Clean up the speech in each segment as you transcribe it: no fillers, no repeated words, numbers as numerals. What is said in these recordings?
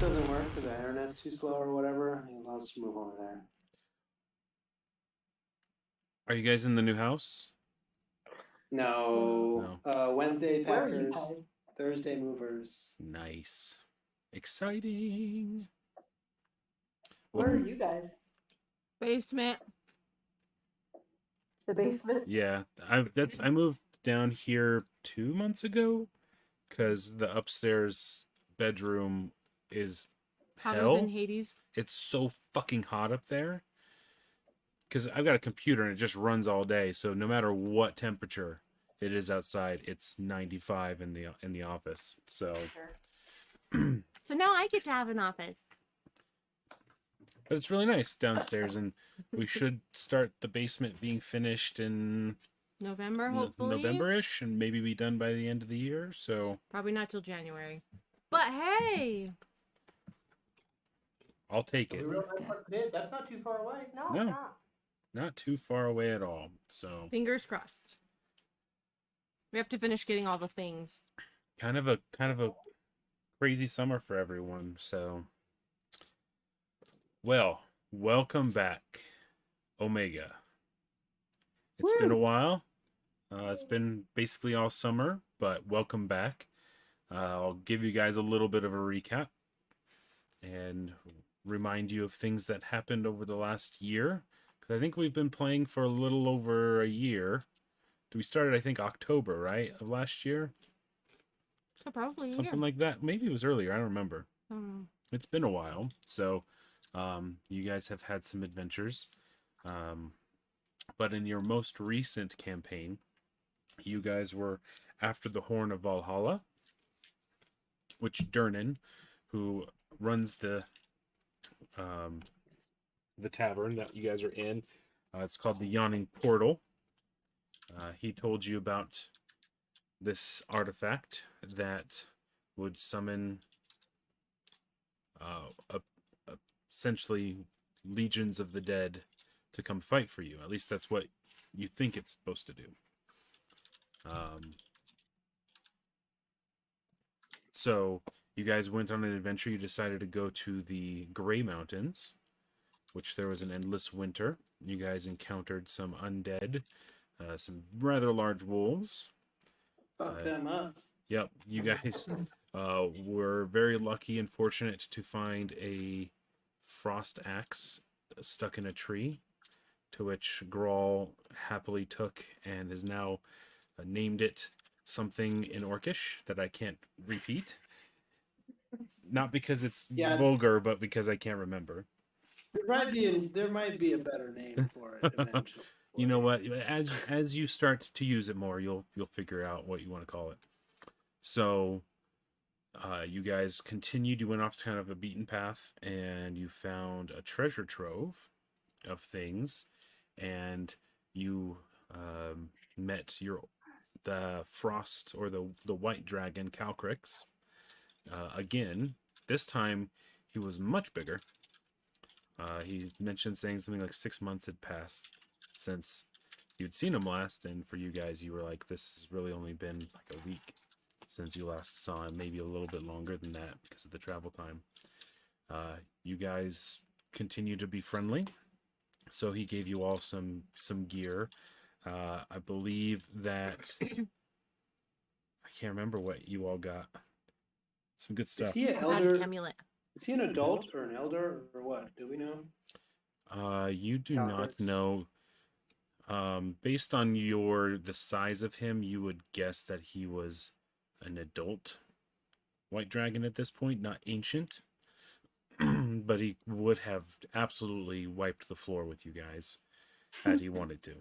doesn't work because the internet's too slow or whatever, let's move over there. Are you guys in the new house? No. Wednesday Where are you packers, guys? Thursday movers. Nice. Exciting. Where are you guys? Basement. The basement? Yeah, I moved down here 2 months ago because the upstairs bedroom is Hotter hell. than Hades. It's so fucking hot up there. Because I've got a computer and it just runs all day, so no matter what temperature it is outside, it's 95 in the office. So, So now I get to have an office. but it's really nice downstairs, and we should start the basement being finished in November, hopefully. November-ish, and maybe be done by the end of the year. So Probably not till January. But hey, I'll take it. That's not too far away. No. Not too far away at all. So fingers crossed. We have to finish getting all the things. kind of a crazy summer for everyone. So, well, welcome back, Omega. It's been a while. It's been basically all summer, but welcome back. I'll give you guys a little bit of a recap and remind you of things that happened over the last year. Because I think we've been playing for a little over a year. We started, I think, October, right, of last year? So probably Something like that. Maybe it was earlier. I don't remember. Um, It's been a while. So you guys have had some adventures. But in your most recent campaign, you guys were after the Horn of Valhalla, which Durnan, who runs the tavern that you guys are in, it's called the Yawning Portal. He told you about this artifact that would summon essentially legions of the dead to come fight for you. At least that's what you think it's supposed to do. So you guys went on an adventure. You decided to go to the Grey Mountains, which there was an endless winter. You guys encountered some undead, some rather large wolves. Fuck them up. Yep, you guys were very lucky and fortunate to find a frost axe stuck in a tree, to which Grawl happily took and has now named it something in Orcish that I can't repeat. Not because it's vulgar, but because I can't remember. There might be a better name for it eventually. You know what? As you start to use it more, you'll figure out what you want to call it. So, you guys continued. You went off to kind of a beaten path, and you found a treasure trove of things, and you met the frost or the white dragon Calcryx. Again, this time he was much bigger. He mentioned saying something like 6 months had passed since you'd seen him last, and for you guys, you were like, this has really only been like a week since you last saw him, maybe a little bit longer than that because of the travel time. You guys continue to be friendly, so he gave you all some gear. I believe that I can't remember what you all got. Some good stuff. Is he an Bad elder? amulet. Is he an adult or an elder or what? Do we know? You do not Calcryx. know. Based on the size of him, you would guess that he was an adult white dragon at this point, not ancient. But he would have absolutely wiped the floor with you guys had he wanted to.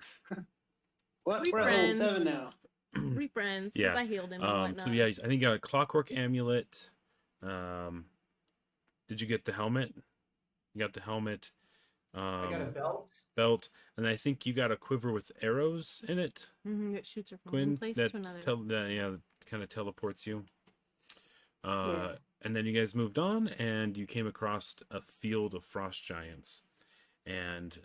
What? We We're at level friends. 7 now. We friends. Yeah. I healed him and whatnot. So yeah, I think you got a clockwork amulet. Did you get the helmet? You got the helmet. I got a belt, and I think you got a quiver with arrows in it. That shoots her from Quinn, one place to another. kind of teleports you. And then you guys moved on, and you came across a field of frost giants. And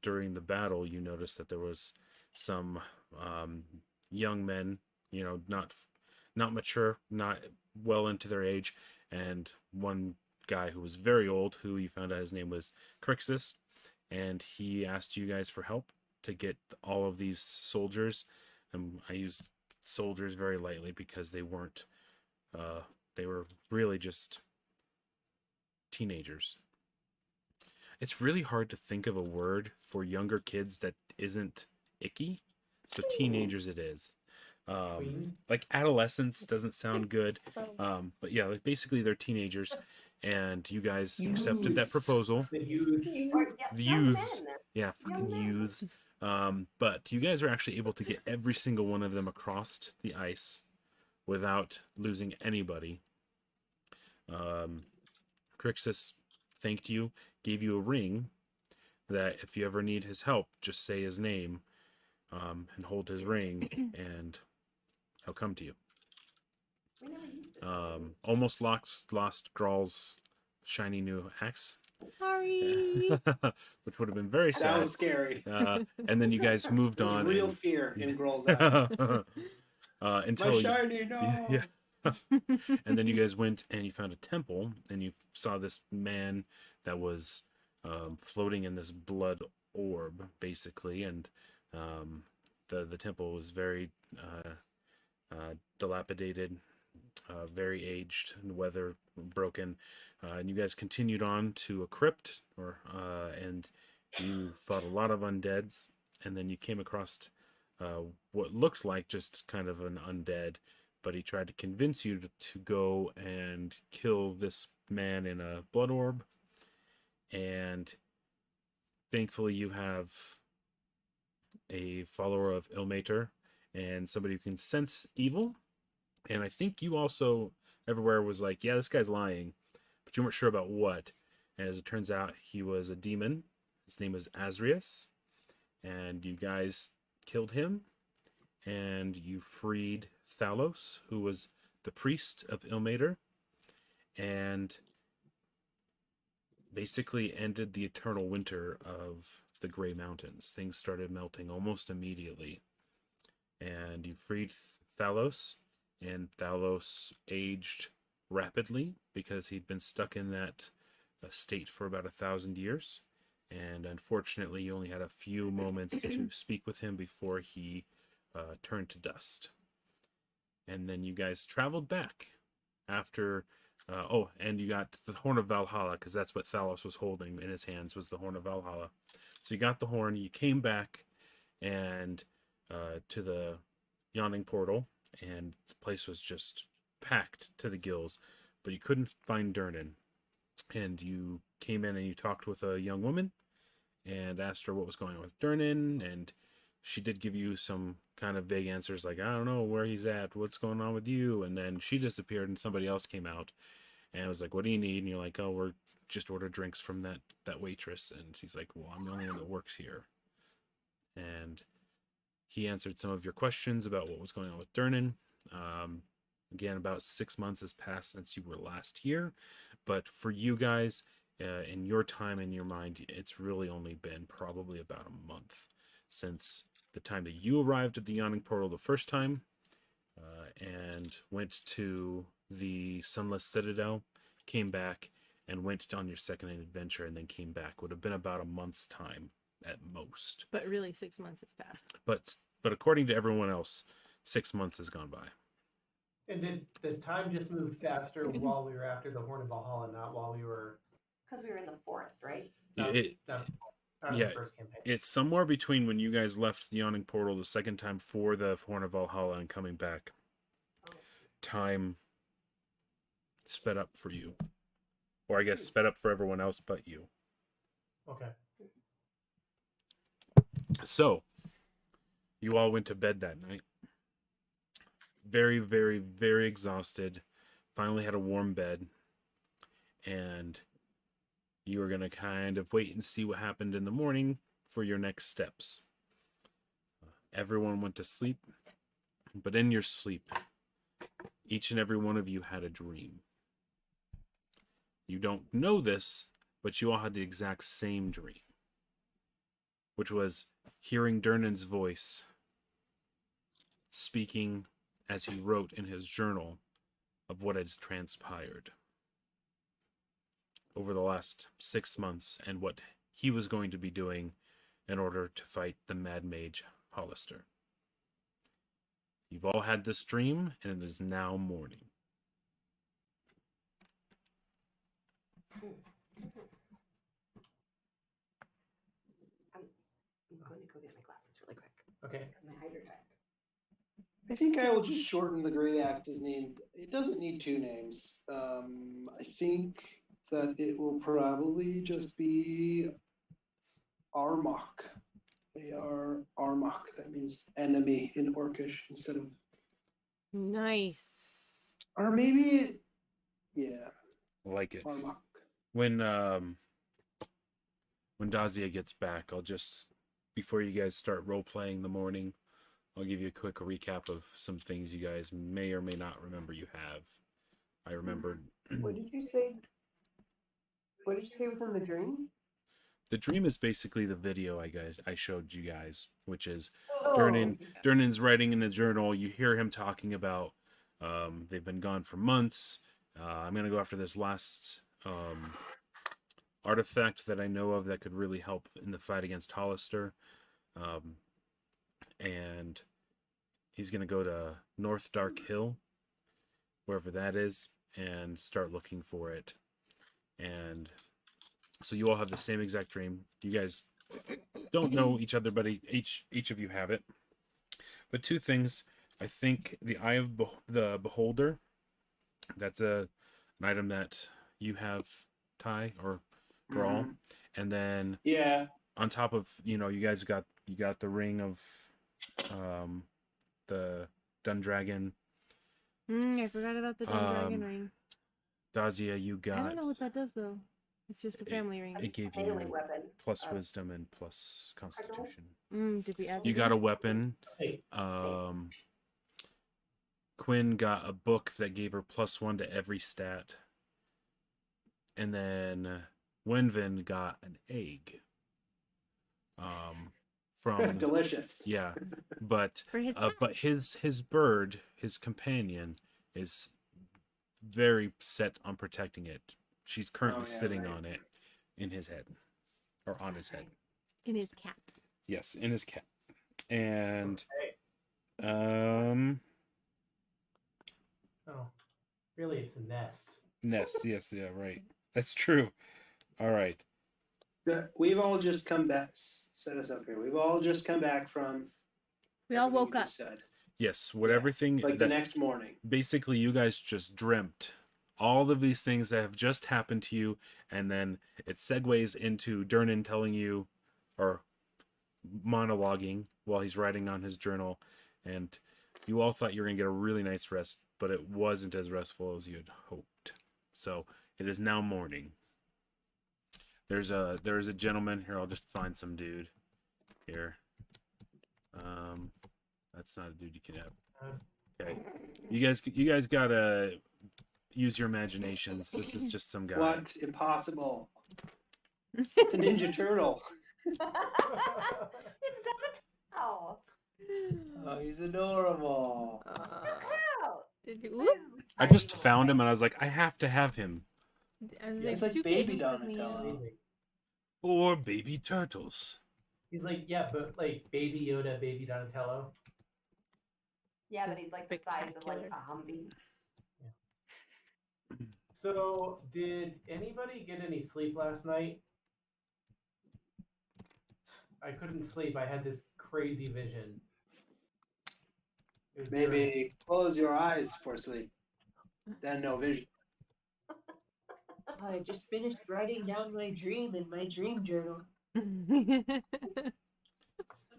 during the battle, you noticed that there was some young men, not mature, not well into their age, and one guy who was very old, who you found out his name was Crixus, and he asked you guys for help to get all of these soldiers. And I use soldiers very lightly because they weren't, they were really just teenagers. It's really hard to think of a word for younger kids that isn't icky. So teenagers it is. Like adolescence doesn't sound good. But yeah, like basically they're teenagers, and you guys accepted that proposal. The youth. The youths. Yeah, fucking youths. But you guys are actually able to get every single one of them across the ice without losing anybody. Crixus thanked you, gave you a ring that if you ever need his help, just say his name, and hold his ring, and he'll come to you. Almost lost Graal's shiny new axe. Sorry. Which would have been very sad. That was scary. And then you guys moved There's on. real fear in Graal's eyes. Until My shiny, no. Yeah. And then you guys went and you found a temple, and you saw this man that was floating in this blood orb, basically, and the temple was very dilapidated, very aged and weather broken, and you guys continued on to a crypt, and you fought a lot of undeads, and then you came across what looked like just kind of an undead, but he tried to convince you to go and kill this man in a blood orb, and thankfully you have a follower of Ilmater and somebody who can sense evil, and I think you also everywhere was like, yeah, this guy's lying, but you weren't sure about what, and as it turns out, he was a demon. His name was Azrius, and you guys killed him, and you freed Thalos, who was the priest of Ilmater, and basically ended the eternal winter of the Grey Mountains. Things started melting almost immediately, and you freed Thalos, and Thalos aged rapidly because he'd been stuck in that state for about 1,000 years, and unfortunately you only had a few moments to speak with him before he turned to dust. And then you guys traveled back after and you got the Horn of Valhalla, because that's what Thalos was holding in his hands, was the Horn of Valhalla. So you got the horn, you came back and to the Yawning Portal, and the place was just packed to the gills, but you couldn't find Durnan. And you came in and you talked with a young woman and asked her what was going on with Durnan, and she did give you some kind of vague answers like, I don't know where he's at, what's going on with you, and then she disappeared and somebody else came out and was like, what do you need? And you're like, oh, we're just order drinks from that waitress, and she's like, well, I'm the only one that works here. And he answered some of your questions about what was going on with Durnan. Again, about 6 months has passed since you were last here, but for you guys, in your time, in your mind, it's really only been probably about a month since the time that you arrived at the Yawning Portal the first time, and went to the Sunless Citadel, came back, and went on your second adventure, and then came back. Would have been about a month's time at most. But really, 6 months has passed. But according to everyone else, 6 months has gone by. And did the time just move faster while we were after the Horn of Valhalla, not while we were? Because we were in the forest, right? That was Yeah, the first campaign. it's somewhere between when you guys left the Yawning Portal the second time for the Horn of Valhalla and coming back. Time sped up for you. Or I guess sped up for everyone else but you. Okay. So, you all went to bed that night. Very, very, very exhausted. Finally had a warm bed. And you were going to kind of wait and see what happened in the morning for your next steps. Everyone went to sleep. But in your sleep, each and every one of you had a dream. You don't know this, but you all had the exact same dream, which was hearing Durnan's voice speaking as he wrote in his journal of what had transpired. over the last 6 months and what he was going to be doing in order to fight the Mad Mage Halaster. You've all had this dream, and it is now morning. I'm going to go get my glasses really quick Okay. because my eyes are tired. I think I will just shorten the Great Axe's name. It doesn't need two names. I think that it will probably just be Armok. They are Armok. That means enemy in Orcish instead of, Nice. or maybe, yeah, I like it. Armok. When Dazia gets back, I'll just, before you guys start role-playing the morning, I'll give you a quick recap of some things you guys may or may not remember you have. I remembered... What did you say? What did you say was in the dream? The dream is basically the video I showed you guys, which is Oh, Durnan's writing in a journal. You hear him talking about they've been gone for months. I'm going to go after this last artifact that I know of that could really help in the fight against Halaster. And he's going to go to North Dark Hill, wherever that is, and start looking for it. And so you all have the same exact dream. You guys don't know each other, but each of you have it. But two things. I think the Eye of the Beholder, that's an item that you have, Ty, or Grawl. And then Yeah. on top of, you guys got the ring of the Dundragon. I forgot about the dragon ring. Dazia, you got... I don't know what that does, though. It's just a family ring. It gave Melee you weapon. plus of- wisdom and plus constitution. Did we add You got a weapon. Hey, Quinn got a book that gave her +1 to every stat. And then Wenvin got an egg. From Delicious. yeah, but for his but his bird, his companion, is very set on protecting it. She's currently Oh, yeah, sitting right. on it in his head, or on his head. in his cap. Yes, in his cap. And oh, really? It's a nest. Ness. Yes, yeah, right. That's true. All right. We've all just come back. Set us up here. We've all just come back from. We all everything woke you up. just said. Yes, what Yeah, everything Like the next morning. basically you guys just dreamt all of these things that have just happened to you, and then it segues into Durnan telling you, or monologuing while he's writing on his journal, and you all thought you were going to get a really nice rest, but it wasn't as restful as you had hoped. So it is now morning. There's a gentleman here. I'll just find some dude here. That's not a dude you can have. Okay, you guys gotta use your imaginations. This is just some guy. What? Impossible. It's a Ninja Turtle. It's Donatello. Oh, he's adorable. Out. Did you? Whoop. I just found him and I was like, I have to have him. I was It's did like you baby get him for me? Donatello. Amazing. Or baby turtles. He's like, yeah, but like Baby Yoda, Baby Donatello. Yeah, but he's like the size of like Spectacular. a Humvee. So, did anybody get any sleep last night? I couldn't sleep. I had this crazy vision. It was Maybe close your eyes for sleep. Then no vision. I just finished writing down my dream in my dream journal.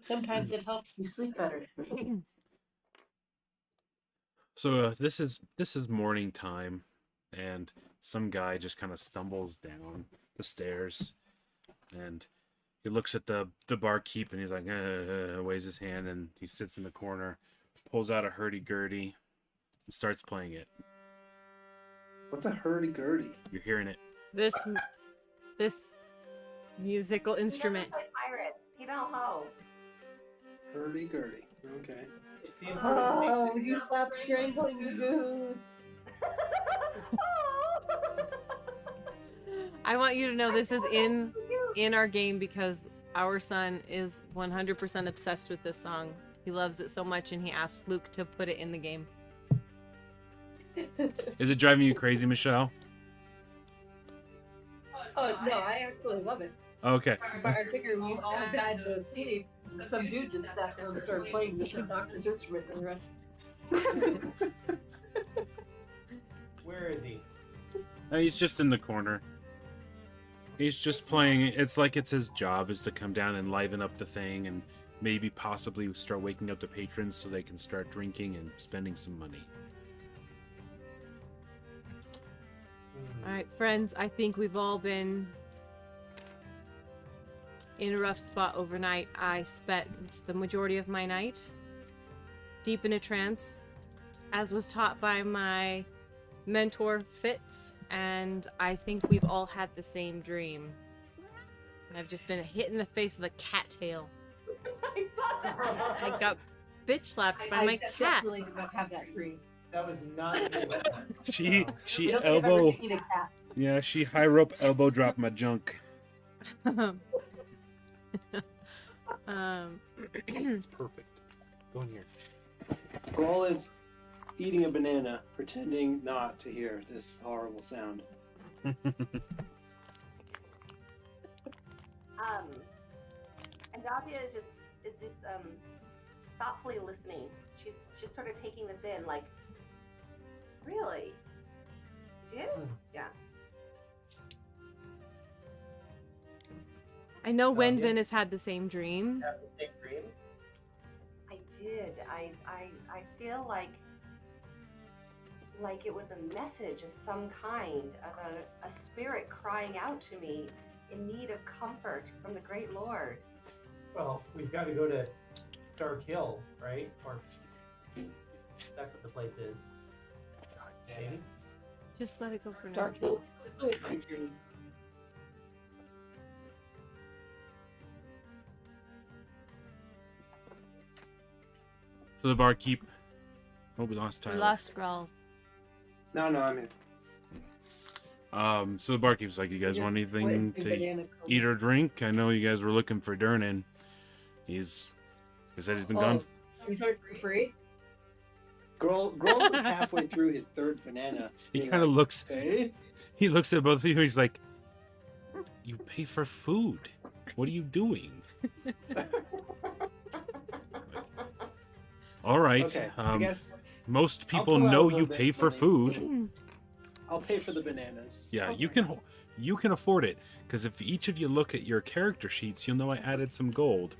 Sometimes it helps me sleep better. So this is morning time, and some guy just kind of stumbles down the stairs, and he looks at the barkeep, and he's like, waves his hand, and he sits in the corner, pulls out a hurdy-gurdy, and starts playing it. What's a hurdy-gurdy? You're hearing it. this musical instrument. He doesn't play pirates. He don't hoe. Hurdy-gurdy. Okay. It seems Oh, would you stop strangling the goose? I want you to know this is in our game because our son is 100% obsessed with this song. He loves it so much, and he asked Luke to put it in the game. Is it driving you crazy, Michelle? Oh no, I actually love it. Okay. But I figure we all had to see some dude just sat down and started playing this obnoxious instrument and the rest. Where is he? He's just in the corner. He's just playing. It's like it's his job is to come down and liven up the thing and maybe possibly start waking up the patrons so they can start drinking and spending some money. All right, friends, I think we've all been in a rough spot overnight. I spent the majority of my night deep in a trance, as was taught by my mentor, Fitz, and I think we've all had the same dream. I've just been hit in the face with a cattail. I got bitch slapped by my cat. I definitely did not have that dream. That was not me. She I don't think I've ever elbow. seen a cat. Yeah, she high rope elbow dropped my junk. It's perfect. Go in here. Grawl is eating a banana, pretending not to hear this horrible sound. Andavia is just thoughtfully listening. She's just sort of taking this in, like, really? You did? Yeah. I know Yeah. Wenvin has had the same dream. Have the same dream? I did. I feel like it was a message of some kind, of a spirit crying out to me in need of comfort from the great Lord. Well, we've got to go to Dark Hill, right? Or that's what the place is. Maybe? Just let it go for now. Dark Hills. My dream. So the barkeep. Oh, we lost We Tyler. lost Grawl. No, I'm here. So the barkeep's like, you guys Just want anything went to banana cone. eat or drink? I know you guys were looking for Durnan. He said he's been gone. These aren't for free? Grawl's like halfway through his third banana. He being kind of like, looks. Hey? He looks at both of you. He's like, "You pay for food. What are you doing?" All right. Okay, I guess Most I'll people pull out a know little you bit pay for for food. I'll pay for the bananas. Yeah, you can afford it because if each of you look at your character sheets, you'll know I added some gold.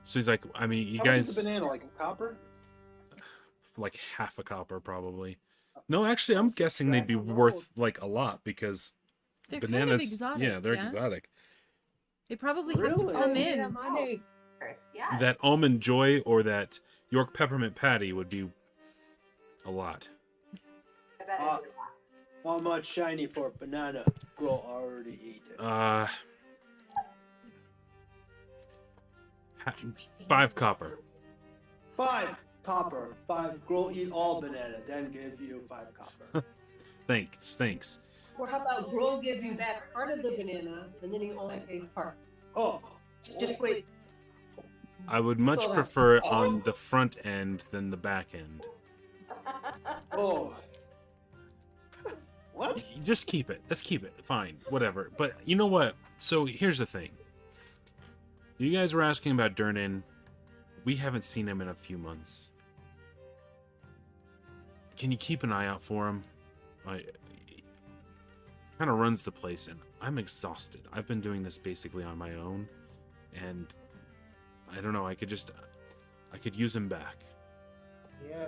So he's like, I mean, you How much guys is the banana, like a copper? like half a copper probably. No, actually, I'm guessing they'd be worth like a lot because They're bananas. kind of exotic. Yeah, they're exotic. They probably have to Really? come Yeah, in. money. Yes. That almond joy or that York peppermint patty would be a lot. I bet Ah. it's a lot. How much shiny for a banana? Grawl already eat it. 5 copper. 5 copper. 5. Grawl eat all banana, then give you 5 copper. Thanks. Or how about Grohl gives you back part of the banana, and then he only pays part. Oh. Just wait. I would much Hold on. prefer it on the front end than the back end. Oh. What? Just keep it. Let's keep it. Fine. Whatever. But you know what? So here's the thing. You guys were asking about Durnan. We haven't seen him in a few months. Can you keep an eye out for him? He kind of runs the place, and I'm exhausted. I've been doing this basically on my own, and I don't know. I could use him back. Yeah.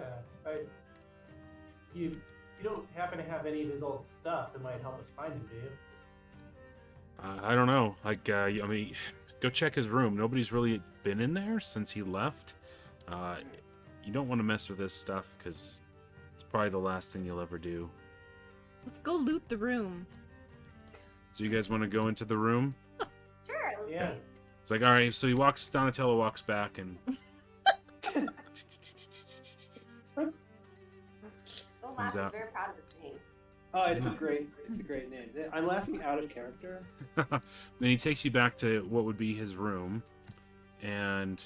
You don't happen to have any of his old stuff that might help us find him, do you? I don't know. Like, I mean, go check his room. Nobody's really been in there since he left. You don't want to mess with this stuff because it's probably the last thing you'll ever do. Let's go loot the room. So you guys want to go into the room? Sure, let's Yeah. see. It's like, all right. So Donatello walks back and So Comes Laugh out. is very proud of his name. Oh, it's a great name. I'm laughing out of character. Then he takes you back to what would be his room, and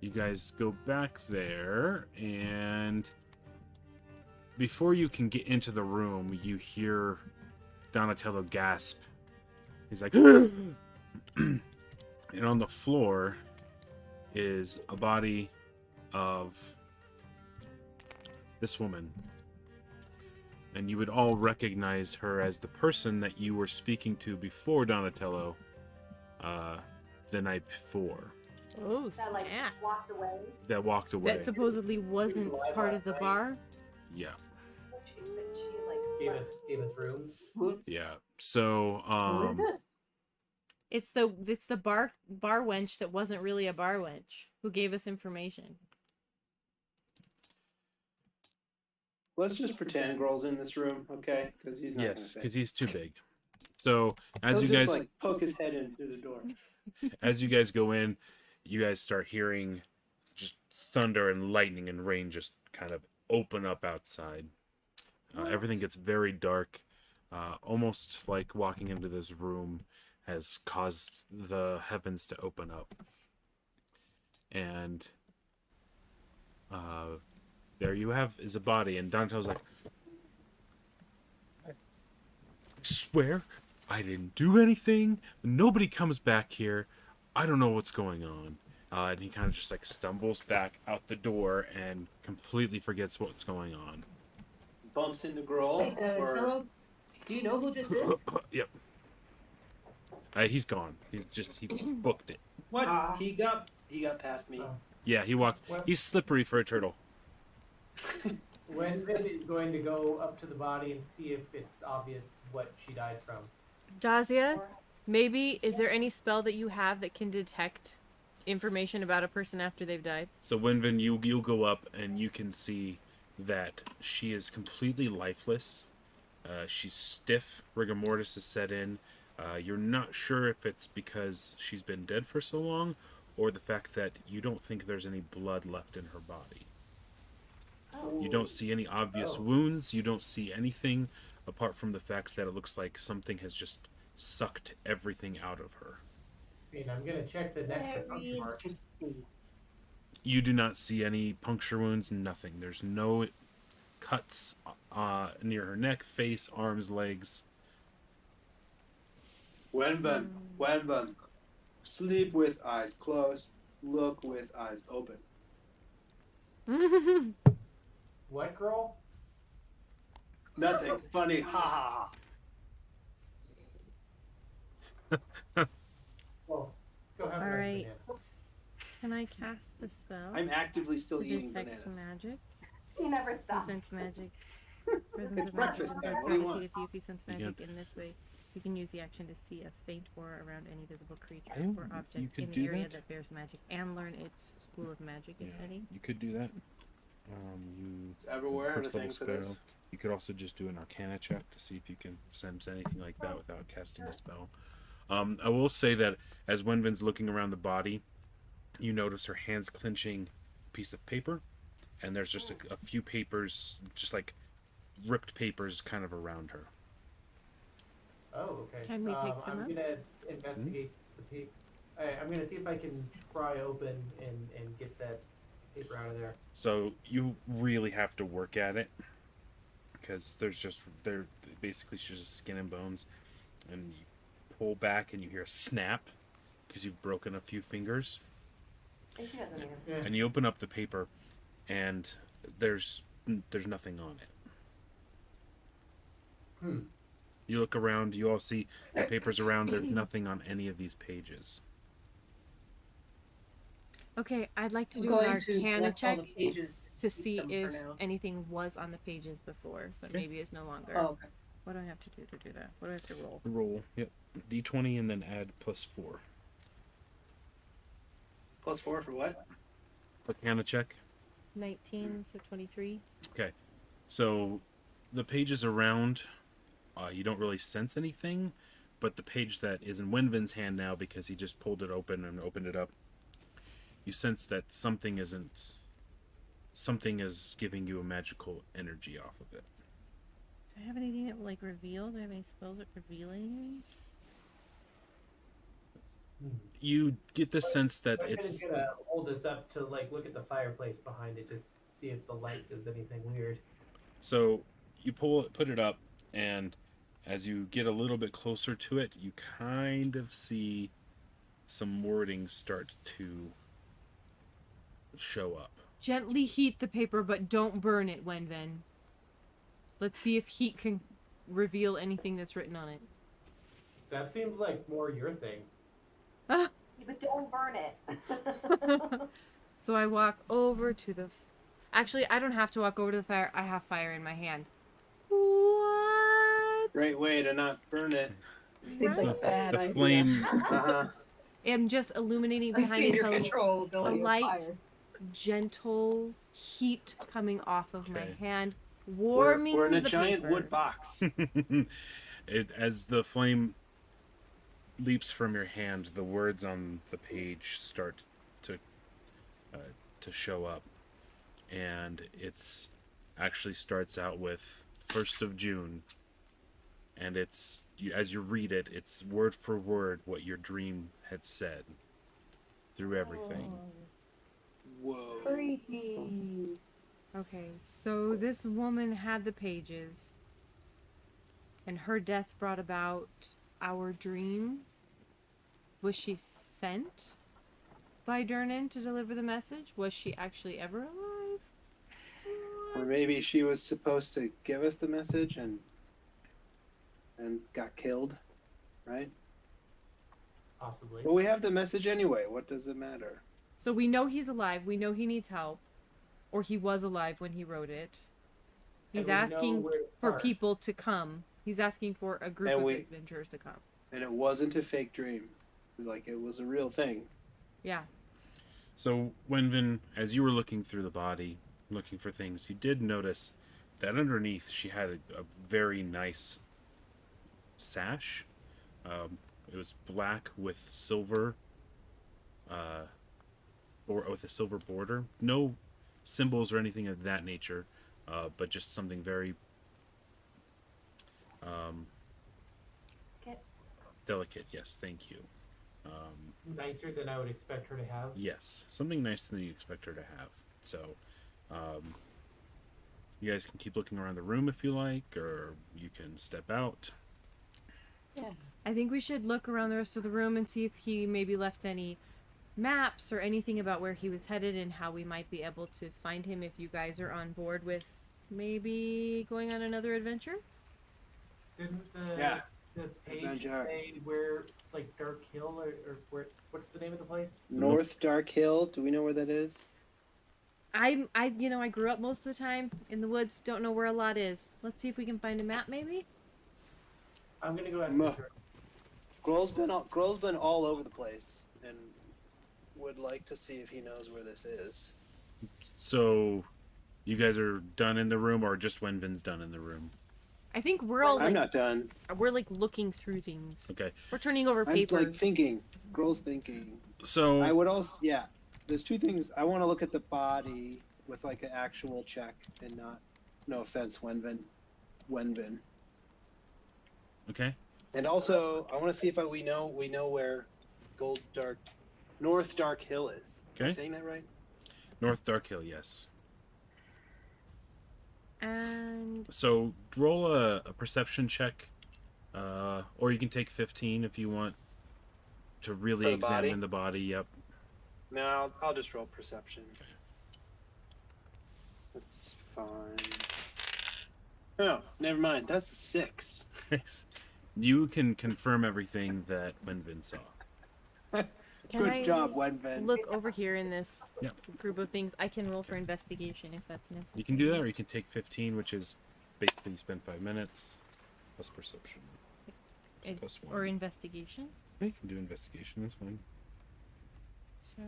you guys go back there, and before you can get into the room, you hear Donatello gasp. He's like, and on the floor is a body of this woman. And you would all recognize her as the person that you were speaking to before Donatello, the night before. Oh, That like snap. walked away. That walked away. That supposedly wasn't part of the bar. Yeah. She like Gave us rooms. Yeah. So, Who is it? It's the bar wench that wasn't really a bar wench who gave us information. Let's just pretend Grohl's in this room, okay? Because he's not. yes, gonna because say. he's too big. So, as He'll you just, guys like poke his head in through the door. as you guys go in, you guys start hearing just thunder and lightning and rain just kind of open up outside. Everything gets very dark, almost like walking into this room has caused the heavens to open up. And there you have is a body, and Dante's like, I swear I didn't do anything. Nobody comes back here. I don't know what's going on. And he kind of just like stumbles back out the door and completely forgets what's going on. Bumps into Grohl. Hey, or... hello? Do you know who this is? Yep. He's gone. He booked it. What? Ah. He got past me. Oh. Yeah, he walked. What? He's slippery for a turtle. Wenvin is going to go up to the body and see if it's obvious what she died from. Dazia, maybe is there any spell that you have that can detect information about a person after they've died? So Winvin, you'll go up and you can see that she is completely lifeless. She's stiff. Rigor mortis is set in. You're not sure if it's because she's been dead for so long, or the fact that you don't think there's any blood left in her body. You don't see any obvious wounds. You don't see anything apart from the fact that it looks like something has just sucked everything out of her. I mean, I'm gonna check the neck for puncture marks. You do not see any puncture wounds, nothing. There's no cuts near her neck, face, arms, legs. Wenbun, sleep with eyes closed, look with eyes open. What, girl? Nothing. Funny. Ha ha ha. Well, go have All another right. banana. Can I cast a spell I'm actively still to eating detect bananas. magic? He never stops. Presence magic. Presence It's of magic breakfast and time. third What do you party want? if you sense You magic in this way. You can use the action to see a faint aura around any visible creature Oh, or you object could in do the area that? that bears magic and learn its school of magic, if any. You could do that. You It's everywhere. first The level thing for this. spell. You could also just do an Arcana check to see if you can sense anything like that without casting a spell. I will say that as Wenvin's looking around the body, you notice her hands clenching a piece of paper, and there's just a few papers, just like ripped papers, kind of around her. Oh, okay. Can we pick them I'm up? gonna investigate the paper. I'm gonna see if I can pry open and get that paper out of there. So you really have to work at it, because they're basically just skin and bones, and you pull back and you hear a snap because you've broken a few fingers, And she doesn't even. Yeah. and you open up the paper, and there's nothing on it. You look around, you all see the papers around. There's nothing on any of these pages. Okay, I'd like to I'm do an going to Arcana collect all check the pages. to see them for if now. anything was on the pages before, but Okay. maybe is no longer. Oh, okay. What do I have to do that? What do I have to roll? Roll, yep, d20 and then add +4. +4 for what? Arcana check. 19, so 23. Okay, so the pages around, you don't really sense anything, but the page that is in Wenvin's hand now, because he just pulled it open and opened it up, you sense that something isn't something is giving you a magical energy off of it. Do I have anything that will like reveal? Do I have any spells that reveal anything? You get the sense that I'm it's gonna hold this up to like look at the fireplace behind it, just see if the light does anything weird. so you put it up, and as you get a little bit closer to it, you kind of see some wording start to show up. Gently heat the paper, but don't burn it, Wenven. Let's see if heat can reveal anything that's written on it. That seems like more your thing. Yeah, but don't burn it. So I walk over to the... Actually, I don't have to walk over to the fire. I have fire in my hand. What? Great way to not burn it. Seems Right. like a bad The idea. flame, Uh-huh. I'm just illuminating I've behind seen it. your It's control ability of light. fire. gentle heat coming off of my Okay. hand, We're warming in a the giant paper. wood box. as the flame leaps from your hand, the words on the page start to show up, and it's actually starts out with 1st of June, and it's as you read it, it's word for word what your dream had said through everything. Whoa. Creepy. Okay, so this woman had the pages, and her death brought about our dream. Was she sent by Durnan to deliver the message? Was she actually ever alive? Or maybe she was supposed to give us the message and got killed, right? Possibly. But we have the message anyway. What does it matter? So we know he's alive. We know he needs help. Or he was alive when he wrote it. He's And we know asking where to for start. people to come. He's asking for a group And of we- adventurers to come. And it wasn't a fake dream. Like, it was a real thing. Yeah. So, Wenvin, as you were looking through the body, looking for things, you did notice that underneath she had a very nice sash. It was black with silver, or with a silver border. No symbols or anything of that nature, but just something very Get- delicate. Yes, thank you. Nicer than I would expect her to have. Yes, something nicer than you expect her to have. So, you guys can keep looking around the room if you like, or you can step out. I think we should look around the rest of the room and see if he maybe left any maps or anything about where he was headed and how we might be able to find him if you guys are on board with maybe going on another adventure. Didn't Yeah. the page Adventure. say where, like, Dark Hill, or where? What's the name of the place? North Dark Hill. Do we know where that is? I grew up most of the time in the woods. Don't know where a lot is. Let's see if we can find a map, maybe. I'm gonna go ask Muh. her. Grohl's been all over the place, and would like to see if he knows where this is. So, you guys are done in the room, or just Wenvin's done in the room? I think we're all I'm like, not done. we're like looking through things. Okay. We're turning over I'm papers. like thinking. Grohl's thinking. So, I would also, yeah. There's two things. I want to look at the body with like an actual check and not, no offense, Wenvin. okay. And also, I want to see if we know where North Dark Hill is. Am I Okay. saying that right? North Dark Hill, yes. And So, roll a perception check, or you can take 15 if you want to really For the body? examine the body. Yep. No, I'll just roll perception. Okay. That's fine. Oh, never mind. That's a 6. Nice. You can confirm everything that Wenvin saw. can Good I job, Wenvin. look over here in this Yep. group of things? I can roll for investigation if that's necessary. You can do that, or you can take 15, which is basically you spend 5 minutes plus perception. So It- plus 1. Or investigation. Yeah, you can do investigation. That's fine. So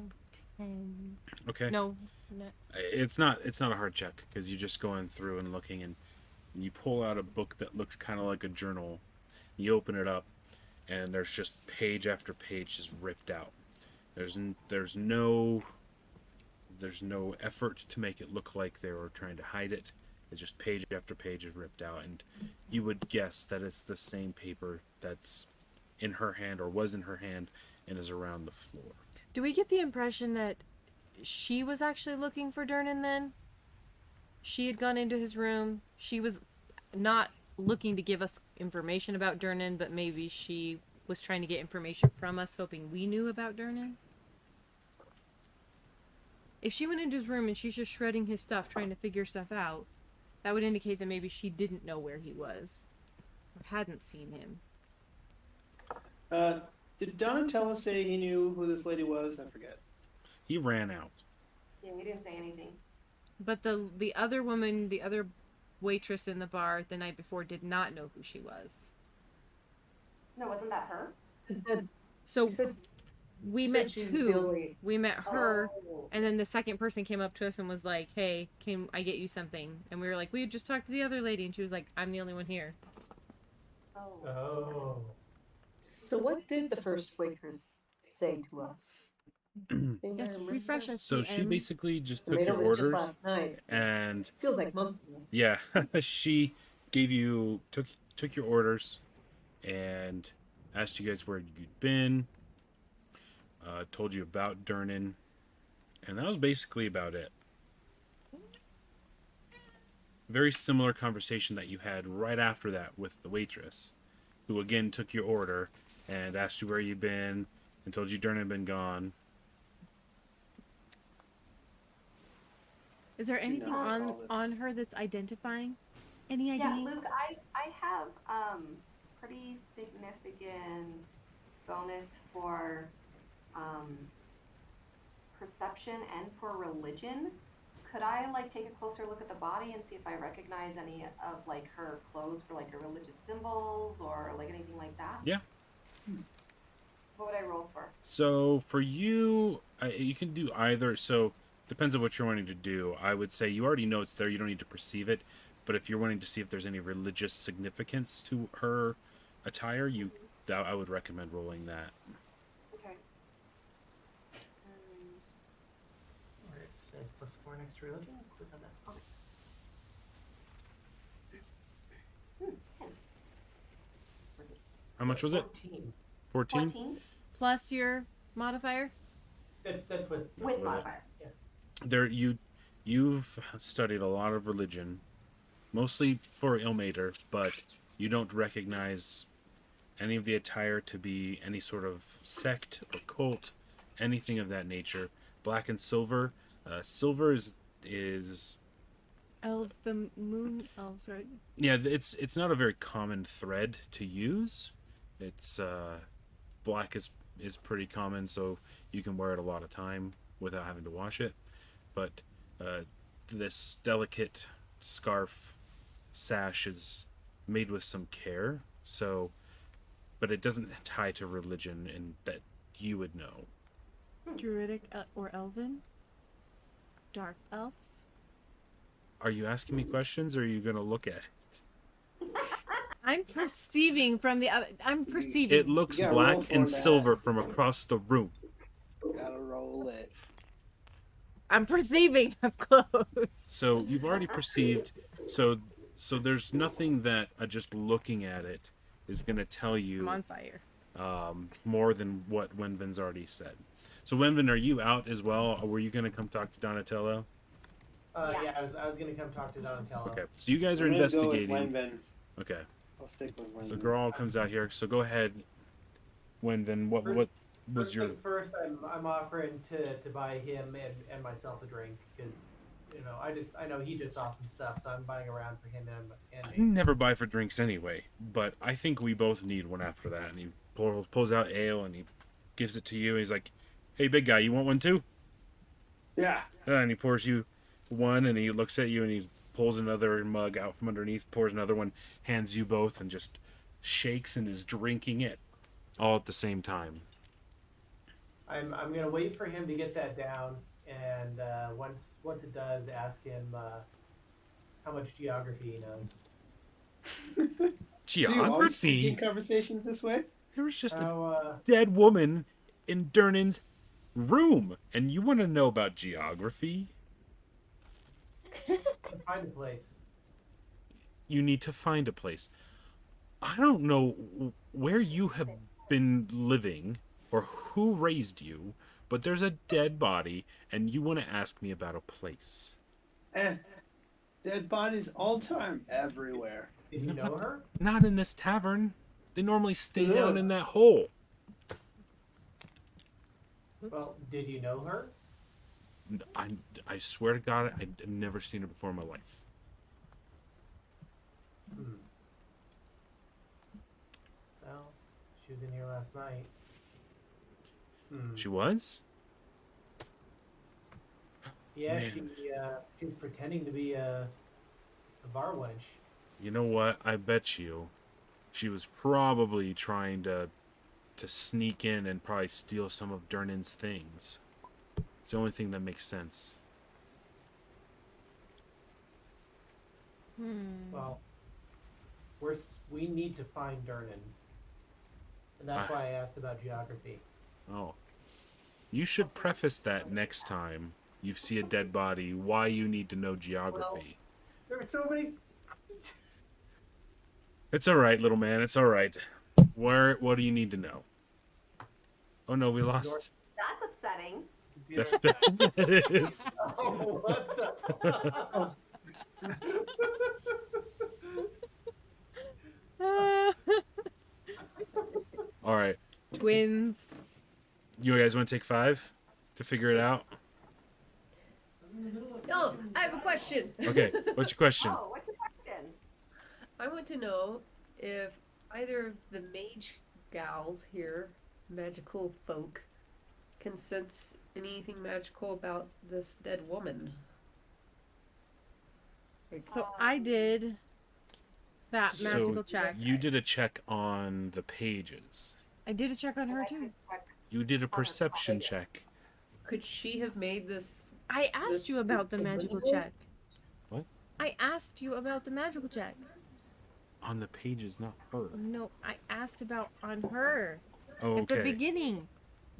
10. Okay. No, not. It's not a hard check because you're just going through and looking, and you pull out a book that looks kind of like a journal. You open it up, and there's just page after page just ripped out. There's there's no effort to make it look like they were trying to hide it. It's just page after page is ripped out, and you would guess that it's the same paper that's in her hand or was in her hand and is around the floor. Do we get the impression that she was actually looking for Durnan then? She had gone into his room. She was not looking to give us information about Durnan, but maybe she was trying to get information from us, hoping we knew about Durnan? If she went into his room and she's just shredding his stuff, trying to figure stuff out, that would indicate that maybe she didn't know where he was, or hadn't seen him. Did Donatello say he knew who this lady was? I forget. He ran out. Yeah, we didn't say anything. But the other woman, the other waitress in the bar the night before did not know who she was. No, wasn't that her? So You said- we you met said she was the two. only- We met her, Oh. and then the second person came up to us and was like, "Hey, can I get you something?" And we were like, "We just talked to the other lady," and she was like, "I'm the only one here." Oh. Oh. So what did the first waitress say to us? Anybody Yes, remember? refresh us. So she PM. basically just I took mean, your it was just orders last night. and Feels like months ago. yeah, she gave you took your orders and asked you guys where you'd been, told you about Durnan, and that was basically about it. Very similar conversation that you had right after that with the waitress, who again took your order and asked you where you'd been and told you Durnan had been gone. Is there anything know on all this. on her that's identifying? Any idea? Yeah, Luke, I have pretty significant bonus for perception and for religion. Could I like take a closer look at the body and see if I recognize any of like her clothes for like her religious symbols or like anything like that? Yeah. What would I roll for? So for you, you can do either. So depends on what you're wanting to do. I would say you already know it's there. You don't need to perceive it. But if you're wanting to see if there's any religious significance to her attire, I would recommend rolling that. Okay. Where it says +4 next to religion, click on that. Ten. How much was it? 14. 14? 14 Plus your modifier? That's with modifier. There you've studied a lot of religion, mostly for Ilmater, but you don't recognize any of the attire to be any sort of sect or cult, anything of that nature. Black and silver. Silver is Elves, the moon elves, right? yeah, it's not a very common thread to use. It's black is pretty common, so you can wear it a lot of time without having to wash it. But this delicate scarf sash is made with some care, so but it doesn't tie to religion and that you would know. Druidic or elven? Dark elves? Are you asking me questions or are you going to look at it? I'm perceiving from the other. I'm perceiving. It looks Yeah, black roll for and that. silver from across the room. Gotta roll it. I'm perceiving. I'm close. So you've already perceived. So there's nothing that just looking at it is going to tell I'm you on fire. more than what Wenvin's already said. So Wenvin, are you out as well? Or were you going to come talk to Donatello? Yeah, I was gonna come talk to Donatello. Okay. So you guys are I'm gonna go with investigating. Wenvin. Okay. I'll stick with Wenvin. So Grawl comes out here. So go ahead, Wenvin. What was First your? things first, I'm offering to buy him and myself a drink because I know he just saw some stuff, so I'm buying around for him and I never buy for drinks anyway, but I think we both need one after that. And he pulls out ale and he gives it to you. And he's like, "Hey, big guy, you want one too?" Yeah. And he pours you one, and he looks at you, and he pulls another mug out from underneath, pours another one, hands you both, and just shakes and is drinking it all at the same time. I'm gonna wait for him to get that down, and once it does, ask him how much geography he knows. Do you always begin Geography? conversations this way? There was just a How dead woman in Durnan's room, and you want to know about geography? Find a place. You need to find a place. I don't know where you have been living or who raised you, but there's a dead body, and you want to ask me about a place. Dead bodies all time, everywhere. Did you know her? Not in this tavern. They normally stay down Ugh. in that hole. Well, did you know her? I swear to God, I've never seen her before in my life. Well, she was in here last night. She was? Yeah, Man. she was pretending to be a bar wench. You know what? I bet you she was probably trying to sneak in and probably steal some of Durnan's things. It's the only thing that makes sense. Well, we need to find Durnan. And that's why I asked about geography. Oh. You should preface that next time you see a dead body, why you need to know geography. There were so many. It's alright, little man, it's alright. What do you need to know? Oh no, we lost. That's upsetting. It is. Oh, what the? Alright. Twins. You guys want to take 5 to figure it out? Oh, I have a question. Okay, what's your question? Oh, what's your question? I want to know if either of the mage gals here, magical folk, can sense anything magical about this dead woman. So I did that magical check. You did a check on the pages. I did a check on her too. You did a perception check. Could she have made this? I asked you about the magical invisible? check. What? I asked you about the magical check. On the pages, not her. No, I asked about on her Oh, at the okay. beginning.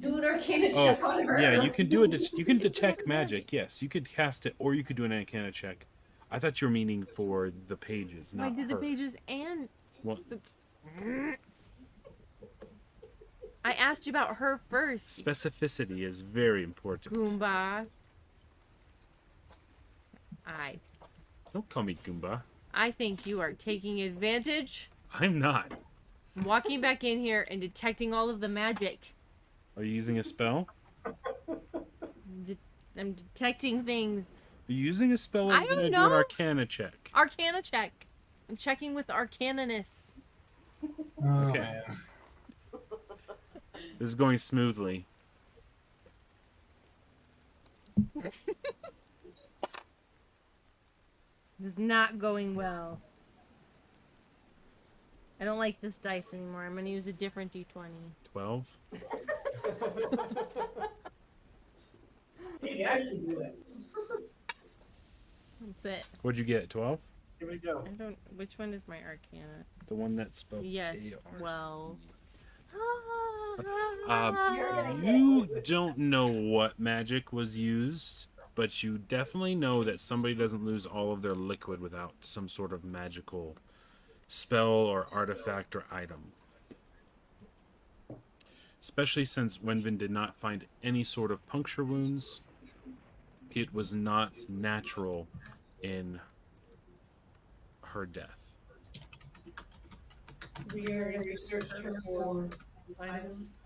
Do an Arcana Oh, check on her. yeah, you can do it. You can detect magic. Yes, you could cast it, or you could do an Arcana check. I thought you were meaning for the pages, not I did her. the pages and Well, I asked you about her first. specificity is very important. Goomba. Don't call me Goomba. I think you are taking advantage. I'm not. I'm walking back in here and detecting all of the magic. Are you using a spell? I'm detecting things. Are you using a spell? Or I are you don't gonna do an know. Arcana check? Arcana check. I'm checking with Arcana-ness. Oh, Okay. man. This is going smoothly. This is not going well. I don't like this dice anymore. I'm gonna use a different d20. 12. Maybe I should do it. That's it. What'd you get? 12? Here we go. I don't. Which one is my Arcana? The one that spoke. Yes. ARC. 12. You don't know what magic was used, but you definitely know that somebody doesn't lose all of their liquid without some sort of magical spell or artifact or item. Especially since Wenvin did not find any sort of puncture wounds. It was not natural in her death. We are researched her for items.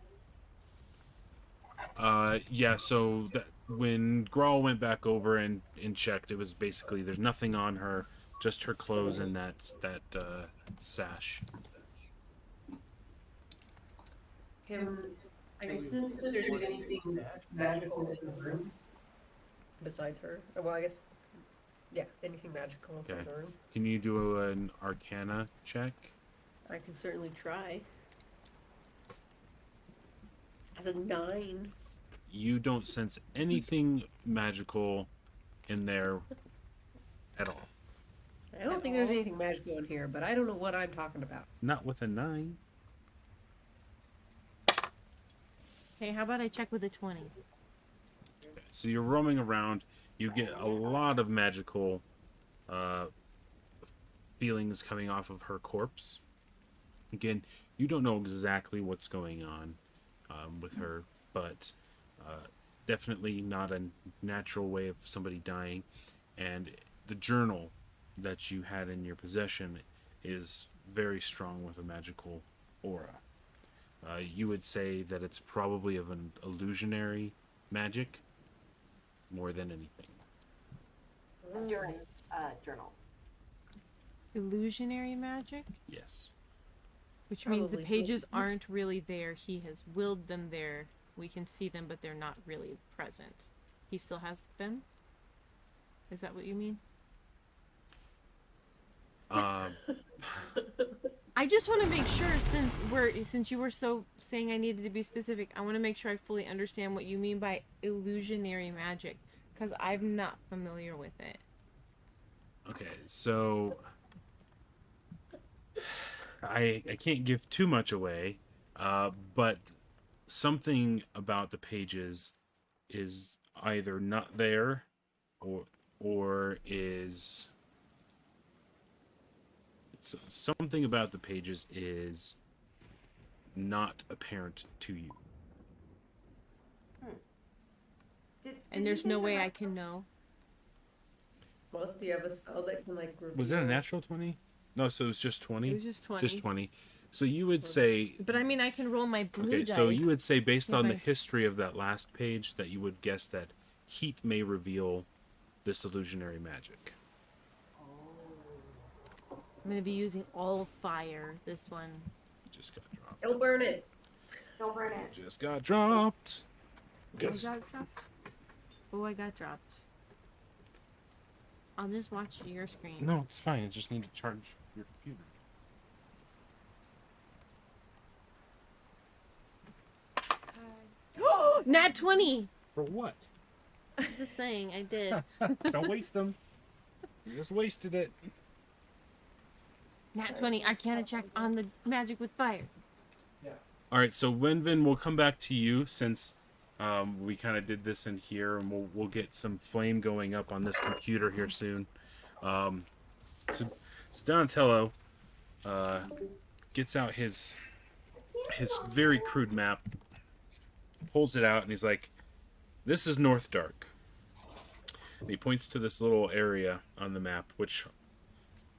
Yeah, so when Grawl went back over and checked, it was basically there's nothing on her, just her clothes and that sash. I sense that there's anything magical in the room besides her. Well, I guess, yeah, anything magical in Okay. the room. Can you do an Arcana check? I can certainly try. As a 9. You don't sense anything magical in there at all. I don't think there's anything magical in here, but I don't know what I'm talking about. Not with a 9. Okay, how about I check with a 20? So you're roaming around. You get a lot of magical feelings coming off of her corpse. Again, you don't know exactly what's going on with her, but definitely not a natural way of somebody dying. And the journal that you had in your possession is very strong with a magical aura. You would say that it's probably of an illusionary magic more than anything. During journal. Illusionary magic? Yes. Which means the Probably. pages aren't really there. He has willed them there. We can see them, but they're not really present. He still has them? Is that what you mean? I just want to make sure, since you were so saying I needed to be specific, I want to make sure I fully understand what you mean by illusionary magic, because I'm not familiar with it. Okay, so I can't give too much away, but something about the pages is either not there or is something about the pages is not apparent to you. And there's no way I can know. Well, do you have a spell that can like reveal? Was that a natural 20? No, so it was just 20? It was just 20. Just 20. So you would say... But I mean, I can roll my blue Okay, dice. so you would say, based on the Okay. history of that last page, that you would guess that heat may reveal this illusionary magic. I'm going to be using all fire, this one. Just got dropped. Don't burn it. Don't burn it. Just got dropped. I got dropped. Oh, I got dropped. I'll just watch your screen. No, it's fine. You just need to charge your computer. Nat 20! For what? Just saying, I did. Don't waste them. You just wasted it. Nat 20, Arcana check on the magic with fire. All right, so Wenvin, we'll come back to you since we kind of did this in here, and we'll get some flame going up on this computer here soon. So Donatello gets out his very crude map, pulls it out, and he's like, "This is North Dark." And he points to this little area on the map, which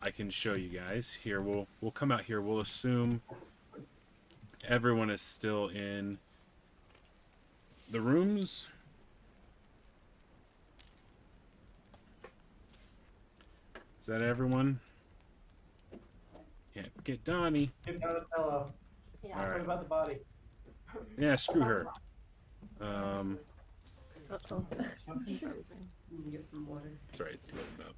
I can show you guys. Here, we'll come out here. We'll assume everyone is still in the rooms. Is that everyone? Can't forget Donnie. Hey, Donatello. Yeah. All What right. about the body? Yeah, screw her. Uh-oh. You can get some water. That's right, it's loading up.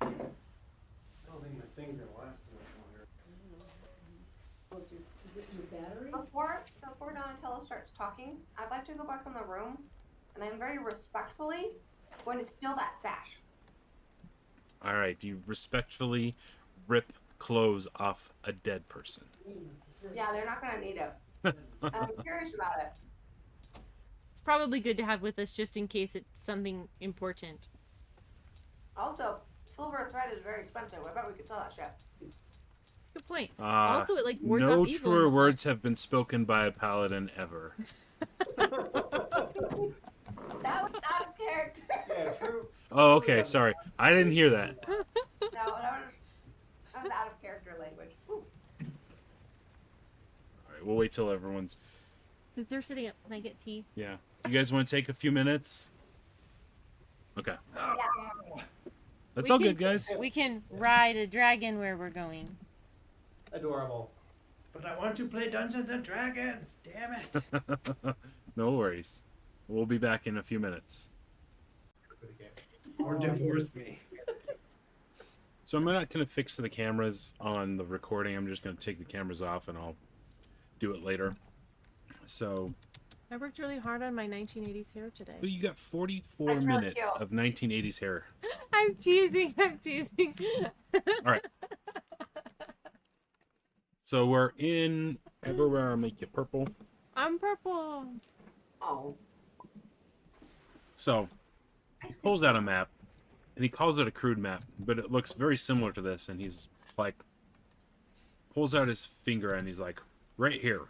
I don't think my things are gonna last too much longer. Is it your battery? Before Donatello starts talking, I'd like to go back in the room, and I'm very respectfully going to steal that sash. All right, you respectfully rip clothes off a dead person. Yeah, they're not gonna need it. I'm curious about it. It's probably good to have with us just in case it's something important. Also, silver thread is very expensive. I bet we could sell that shit. Good point. Uh, Also, it like wards no off evil. truer words have been spoken by a paladin ever. That was out of character. Yeah, true. Oh, okay, sorry. I didn't hear that. No, that was out of character language. Ooh. All right, we'll wait till everyone's... Since they're sitting up, can I get tea? Yeah. You guys want to take a few minutes? Okay. Yeah. That's We all can- good, guys. We can ride a dragon where we're going. Adorable. But I want to play Dungeons and Dragons. Damn it. No worries. We'll be back in a few minutes. Or divorce me. So I'm not going to fix the cameras on the recording. I'm just going to take the cameras off and I'll do it later. So, I worked really hard on my 1980s hair today. but you got 44 That's really minutes cute. of 1980s hair. I'm teasing. I'm teasing. All right. So we're in everywhere. I'll make you purple. I'm purple. Oh. So he pulls out a map, and he calls it a crude map, but it looks very similar to this. And he's like, pulls out his finger, and he's like, right here.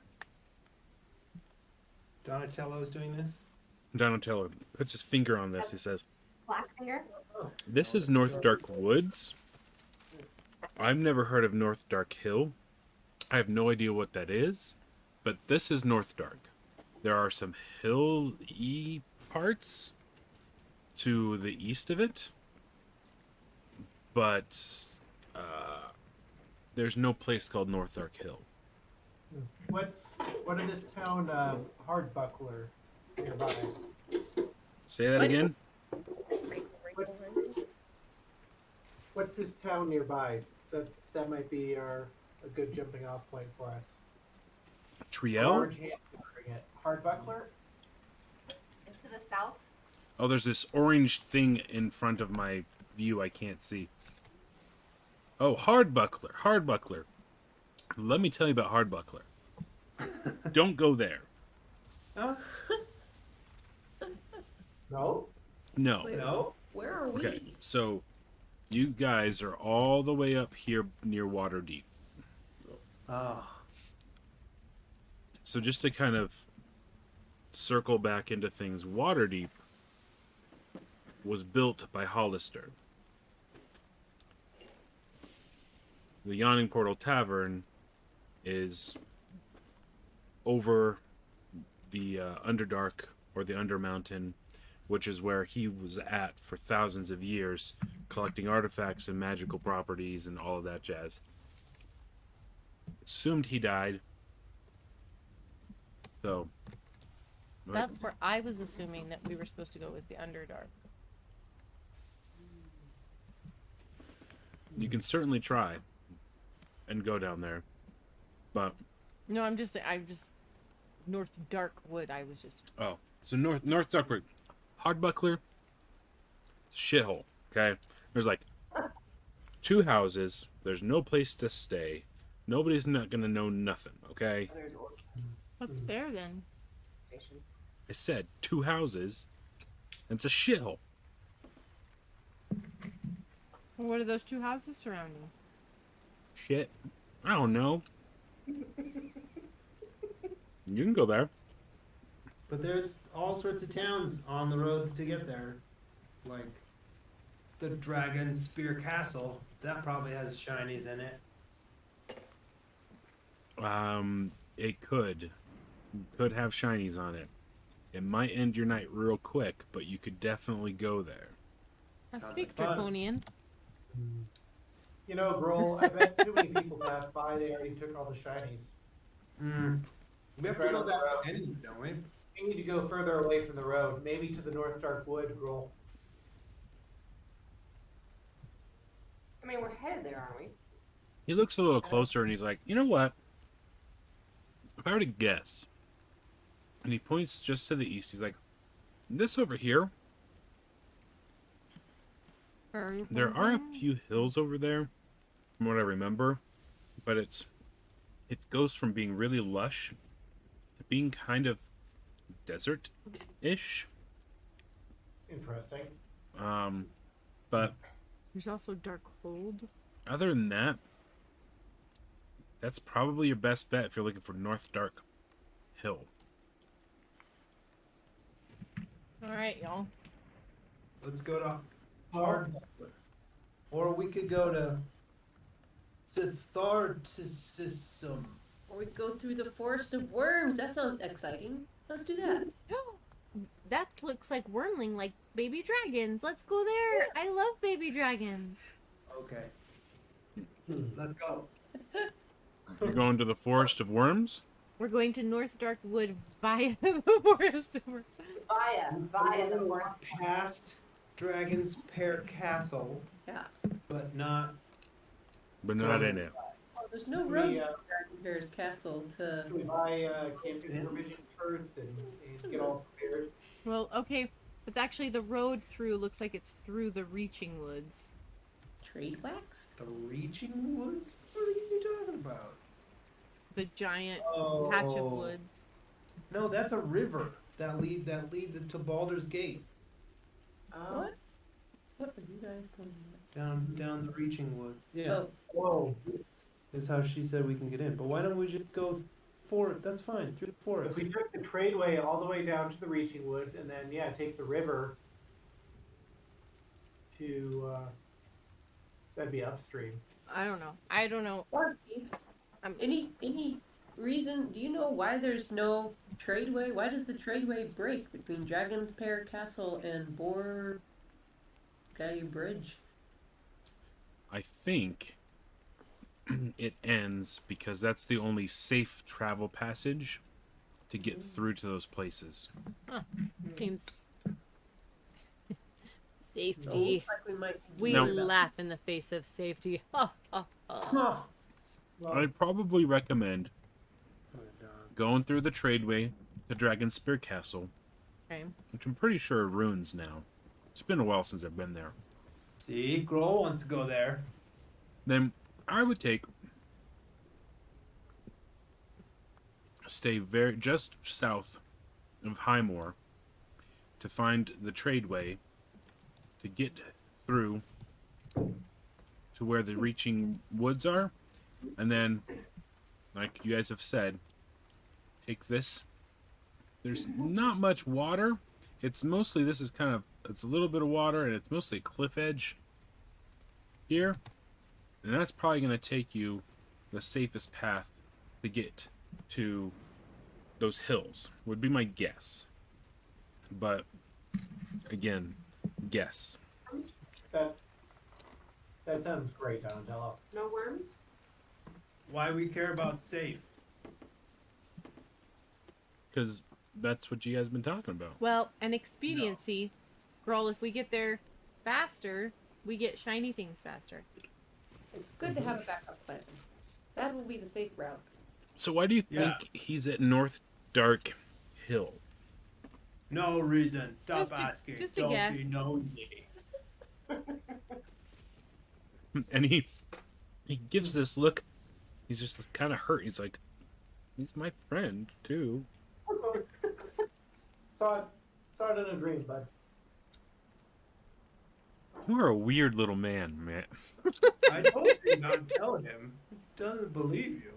Donatello's doing this? Donatello puts his finger on this. He says, Black finger. this is North Dark Woods. I've never heard of North Dark Hill. I have no idea what that is, but this is North Dark. There are some hill-y parts to the east of it, but there's no place called North Dark Hill. What is this town Hardbuckler nearby? Say that again? What's this town nearby? That might be a good jumping off point for us. Triel? Orange hand covering it. Hardbuckler? It's to the south. Oh, there's this orange thing in front of my view I can't see. Oh, Hardbuckler. Hardbuckler. Let me tell you about Hardbuckler. Don't go there. Huh? No? No. Wait, No? where are we? Okay, so you guys are all the way up here near Waterdeep. Oh. So just to kind of circle back into things, Waterdeep was built by Halaster. The Yawning Portal Tavern is over the Underdark or the Undermountain, which is where he was at for thousands of years, collecting artifacts and magical properties and all of that jazz. Assumed he died. So That's where I was assuming that we were supposed to go was the Underdark. you can certainly try and go down there, but No, I'm just North Darkwood. I was just oh, so North Darkwood, Hardbuckler, shithole. Okay, there's like 2 houses. There's no place to stay. Nobody's not gonna know nothing. Okay, what's there then? I said 2 houses. And it's a shithole. What are those 2 houses surrounding? Shit, I don't know. You can go there. But there's all sorts of towns on the road to get there. Like the Dragon Spear Castle. That probably has shinies in it. It could have shinies on it. It might end your night real quick, but you could definitely go there. I Sounds speak like fun. Draconian. You know, Grohl, I bet too many people passed by. They already took all the shinies. We have to Right go on the that road. end, don't we? We need to go further away from the road, maybe to the North Dark Wood, Grohl. I mean, we're headed there, aren't we? He looks a little closer and he's like, you know what? If I were to guess, and he points just to the east, he's like, this over here, there are a few hills over there, from what I remember, but it goes from being really lush to being kind of desert-ish. Interesting. But There's also Darkhold. other than that, that's probably your best bet if you're looking for North Dark Hill. All right, y'all. Let's go to Hardbuckler. Or we could go to Sithartism. Or we go through the Forest of Worms. That sounds exciting. Let's do that. That looks like Wormling, like baby dragons. Let's go there. I love baby dragons. Okay. Let's go. You're going to the Forest of Worms? We're going to North Darkwood via the Forest of Worms. Via the north. Past Dragon's Pear Castle, Yeah. but not. But not in it. Oh, there's no We, road from Dragon Bear's castle to. Should we buy camping provisions first and get all prepared? Well, okay, but actually the road through looks like it's through the Reaching Woods. Trade wax? The Reaching Woods? What are you talking about? The giant patch of woods. No, that's a river that leads to Baldur's Gate. Down the reaching woods. Yeah. Oh, Whoa. Is how she said we can get in. But why don't we just go for it? That's fine. Through the If forest. we took the tradeway all the way down to the reaching woods, and then take the river to that'd be upstream. I don't know. Barky, any reason? Do you know why there's no tradeway? Why does the tradeway break between Dragon's Pair Castle and Boar Guy Bridge? I think it ends because that's the only safe travel passage to get through to those places. Seems So, safety. looks like we might. We No. laugh in the face of safety. Ha, ha, ha. Huh. Well, I'd probably recommend going through the tradeway to Dragonspear Castle, Okay. which I'm pretty sure are ruins now. It's been a while since I've been there. See, Grohl wants to go there. Then I would stay just south of Highmore to find the tradeway to get through to where the reaching woods are, and then, like you guys have said, take this. There's not much water. It's mostly, it's a little bit of water, and it's mostly a cliff edge here. And that's probably going to take you the safest path to get to those hills, would be my guess. But, again, guess. that sounds great, Donatello. No worms? Why we care about safe? Because that's what you guys have been talking about. Well, an expediency. Girl, if we get there faster, we get shiny things faster. It's good to have a backup plan. That will be the safe route. So why do you think Yeah. he's at North Dark Hill? No reason. Stop Just a- asking. just a Don't guess. be nosy. And he gives this look. He's just kind of hurt. He's like, he's my friend too. Saw it in a dream, bud. You are a weird little man, Matt. I told you not to tell him. He doesn't believe you.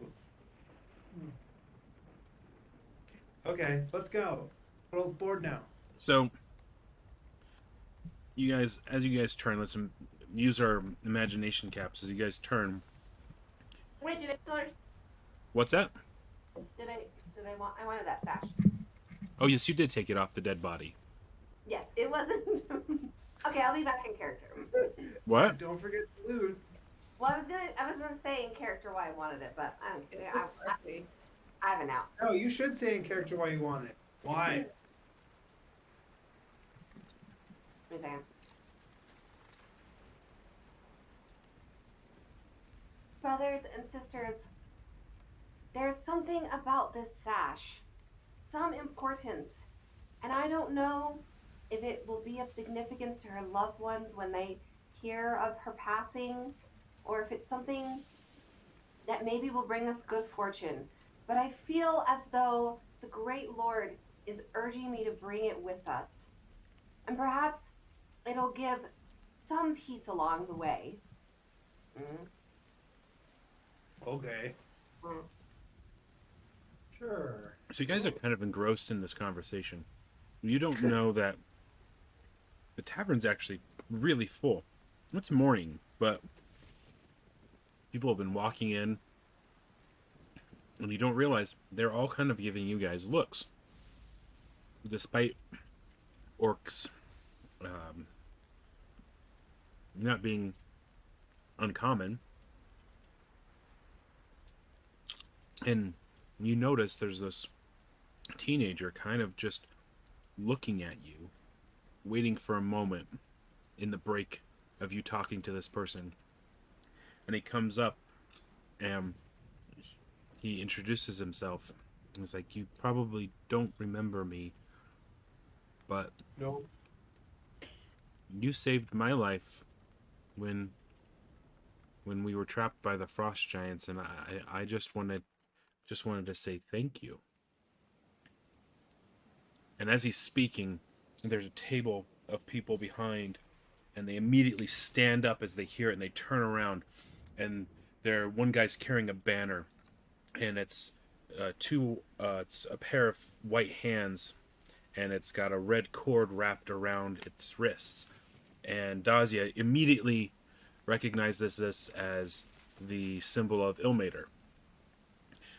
Okay, let's go. Grohl's bored now. So, as you guys turn, let's use our imagination caps as you guys turn. Wait, did I What's that? I wanted that sash. Oh, yes, you did take it off the dead body. Yes, it wasn't. Okay, I'll be back in character. What? Don't forget the loot. Well, I was gonna say in character why I wanted it, but I have it now. No, you should say in character why you want it. Why? Wait a second. Brothers and sisters, there's something about this sash, some importance, and I don't know if it will be of significance to her loved ones when they hear of her passing, or if it's something that maybe will bring us good fortune. But I feel as though the great Lord is urging me to bring it with us, and perhaps it'll give some peace along the way. Okay. Sure. So you guys are kind of engrossed in this conversation. You don't know that the tavern's actually really full. It's morning, but people have been walking in, and you don't realize they're all kind of giving you guys looks. Despite orcs not being uncommon. And you notice there's this teenager kind of just looking at you, waiting for a moment in the break of you talking to this person. And he comes up and he introduces himself. He's like, you probably don't remember me, but Nope. you saved my life when we were trapped by the frost giants, and I just wanted to say thank you. And as he's speaking, there's a table of people behind, and they immediately stand up as they hear it, and they turn around, and one guy's carrying a banner, and it's it's a pair of white hands, and it's got a red cord wrapped around its wrists. And Dazia immediately recognizes this as the symbol of Ilmater.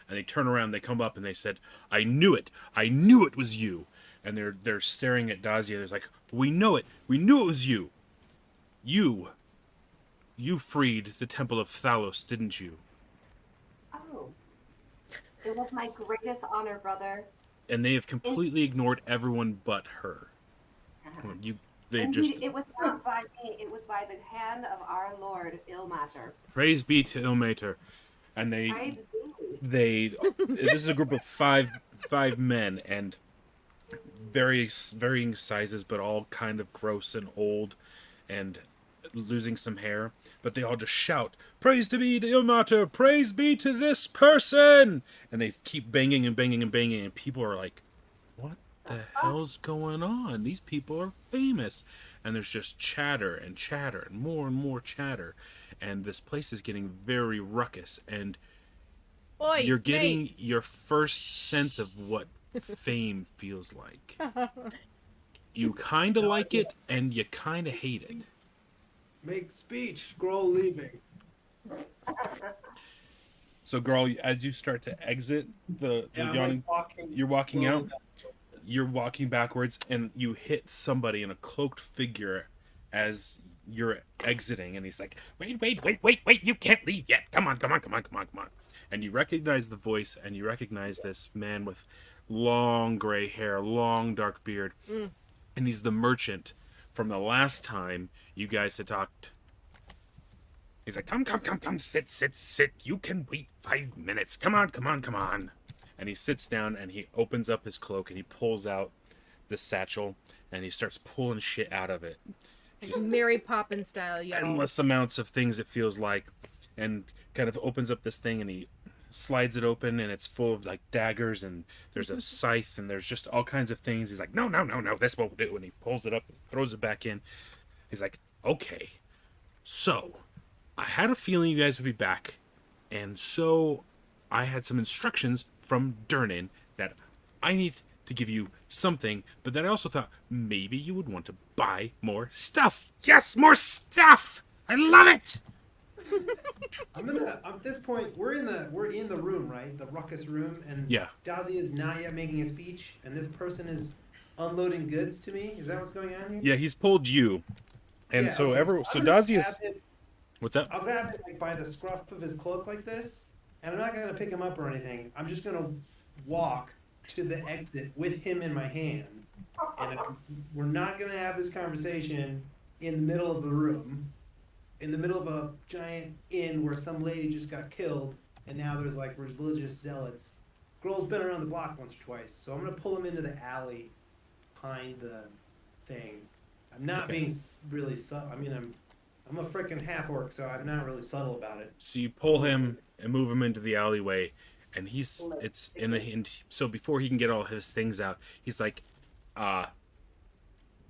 And they turn around, they come up, and they said, "I knew it! I knew it was you!" And they're staring at Dazia. They're like, "We know it! We knew it was you! You freed the Temple of Thalos, didn't you?" Oh. It was my greatest honor, brother. And they have completely ignored everyone but her. It was not by me, it was by the hand of our Lord Ilmater. Praise be to Ilmater. And Praise this is a group of five men, and varying sizes, but all kind of gross and old and losing some hair. But they all just shout, "Praise be to Ilmater! Praise be to this person!" And they keep banging and banging and banging, and people are like, "What the hell's going on? These people are famous." And there's just chatter and more chatter. And this place is getting very ruckus, and you're getting your first sense of what fame feels like. You kind of like it, and you kind of hate it. Make speech. Grohl leaving. So, girl, as you start to exit the yawning, you're walking out. You're walking backwards, and you hit somebody in a cloaked figure as you're exiting, and he's like, "Wait! You can't leave yet! Come on!" And you recognize the voice, and you recognize this man with long gray hair, long dark beard, and he's the merchant from the last time you guys had talked. He's like, come, sit. You can wait 5 minutes. Come on. And he sits down, and he opens up his cloak, and he pulls out the satchel, and he starts pulling shit out of it. Just Mary Poppins style, y'all. Endless amounts of things, it feels like, and kind of opens up this thing, and he slides it open, and it's full of like daggers, and there's a scythe, and there's just all kinds of things. He's like, no, this won't do. And he pulls it up and throws it back in. He's like, "Okay, so I had a feeling you guys would be back, and so I had some instructions from Durnan that I need to give you something, but then I also thought maybe you would want to buy more stuff. Yes, more stuff! I love it!" At this point, we're in the room, right? The ruckus room, and Yeah. Dazia is not yet making a speech, and this person is unloading goods to me. Is that what's going on here? Yeah, he's pulled you, and Yeah, so okay, so I'm gonna Dazia's. grab him- What's that? I'll grab him like by the scruff of his cloak like this, and I'm not gonna pick him up or anything. I'm just gonna walk to the exit with him in my hand, and we're not gonna have this conversation in the middle of the room, in the middle of a giant inn where some lady just got killed, and now there's like religious zealots. Girl's been around the block once or twice, so I'm gonna pull him into the alley behind the thing. I'm not being really subtle. I mean, I'm a freaking half orc, so I'm not really subtle about it. So you pull him and move him into the alleyway, and so before he can get all his things out, he's like,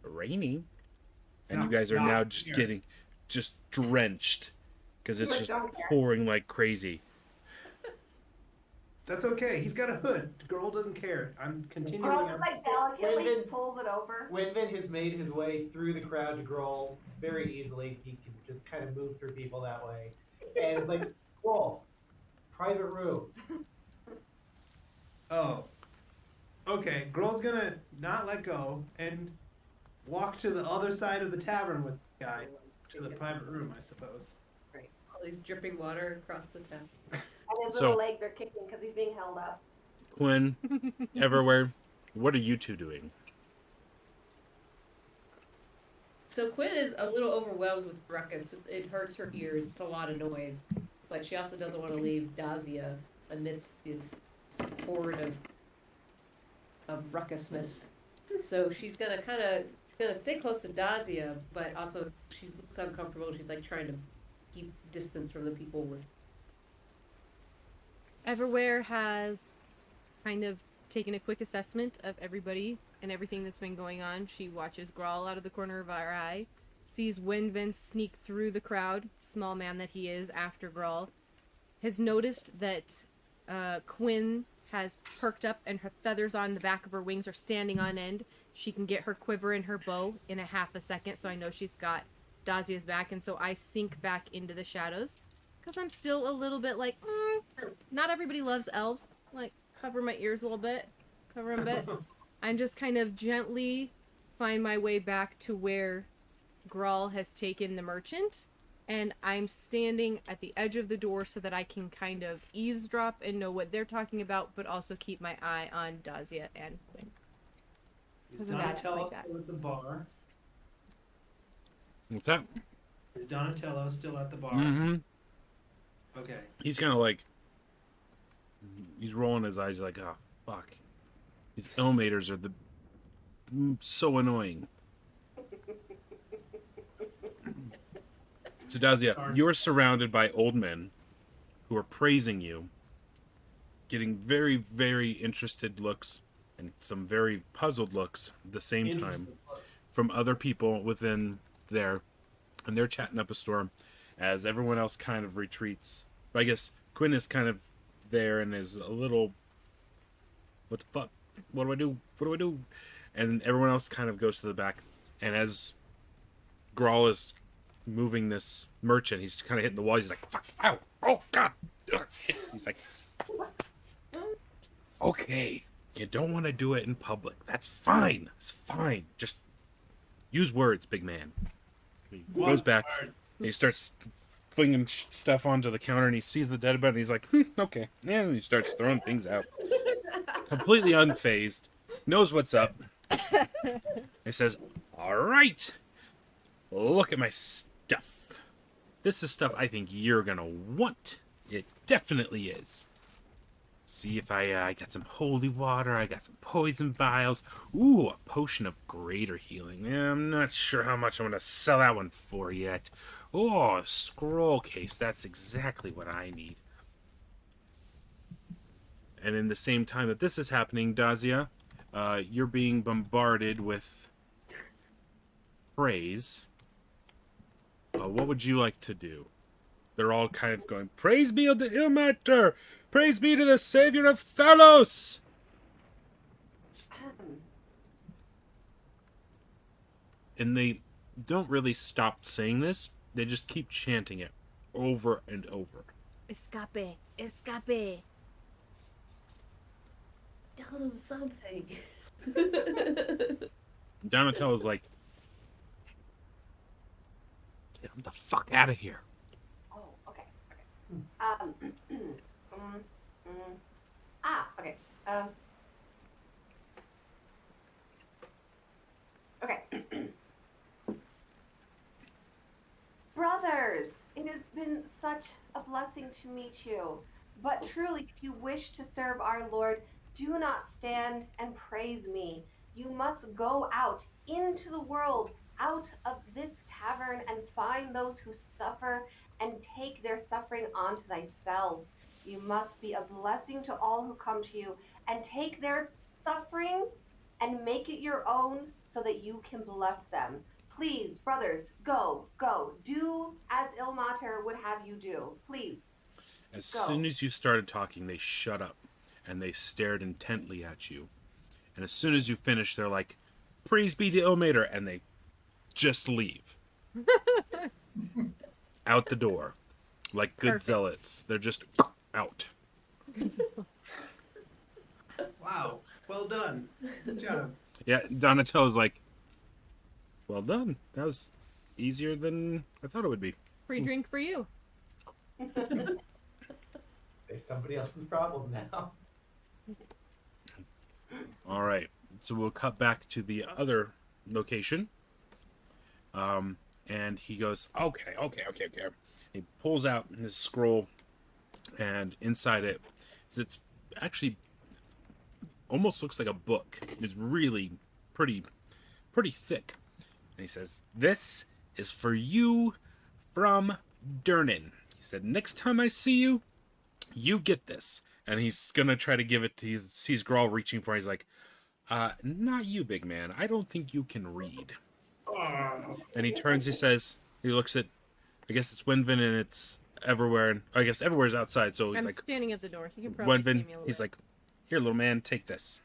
"Raining," and you guys are now just getting drenched because it's just pouring like crazy. That's okay. He's got a hood. The girl doesn't care. I'm continuing. Girl just like delicately Windman- pulls it over. Windman has made his way through the crowd to Grohl very easily. He can just kind of move through people that way. And it's like, Grohl, private room. Oh. Okay. Girl's gonna not let go and walk to the other side of the tavern with the guy to the private room, I suppose. All these dripping water across the town. And his So- little legs are kicking because he's being held up. Quinn, Everywhere, what are you two doing? So Quinn is a little overwhelmed with ruckus. It hurts her ears. It's a lot of noise. But she also doesn't want to leave Dazia amidst this horde of ruckusness. So she's gonna stay close to Dazia, but also she looks uncomfortable. She's like trying to keep distance from the people with. Everywhere has kind of taken a quick assessment of everybody and everything that's been going on. She watches Grawl out of the corner of her eye, sees Winvin sneak through the crowd, small man that he is, after Grawl, has noticed that Quinn has perked up and her feathers on the back of her wings are standing on end. She can get her quiver and her bow in a half a second, so I know she's got Dazia's back, and so I sink back into the shadows. Because I'm still a little bit like, not everybody loves elves. Like, cover my ears a little bit. Cover them a bit. I'm just kind of gently find my way back to where Grawl has taken the merchant. And I'm standing at the edge of the door so that I can kind of eavesdrop and know what they're talking about, but also keep my eye on Dazia and Quinn. Is Doesn't matter, Donatello it's like that. still at the bar? What's that? Is Donatello still at the bar? Mm-hmm. Okay. He's kind of like, he's rolling his eyes like, oh, fuck. These Ilmaters are so annoying. So Dazia, you are surrounded by old men who are praising you, getting very, very interested looks and some very puzzled looks at the same time from other people within there. And they're chatting up a storm as everyone else kind of retreats. I guess Quinn is kind of there and is a little, what the fuck? What do I do? What do I do? And everyone else kind of goes to the back. And as Grawl is moving this merchant, he's kind of hitting the wall. He's like, fuck, ow, oh, God. He's like, okay, you don't want to do it in public. That's fine. It's fine. Just use words, big man. He goes back and he starts flinging stuff onto the counter and he sees the dead body and he's like, okay. And he starts throwing things out. Completely unfazed. Knows what's up. He says, all right. Look at my stuff. This is stuff I think you're going to want. It definitely is. See if I got some holy water. I got some poison vials. Ooh, a potion of greater healing. Yeah, I'm not sure how much I'm going to sell that one for yet. Oh, a scroll case. That's exactly what I need. And in the same time that this is happening, Dazia, you're being bombarded with praise. What would you like to do? They're all kind of going, praise be to the Ilmater! Praise be to the savior of Thalos! And they don't really stop saying this. They just keep chanting it over and over. Escape! Escape! Tell them something. Donatello's like, get him the fuck out of here. Oh, okay. Okay. Okay. Brothers, it has been such a blessing to meet you. But truly, if you wish to serve our Lord, do not stand and praise me. You must go out into the world, out of this tavern, and find those who suffer and take their suffering onto thyself. You must be a blessing to all who come to you and take their suffering and make it your own so that you can bless them. Please, brothers, go. Do as Ilmater would have you do. Please. As soon as you started talking, they shut up and they stared intently at you. And as soon as you finish, they're like, praise be to Ilmater, and they just leave. Out the door. Like good zealots. They're just out. Wow. Well done. Good job. Yeah, Donatello's like, well done. That was easier than I thought it would be. Free drink for you. It's somebody else's problem now. All right. So we'll cut back to the other location. And he goes, okay. He pulls out his scroll, and inside it, it's actually almost looks like a book. It's really pretty thick. And he says, this is for you from Durnan. He said, next time I see you, you get this. And he's going to try to give it to, he sees Grawl reaching for it. He's like, not you, big man. I don't think you can read. And he turns, he looks at, I guess it's Wenvin and it's everywhere, and I guess everywhere's outside, so he's I'm like, standing at the door. He can probably see Wenvin, me a little he's bit. like, here, little man, take this.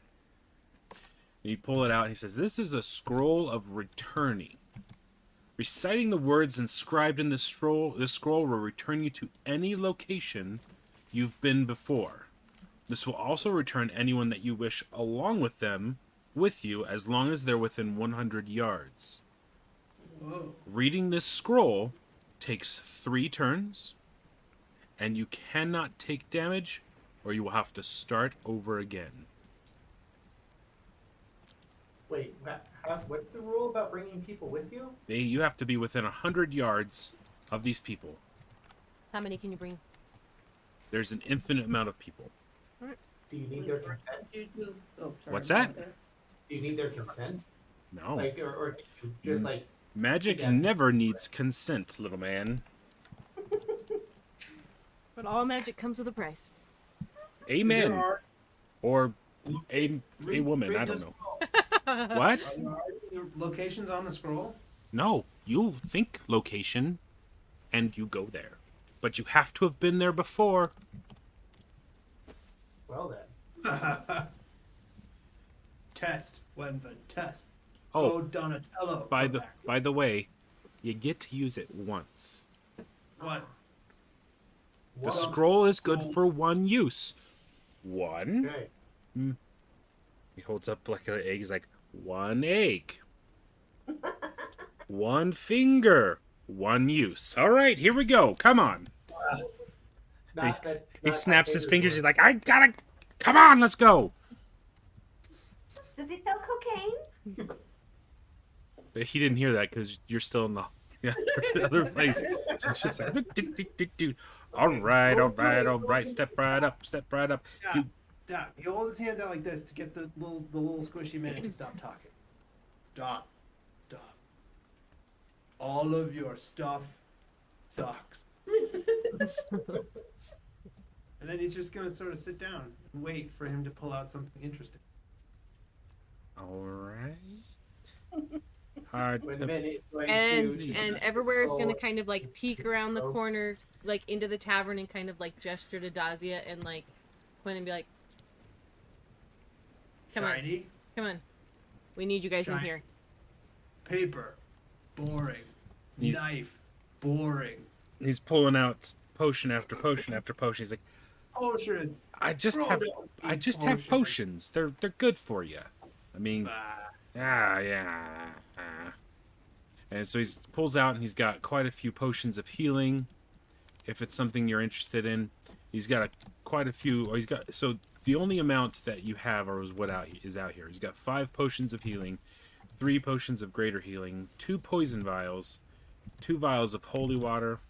And you pull it out, and he says, this is a scroll of returning. Reciting the words inscribed in this scroll will return you to any location you've been before. This will also return anyone that you wish along with them with you, as long as they're within 100 yards. Whoa. Reading this scroll takes 3 turns, and you cannot take damage, or you will have to start over again. Wait, what's the rule about bringing people with you? You have to be within 100 yards of these people. How many can you bring? There's an infinite amount of people. Do you need their consent? Oh, sorry, What's that? Do you need their consent? No. Like, or do you just like... Magic Yeah. never needs consent, little man. But all magic comes with a price. Amen. There are- Or a woman, I don't know. What? Are there locations on the scroll? No, you think location, and you go there. But you have to have been there before. Well then. Test. When the test. Oh, Oh, Donatello. by come the back. by the way, you get to use it once. What? The What? scroll is good for one use. One. Okay. He holds up like an egg. He's like, 1 egg. 1 finger. 1 use. All right, here we go. Come on. Not that, He not snaps my his favorite fingers. word. He's like, I gotta. Come on, let's go. Does he sell cocaine? But he didn't hear that because you're still in the other place. So it's just like, do. All right. Step right up. Stop. You- Stop. He holds his hands out like this to get the little squishy man to stop talking. Stop. Stop. All of your stuff sucks. And then he's just gonna sort of sit down and wait for him to pull out something interesting. All right. Hard When to Vin is going And to and just everywhere is go- gonna kind of like peek around the Oh. corner, like into the tavern, and kind of like gesture to Dazia and like point and be like, "Come on, Shiny come on, we need you guys in Shiny. here." paper, boring. He's- Knife, boring. He's pulling out potion after potion after potion. He's like, Potions. I just Bro, have don't potions. potions. They're good for you. I mean, Bah. yeah. And so he pulls out, and he's got quite a few potions of healing. If it's something you're interested in, he's got quite a few. Or he's got so the only amount that you have, or is what is out here. He's got 5 potions of healing, 3 potions of greater healing, 2 poison vials, 2 vials of holy water,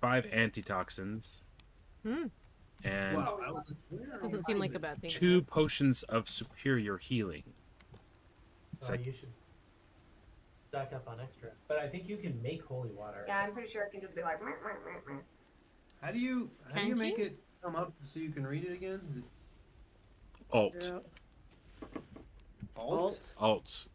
5 antitoxins, and Wow, I was like, where Doesn't am seem I like a with- bad thing. 2 potions of superior healing. It's Oh, like, you should stock up on extra. But I think you can make holy water. Yeah, I'm pretty sure it can just be like. "Meh, meh, meh, meh." How do you Can't make you? it come up so you can read it again? Is it alt. Yeah. alt? Alt.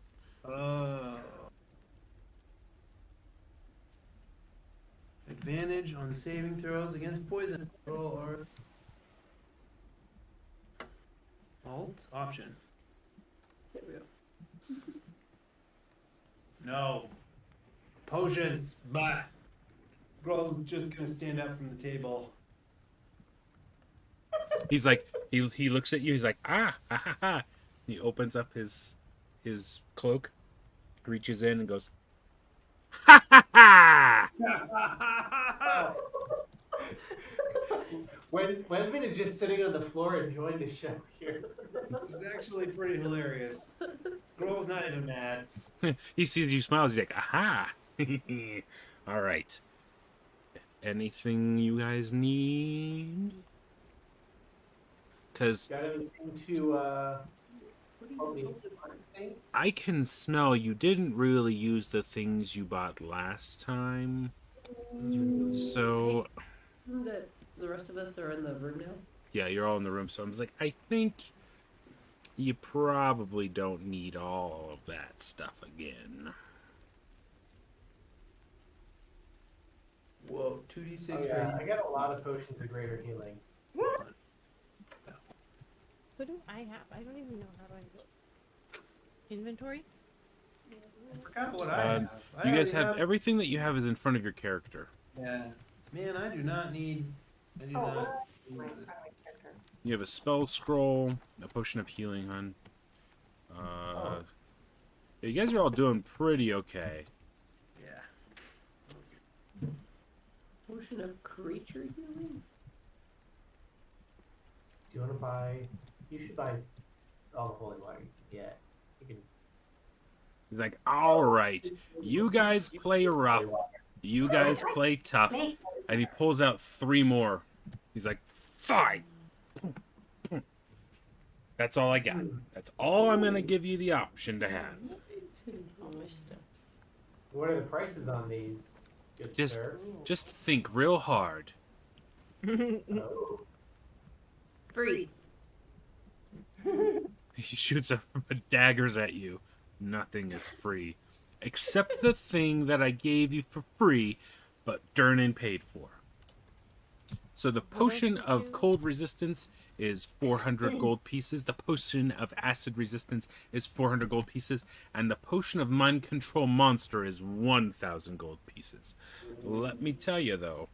Advantage on saving throws against poison. Or alt option. There we go. No. Potions. Bah. Girl's just gonna stand up from the table. He's like, he looks at you. He's like, ah, ha, ha, ha. He opens up his cloak, reaches in, and goes, ha, ha, ha. When Vin is just sitting on the floor enjoying the show here. It's actually pretty hilarious. Girl's not even mad. He sees you smile. He's like, aha. All right. Anything you guys need? Because Got anything to help me think? I can smell you didn't really use the things you bought last time. So, The rest of us are in the room now. yeah, you're all in the room. So I was like, I think You probably don't need all of that stuff again. Whoa, 2d6. Oh yeah, I got a lot of potions of greater healing. What do I have? I don't even know how do I look. Inventory? I forgot what I have. I You guys already have everything that you have is in front of your character. Yeah. Man, I do not need. I do Oh, not. my need this. character. You have a spell scroll, a potion of healing, hon. Yeah, you guys are all doing pretty okay. Yeah. Potion of creature healing? Do you want to buy? You should buy all the holy water. Yeah, you can. He's like, all right, you guys play rough, you guys play tough, and he pulls out 3 more. He's like, fine. That's all I got. That's all I'm gonna give you the option to have. What are the prices on these? Good Just, sir? just think real hard. Oh. Free. He shoots daggers at you. Nothing is free, except the thing that I gave you for free, but Durnan paid for. So the potion of cold resistance is 400 gold pieces. The potion of acid resistance is 400 gold pieces. And the potion of mind control monster is 1,000 gold pieces. Let me tell you, though,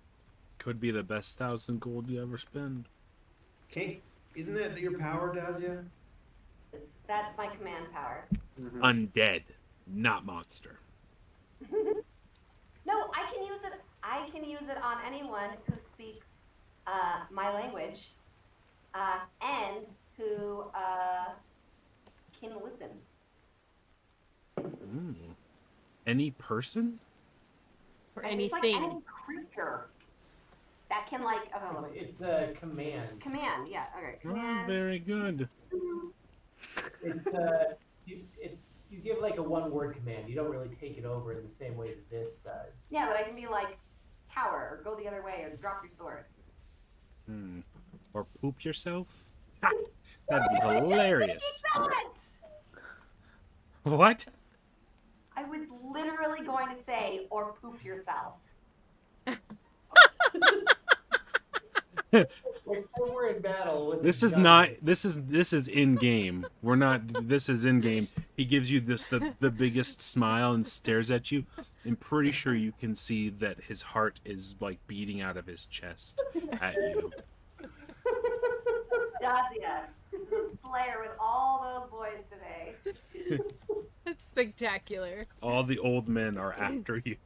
could be the best 1,000 gold you ever spend. Okay. Isn't that your power, Dazia? That's my command power. Undead, not monster. No, I can use it. I can use it on anyone who speaks my language and who can listen. Any person? Or And it's anything. like any creature that can It's a command. command. Yeah. Okay. Oh, Command. very good. It's you give like a one-word command. You don't really take it over in the same way that this does. Yeah, but I can be like cower or go the other way or drop your sword. Or poop yourself? Ha! That'd be hilarious. What? I was literally going to say, or poop yourself. Like when we're in battle with This the is gun, not. This is in game. We're not. This is in game. He gives you the biggest smile and stares at you. I'm pretty sure you can see that his heart is like beating out of his chest at you. Dazia, this is Slayer with all those boys today. That's spectacular. All the old men are after you.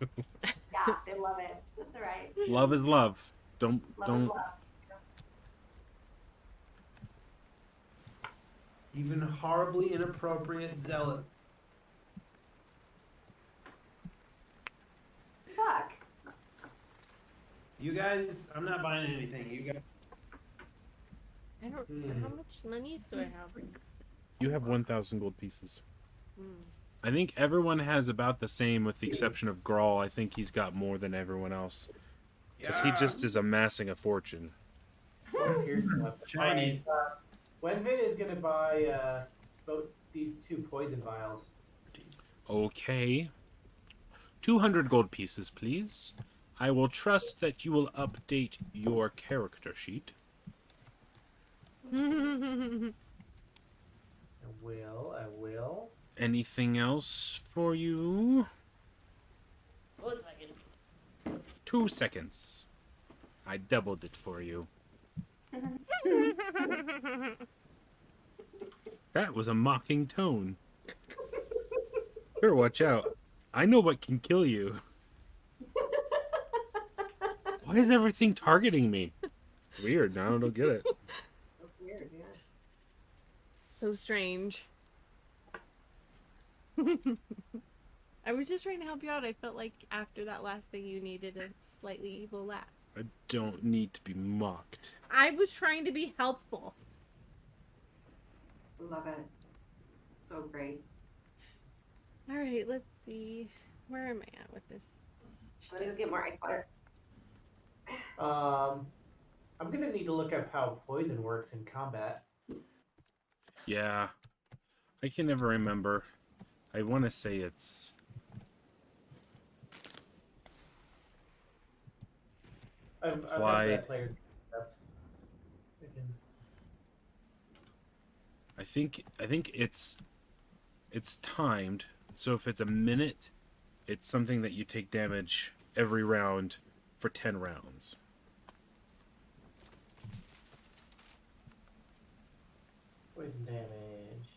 Yeah, they love it. That's all right. Love is love. Don't Love don't. is love. Even horribly inappropriate zealot. Fuck. You guys, I'm not buying anything. You guys. I don't. How much monies do I have? You have 1,000 gold pieces. I think everyone has about the same, with the exception of Grawl. I think he's got more than everyone else. Because he just is amassing a fortune. Here's what Chinese. Wenvin is gonna buy both these 2 poison vials. Okay. 200 gold pieces, please. I will trust that you will update your character sheet. I will. Anything else for you? 1 second. 2 seconds. I doubled it for you. That was a mocking tone. Here, watch out. I know what can kill you. Why is everything targeting me? It's weird. Now I don't get it. That's weird, yeah. So strange. I was just trying to help you out. I felt like after that last thing you needed a slightly evil laugh. I don't need to be mocked. I was trying to be helpful. Love it. So great. Alright, let's see. Where am I at with this? I'm gonna go get more ice water. I'm gonna need to look up how poison works in combat. Yeah. I can never remember. I want to say it's... I've had Applied. that player's stuff. I can... I think it's timed. So if it's a minute, it's something that you take damage every round for 10 rounds. Poison damage.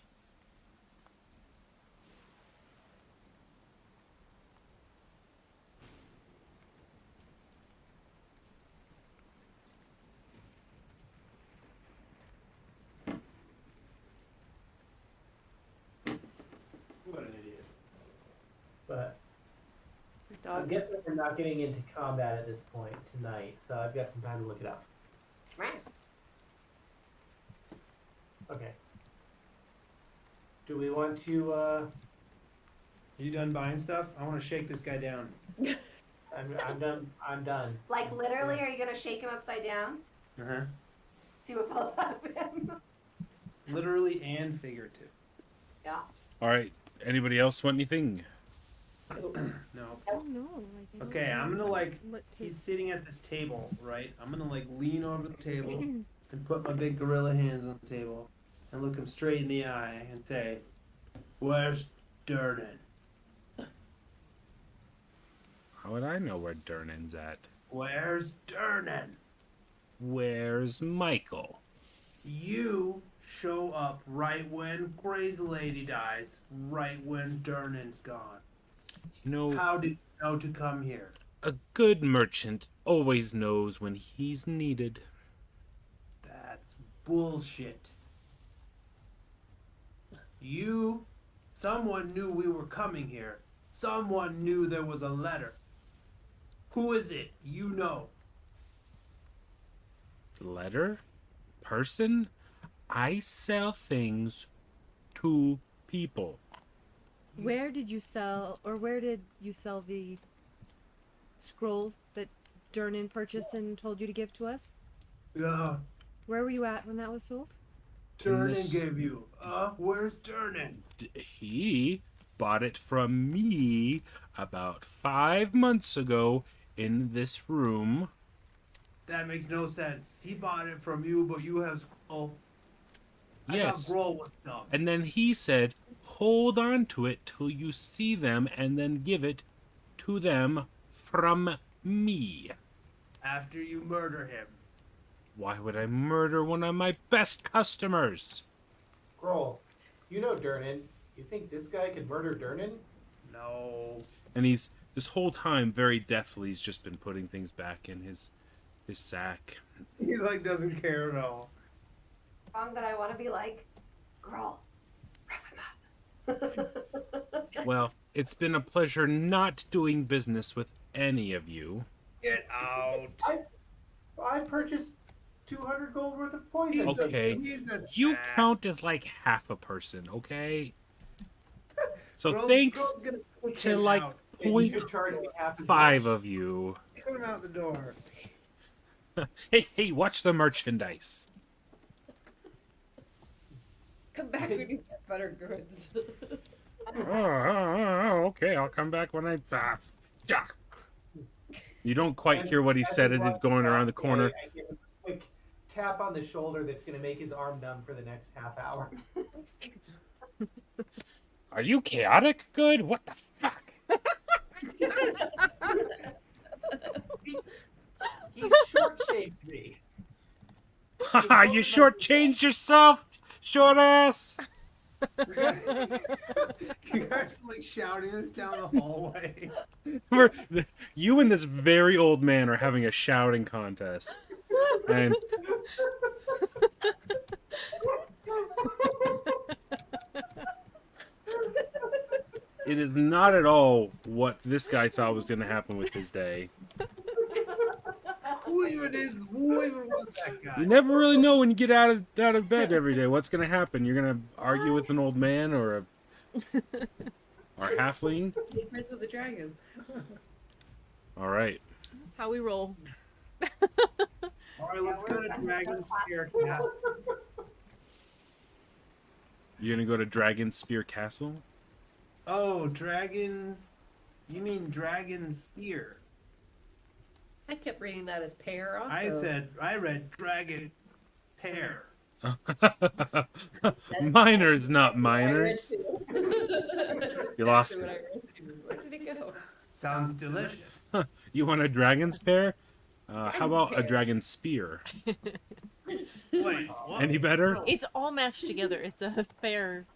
What an idiot. But Your I'm dog guessing we're not getting into combat at this point tonight, so I've got some time to look it up. Okay. Do we want to, Are you done buying stuff? I want to shake this guy down. I'm done. I'm done. Like literally, are you gonna shake him upside down? Uh-huh. See what falls out of him? Literally and figurative. Yeah. All right. Anybody else want anything? No. Oh no. Like, I don't Okay, know I'm gonna like, what he's taste- sitting at this table, right? I'm gonna like lean over the table and put my big gorilla hands on the table and look him straight in the eye and say, "Where's Durnan? How would I know where Durnan's at? Where's Durnan? Where's Michael? You show up right when Gray's lady dies, right when Durnan's gone. You know, How did you know to come here?" a good merchant always knows when he's needed. That's bullshit. Someone knew we were coming here. Someone knew there was a letter. Who is it? You know. Letter? Person? I sell things to people. Where did you sell the scroll that Durnan purchased and told you to give to us? Yeah, Where were you at when that was sold? Durnan this- gave you. Where's Durnan? He bought it from me about 5 months ago in this room. That makes no sense. He bought it from you, but you have scroll. Yes. I thought Grohl was dumb. And then he said, hold on to it till you see them and then give it to them from me. After you murder him. Why would I murder one of my best customers? Grohl, you know Durnan. You think this guy could murder Durnan? No. And he's, this whole time, very deftly, he's just been putting things back in his sack. He like doesn't care at all. Wrong that I want to be like, girl, wrap him up. Well, it's been a pleasure not doing business with any of you. Get out. I purchased 200 gold worth of poison. Okay. He's a You ass. count as like half a person, okay? So Grohl's- thanks Grohl's gonna kick to him like out. And you could charge me half as 0.5 much. of you. Put him out the door. Hey, watch the merchandise. Come back when you get better goods. Okay, I'll come back when I... You don't quite hear what he said as he's going around the corner. I give him a quick tap on the shoulder that's going to make his arm numb for the next half hour. Are you chaotic good? What the fuck? He short-shaved me. Haha, you shortchanged yourself, short ass. You guys like shouting this down the hallway. You and this very old man are having a shouting contest. And it is not at all what this guy thought was going to happen with his day. Who even was that guy? You never really know when you get out of bed every day what's going to happen. You're going to argue with an old man or a halfling. Friends with the dragon. All right. That's how we roll. All right, let's go to Dragon's Spear cast. You're gonna go to Dragon Spear Castle? Oh, dragons. You mean dragon spear? I kept reading that as pear also. I read dragon pear. Miners, not miners. You lost me. Where did it go? Sounds delicious. You want a dragon's pear? How Dragon's about a pear. dragon spear? Wait, what? Any better? It's all mashed together. It's a fair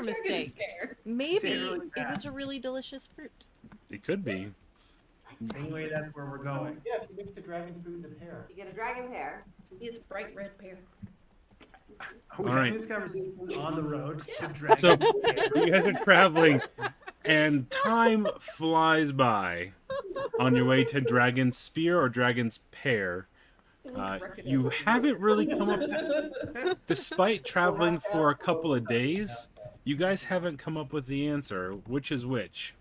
mistake. Pear. Maybe Say it really it was fast. a really delicious fruit. It could be. Anyway, that's where we're going. Yeah, if you mix the dragon fruit and the pear. You get a dragon pear. It's bright red pear. Are we All having right. this conversation on the road to dragon So pear? you guys are traveling, and time flies by on your way to Dragon's Spear or Dragon's Pear. You haven't really come up, despite traveling for a couple of days, you guys haven't come up with the answer, which is which.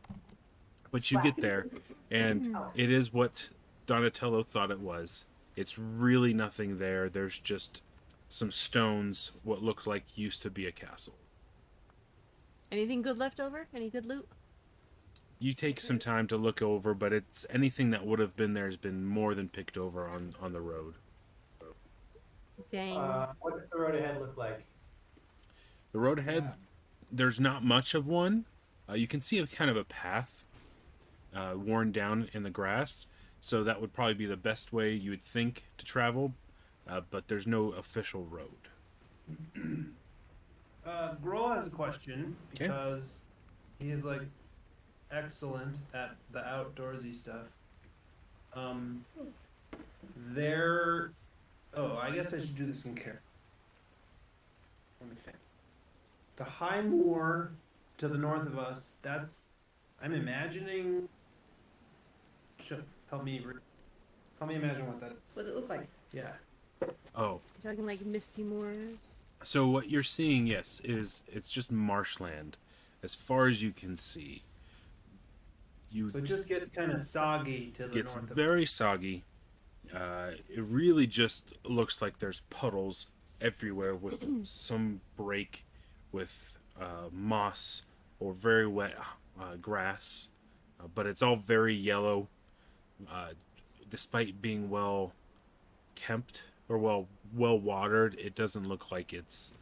But you get there, and it is what Donatello thought it was. It's really nothing there. There's just some stones, what looked like used to be a castle. Anything good left over? Any good loot? You take some time to look over, but it's anything that would have been there has been more than picked over on the road. Dang. What does the road ahead look like? The road ahead, there's not much of one. You can see a kind of a path worn down in the grass, so that would probably be the best way you would think to travel, but there's no official road. Grohl has a question Okay. because he is like excellent at the outdoorsy stuff. There. Oh, I guess I should do this in care. Let me think. The high moor to the north of us. That's. I'm imagining. Help me imagine what that is. What does it look like? Yeah. Oh, You're talking like Misty Moors. so what you're seeing, yes, is it's just marshland, as far as you can see. You So it just gets kind of soggy to the gets north of very soggy. It really just looks like there's puddles everywhere with some break with moss or very wet grass, but it's all very yellow. Despite being well kempt or well watered, it doesn't look like it's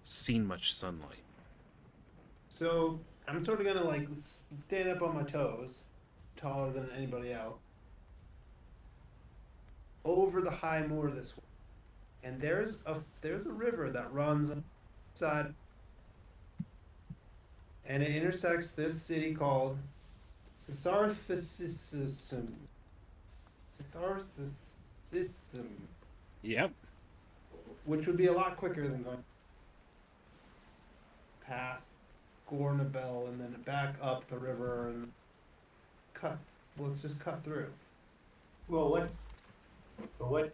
seen much sunlight. So I'm sort of gonna like stand up on my toes, taller than anybody else, over the high moor this way, and there's a river that runs side, and it intersects this city called Sisarthasisum. Yep. Which would be a lot quicker than going past Gornabel and then back up the river and let's just cut through. Well, what's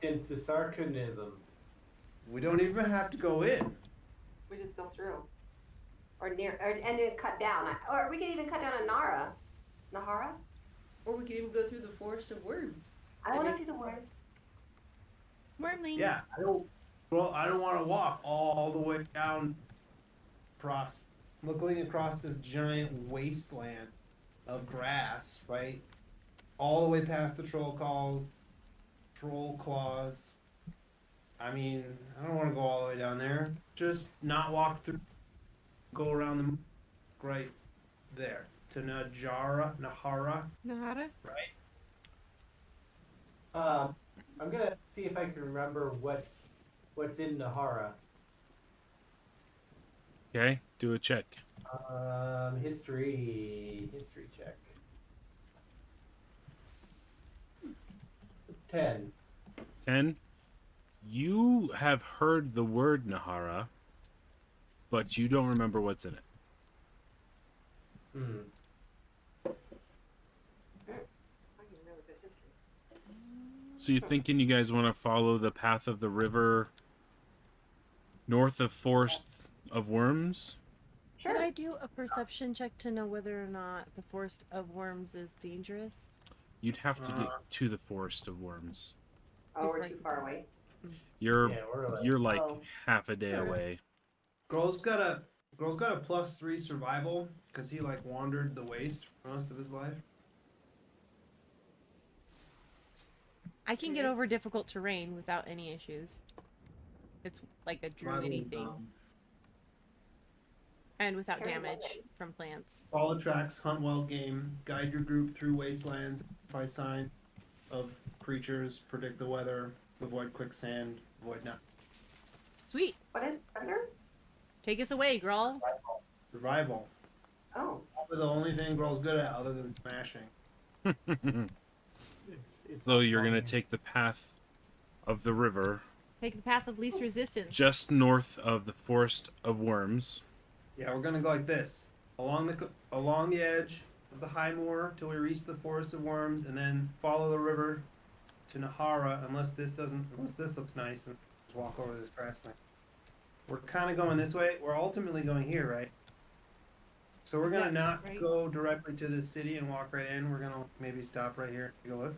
in Sisarcanism? We don't even have to go in. We just go through. And then cut down. Or we could even cut down a Nahara. Or we could even go through the forest of worms. I want to see the words. Wormling. Yeah, I don't want to walk all the way down looking across this giant wasteland of grass, right? All the way past the troll claws. I mean, I don't want to go all the way down there. Just not walk through, go around the right there to Nahara, Nahara? right? I'm gonna see if I can remember what's in Nahara. Okay, do a check. History check. 10. 10. You have heard the word Nahara, but you don't remember what's in it. So you're thinking you guys want to follow the path of the river north of Forest of Worms? Could I do a perception check to know whether or not the Forest of Worms is dangerous? You'd have to get to the Forest of Worms. Oh, we're too far away. You're Yeah, we're like, you're like Oh. half a day away. Girl's got a +3 survival because he like wandered the waste for most of his life. I can get over difficult terrain without any issues. It's like a druidy thing. And without damage from plants. Follow tracks, hunt wild game, guide your group through wastelands, find signs of creatures, predict the weather, avoid quicksand, avoid not. Sweet. What is thunder? Take us away, Grawl. Survival. Oh. Probably the only thing Girl's good at other than smashing. So you're going to take the path of the river. Take the path of least resistance. Just north of the Forest of Worms. Yeah, we're gonna go like this, along the edge of the high moor till we reach the Forest of Worms, and then follow the river to Nahara. Unless this looks nice, and just walk over this grassland. We're kind of going this way. We're ultimately going here, right? So we're gonna not go directly to the city and walk right in. We're gonna maybe stop right here and take a look.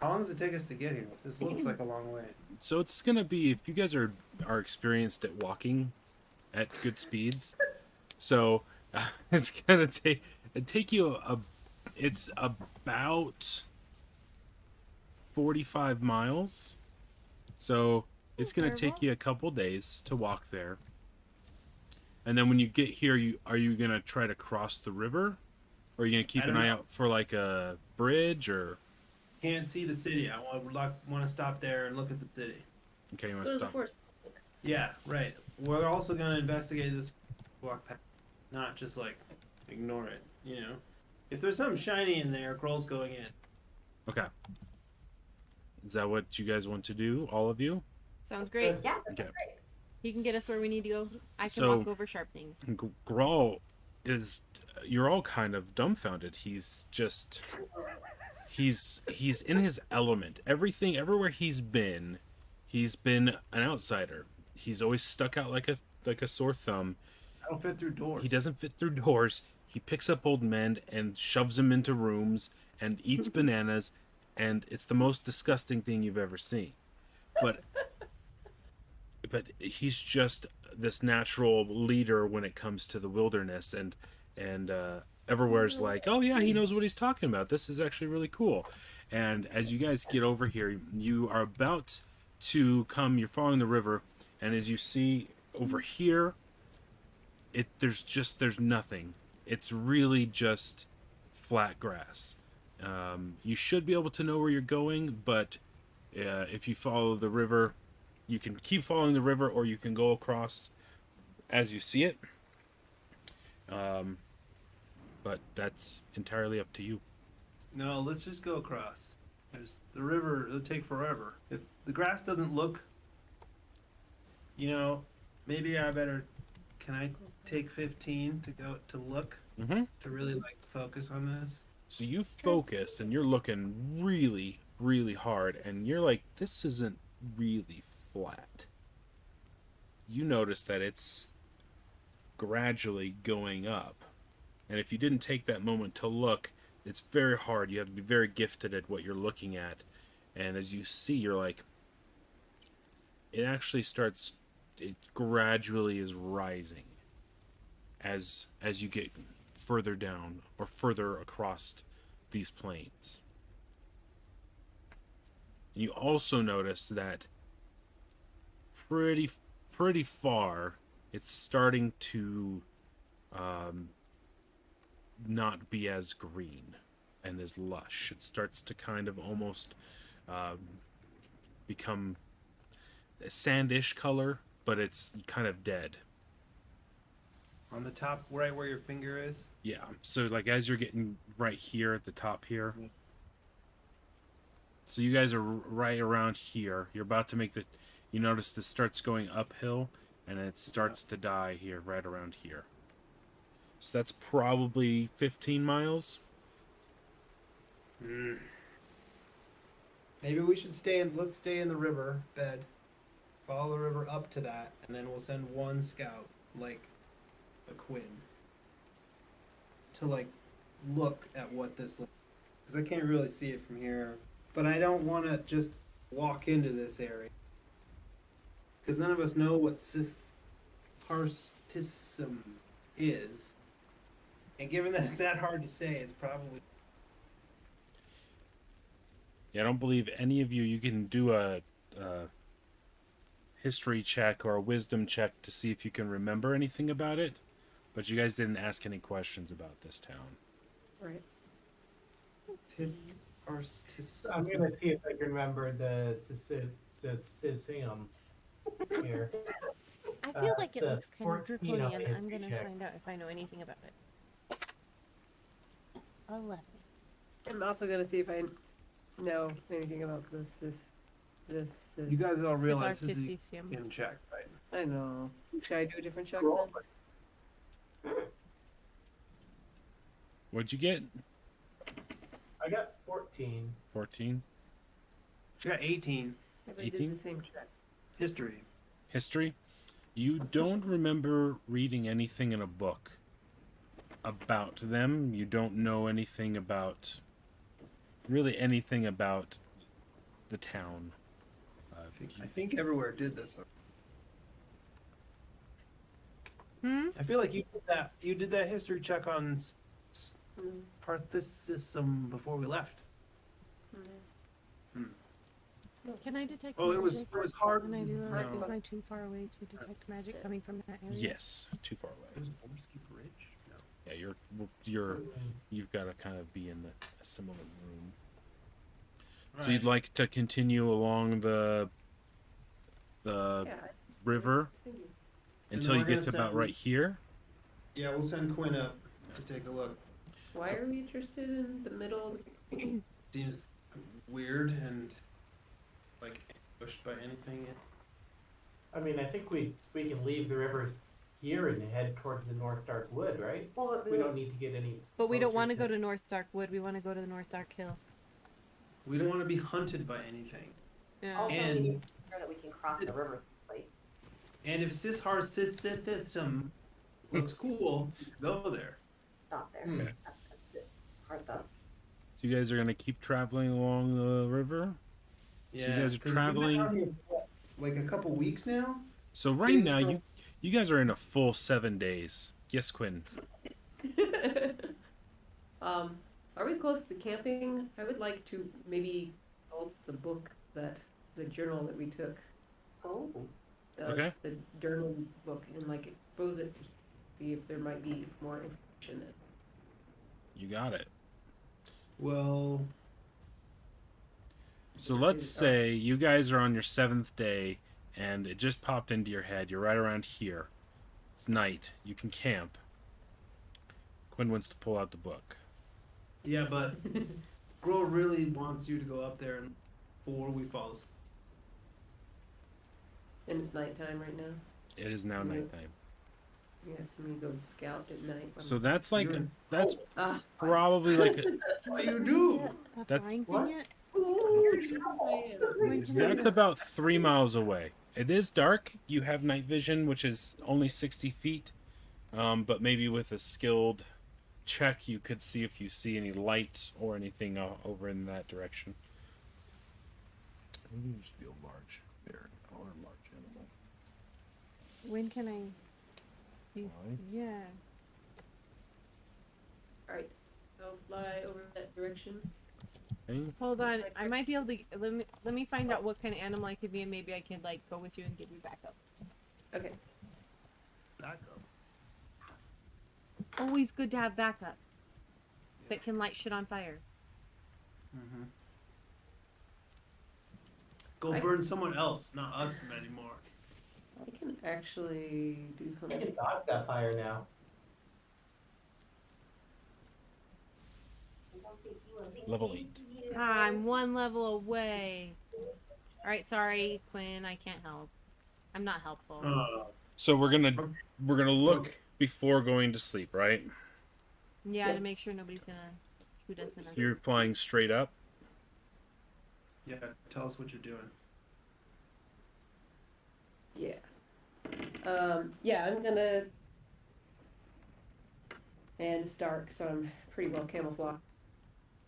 How long does it take us to get here? This looks like a long way. So it's going to be, if you guys are experienced at walking at good speeds, so it's going to take you it's about 45 miles. So it's going to take you a couple days to walk there. And then when you get here, are you going to try to cross the river? Or are you going to keep an eye out for like a bridge or... Can't see the city. I want to stop there and look at the city. Okay, you want to stop. Yeah, right. We're also going to investigate this walk path, not just like ignore it. You know, if there's something shiny in there, Kroll's going in. Okay. Is that what you guys want to do, all of you? Sounds great. Yeah. Okay. He can get us where we need to go. I can walk over sharp things. Grawl you're all kind of dumbfounded. He's in his element. Everywhere he's been an outsider. He's always stuck out like a sore thumb. I don't fit through doors. He doesn't fit through doors. He picks up old men and shoves them into rooms and eats bananas, and it's the most disgusting thing you've ever seen. But he's just this natural leader when it comes to the wilderness, and everywhere's like, oh yeah, he knows what he's talking about. This is actually really cool. And as you guys get over here, you are about to you're following the river, and as you see over here, there's nothing. It's really just flat grass. You should be able to know where you're going, but if you follow the river, you can keep following the river, or you can go across as you see it. But that's entirely up to you. No, let's just go across. There's the river. It'll take forever. If the grass doesn't look, maybe I better. Can I take 15 to go to look to really like focus on this? So you focus and you're looking really, really hard, and you're like, this isn't really flat. You notice that it's gradually going up. And if you didn't take that moment to look, it's very hard. You have to be very gifted at what you're looking at. And as you see, you're like, it gradually is rising as you get further down or further across these plains. And you also notice that pretty far, it's starting to not be as green and as lush. It starts to kind of almost become a sandish color, but it's kind of dead. On the top, right where your finger is? Yeah, so like as you're getting right here at the top here. So you guys are right around here. You're about to make you notice this starts going uphill, and it starts to die here, right around here. So that's probably 15 miles. Maybe we should let's stay in the river bed. Follow the river up to that, and then we'll send one scout, like a Quinn, to like look at what this looks like. Because I can't really see it from here. But I don't want to just walk into this area. Because none of us know what Partisum is. And given that it's that hard to say, it's probably... Yeah, I don't believe any of you. You can do a history check or a wisdom check to see if you can remember anything about it, but you guys didn't ask any questions about this town. Right. Partisum. I'm gonna see if I can remember the Sicilium here. I feel like it the looks kind of 14 on the draconian. I'm history gonna check. find out if I know anything about it. 11. I'm also gonna see if I know anything about this. If this is... You guys all realize this is Artisticium. in check, right? I know. Should I do a different check Roll. then? What'd you get? I got 14. 14. She got 18. If I did 18? the same check. History. History. You don't remember reading anything in a book about them. You don't know anything about, really anything about the town. I think everywhere did this. Hmm? I feel like you did that history check on Mm, Partisum before we left. mm. Can I detect Oh, it was magic? hard. Can I do it? No. Am I too far away to detect magic coming from that area? Yes, too far It away. was Overskeep Ridge. No. Yeah, you've got to kind of be in a similar room. So you'd like to continue along the Yeah. river Continue. until then you we're get gonna to about send- right here. Yeah, we'll send Quinn up to take a look. Why are we interested in the middle? Seems weird and like pushed by anything. I mean, I think we can leave the river here and head towards the North Dark Wood, right? Well, but We don't need to get any. But we don't closer want to go to North Dark Wood. We want to go to the North Dark Hill. We don't want to be hunted by anything. Yeah. Also, And- we need to make sure that we can cross the river safely. And if Cisharcism looks cool, go there. Stop there. Okay. That's the part though. So you guys are gonna keep traveling along the river. So you guys are 'cause we've been traveling- out here for, like a couple weeks now. So right Getting now from- you guys are in a full 7 days. Yes, Quinn. Are we close to camping? I would like to maybe hold the book the journal that we took. Oh. Okay. The journal book and like expose it to see if there might be more information in it. You got it. Well, So let's say you guys are on your 7th day and it just popped into your head. You're right around here. It's night. You can camp. Quinn wants to pull out the book. yeah, but Grohl really wants you to go up there before we fall asleep. And it's nighttime right now. It is now Yeah. nighttime. Yes, and we go scout at night. So that's like You're- that's Ah. probably like a, What you do? A That- flying What? thing yet? Ooh, When can I that's do it? about 3 miles away. It is dark. You have night vision, which is only 60 feet. But maybe with a skilled check, you could see if you see any lights or anything over in that direction. Maybe just be a large bear or a large animal. When can I? Fly? Yeah. Alright, I'll fly over that direction. Okay. Hold on. I might be able to. Let me find out what kind of animal I could be, and maybe I can like go with you and give you backup. Okay. Back up. Always good to have backup. That can light shit on fire. Mm-hmm. Go burn someone else, not us anymore. I can actually do I something. can dodge that fire now. Level 8. Ah, I'm 1 level away. All right, sorry, Quinn. I can't help. I'm not helpful. So we're gonna look before going to sleep, right? Yeah, to make sure nobody's gonna shoot us in So a. you're flying straight up. Yeah, tell us what you're doing. Yeah. Yeah, I'm gonna. And it's dark, so I'm pretty well camouflaged.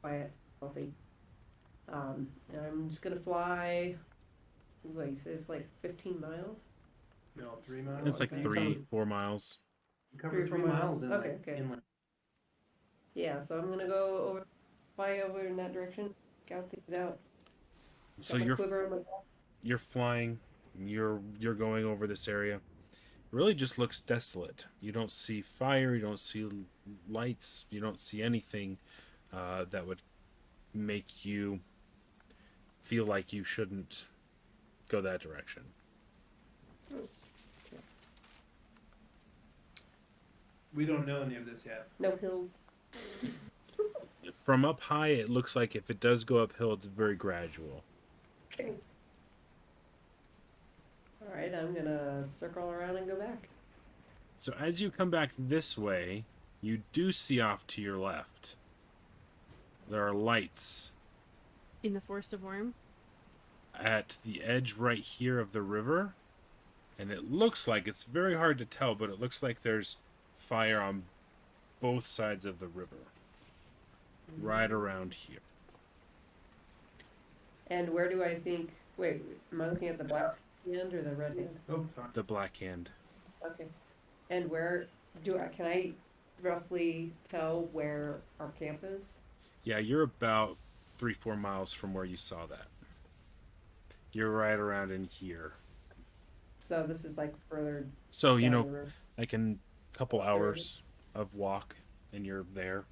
Quiet, healthy. And I'm just gonna fly. What you say? It's like 15 miles. No, 3 miles. It's like You 4 miles. cover 3 or 3 4 miles in miles. Okay, like okay. inland. Yeah, so I'm gonna fly over in that direction, scout things out. So Got my you're quiver on my back. you're flying. You're going over this area. It really just looks desolate. You don't see fire. You don't see lights. You don't see anything that would make you feel like you shouldn't go that direction. We don't know any of this yet. No hills. From up high, it looks like if it does go uphill, it's very gradual. Okay. Alright, I'm gonna circle around and go back. So as you come back this way, you do see off to your left. There are lights In the Forest of Worm. at the edge right here of the river. And it looks like, it's very hard to tell, but it looks like there's fire on both sides of the river. Right around here. And where do I think... Wait, am I looking at the black hand or the red hand? Oh, sorry. The black hand. Okay. And where can I roughly tell where our camp is? Yeah, you're about 3-4 miles from where you saw that. You're right around in here. So this is like further So, you down know, the river. like in a couple hours of walk, and you're there.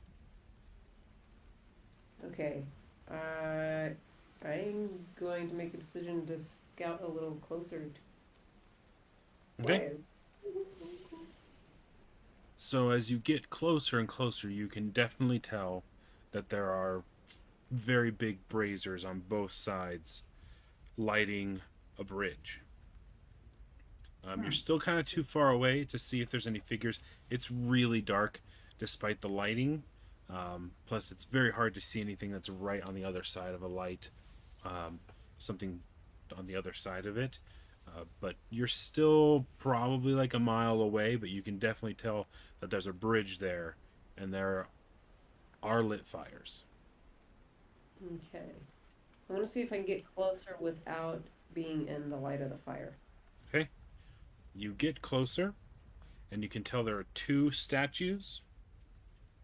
Okay. I'm going to make a decision to scout a little closer. Okay. So as you get closer and closer, you can definitely tell that there are very big braziers on both sides lighting a bridge. You're still kind of too far away to see if there's any figures. It's really dark despite the lighting. Plus, it's very hard to see anything that's right on the other side of a light. Something on the other side of it. But you're still probably like a mile away, but you can definitely tell that there's a bridge there, and there are lit fires. Okay. I want to see if I can get closer without being in the light of the fire. Okay. You get closer, and you can tell there are 2 statues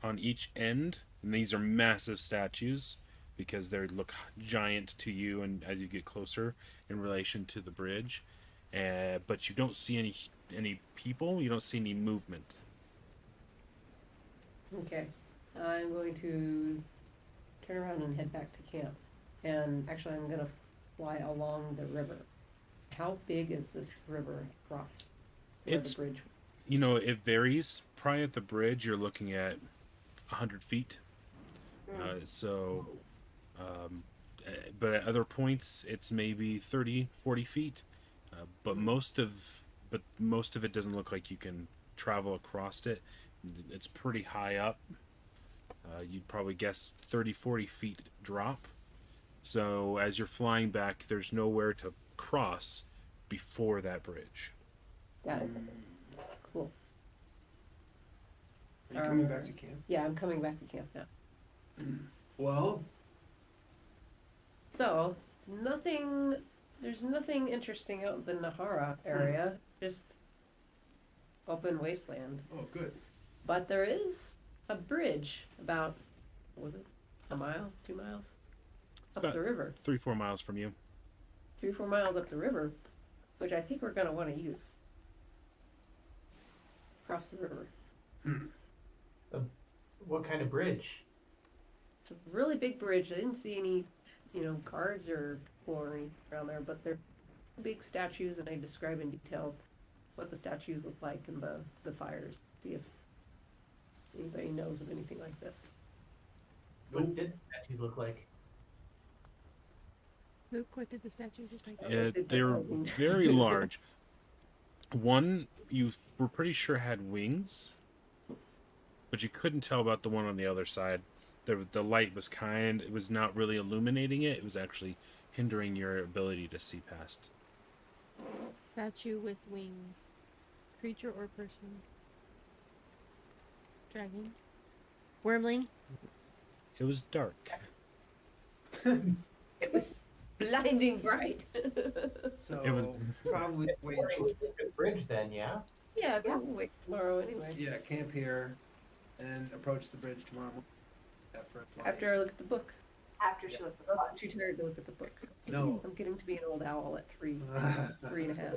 on each end, and these are massive statues because they look giant to you, and as you get closer in relation to the bridge, but you don't see any people. You don't see any movement. Okay. I'm going to turn around and head back to camp. And actually, I'm going to fly along the river. How big is this river across? Where It's- the bridge. You know, it varies. Probably at the bridge, you're looking at 100 feet. But at other points, it's maybe 30, 40 feet. But most of it doesn't look like you can travel across it. It's pretty high up. You'd probably guess 30, 40 feet drop. So as you're flying back, there's nowhere to cross before that bridge. Got it. Cool. Are you coming back to camp? Yeah, I'm coming back to camp now. Well, So, there's nothing interesting out in the Nahara area, just open wasteland. oh, good. But there is a bridge about, what was it, a mile, 2 miles? Up About the river. 3-4 miles from you. 3-4 miles up the river, which I think we're going to want to use. Across the river. What kind of bridge? It's a really big bridge. I didn't see any, guards or anything around there, but they're big statues, and I describe in detail what the statues look like and the fires. See if anybody knows of anything like this. What did statues look like? Luke, what did the statues look like? They're very large. One you were pretty sure had wings, but you couldn't tell about the one on the other side. The light was it was not really illuminating it. It was actually hindering your ability to see past. Statue with wings. Creature or person? Dragon? Wormling? It was dark. It was blinding bright. So It was- probably wait. According to the bridge, then, yeah. Yeah, but we'll wait tomorrow anyway. Yeah, camp here, and then approach the bridge tomorrow morning. After I look at the book. After she looks at I the was book. too tired to look at the book. No. I'm getting to be an old owl at 3 and a half.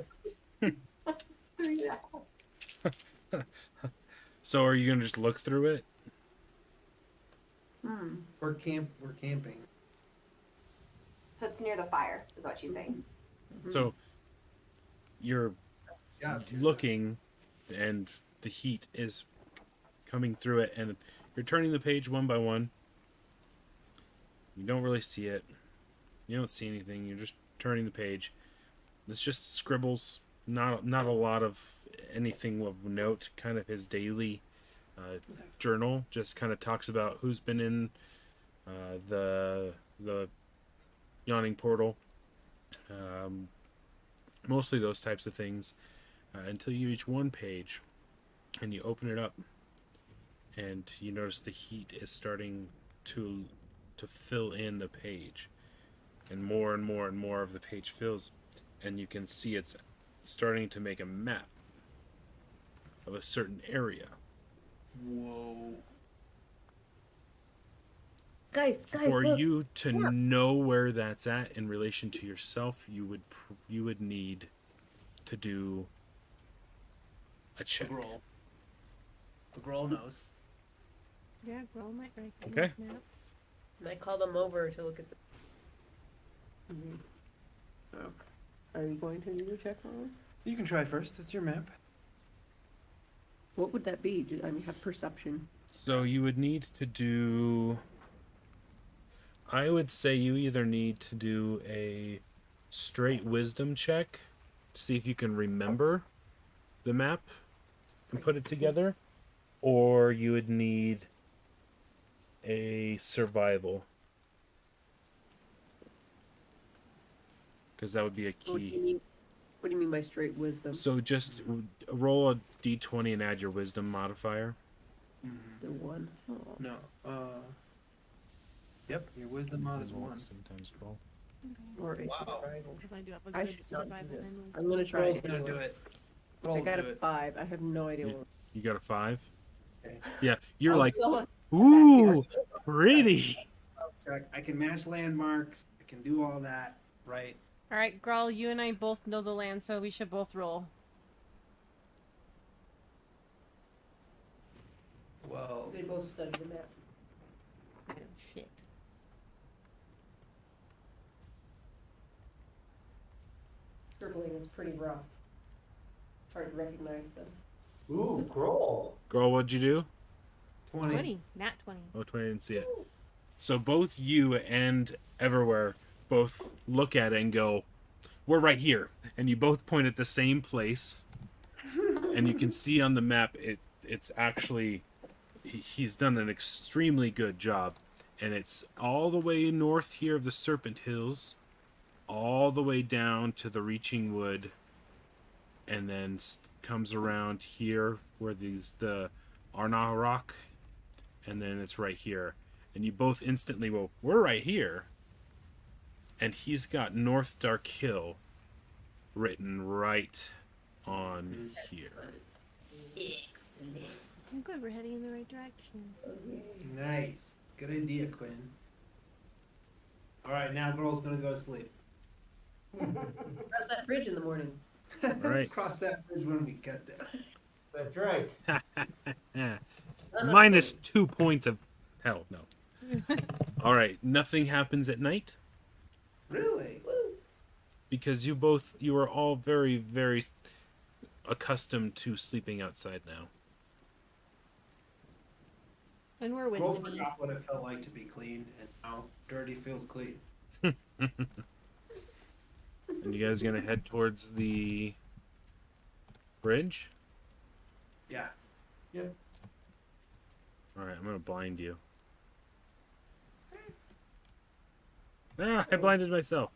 So are you gonna just look through it? We're camping. So it's near the fire, is what she's saying. So you're Gotcha. looking, and the heat is coming through it, and you're turning the page one by one. You don't really see it. You don't see anything. You're just turning the page. It's just scribbles. Not a lot of anything of note. Kind of his daily journal. Just kind of talks about who's been in the yawning portal. Mostly those types of things. Until you reach one page, and you open it up, and you notice the heat is starting to fill in the page, and more and more and more of the page fills, and you can see it's starting to make a map of a certain area. Whoa. Guys, For look. you to know where that's at in relation to yourself, you would need to do a check. The Groll knows. Yeah, girl might write Okay. maps. And I call them over to look at the. Okay. Are you going to do a check on it? You can try first. That's your map. What would that be? I mean, have perception. So you would need to do. I would say you either need to do a straight wisdom check to see if you can remember the map and put it together, or you would need a survival, because that would be a What do you key. mean? What do you mean by straight wisdom? So just roll a d20 and add your wisdom modifier. The one. Oh. No. Yep. Your wisdom mod is 1. Sometimes roll. Or a Wow. survival. Because I do have a I good should not do survival this. and I'm gonna try Roll's it gonna anyway. do it. I Roll got do a it. 5. I have no idea what. You got a 5. Okay. Yeah, you're I'm like, so- ooh, pretty. I can match landmarks. I can do all that. Right. All right, Grawl, you and I both know the land, so we should both roll. Well. They both study the map. I know shit. Scribbling is pretty rough. It's hard to recognize them. Ooh, Groll. Girl, what'd you do? 20. 20. Nat 20. Oh, 20, I didn't see it. So both you and Everywhere both look at it and go, we're right here. And you both point at the same place. And you can see on the map, it's actually, he's done an extremely good job. And it's all the way north here of the Serpent Hills, all the way down to the Reaching Wood, and then comes around here where the Arna Rock, and then it's right here. And you both instantly go, we're right here. And he's got North Dark Hill written right on here. Excellent. I'm good. We're heading in the right direction. Nice. Good idea, Quinn. All right, now Girl's gonna go to sleep. Cross that bridge in the morning. All right. Cross that bridge when we get there. That's right. Minus 2 points of hell, no. All right, nothing happens at night Really? because you are all very, very accustomed to sleeping outside now. And we're Girl wisdom. forgot what it felt like to be clean, and now dirty feels clean. And you guys gonna head towards the bridge? Yeah. All right, I'm gonna blind you. Ah, I blinded myself.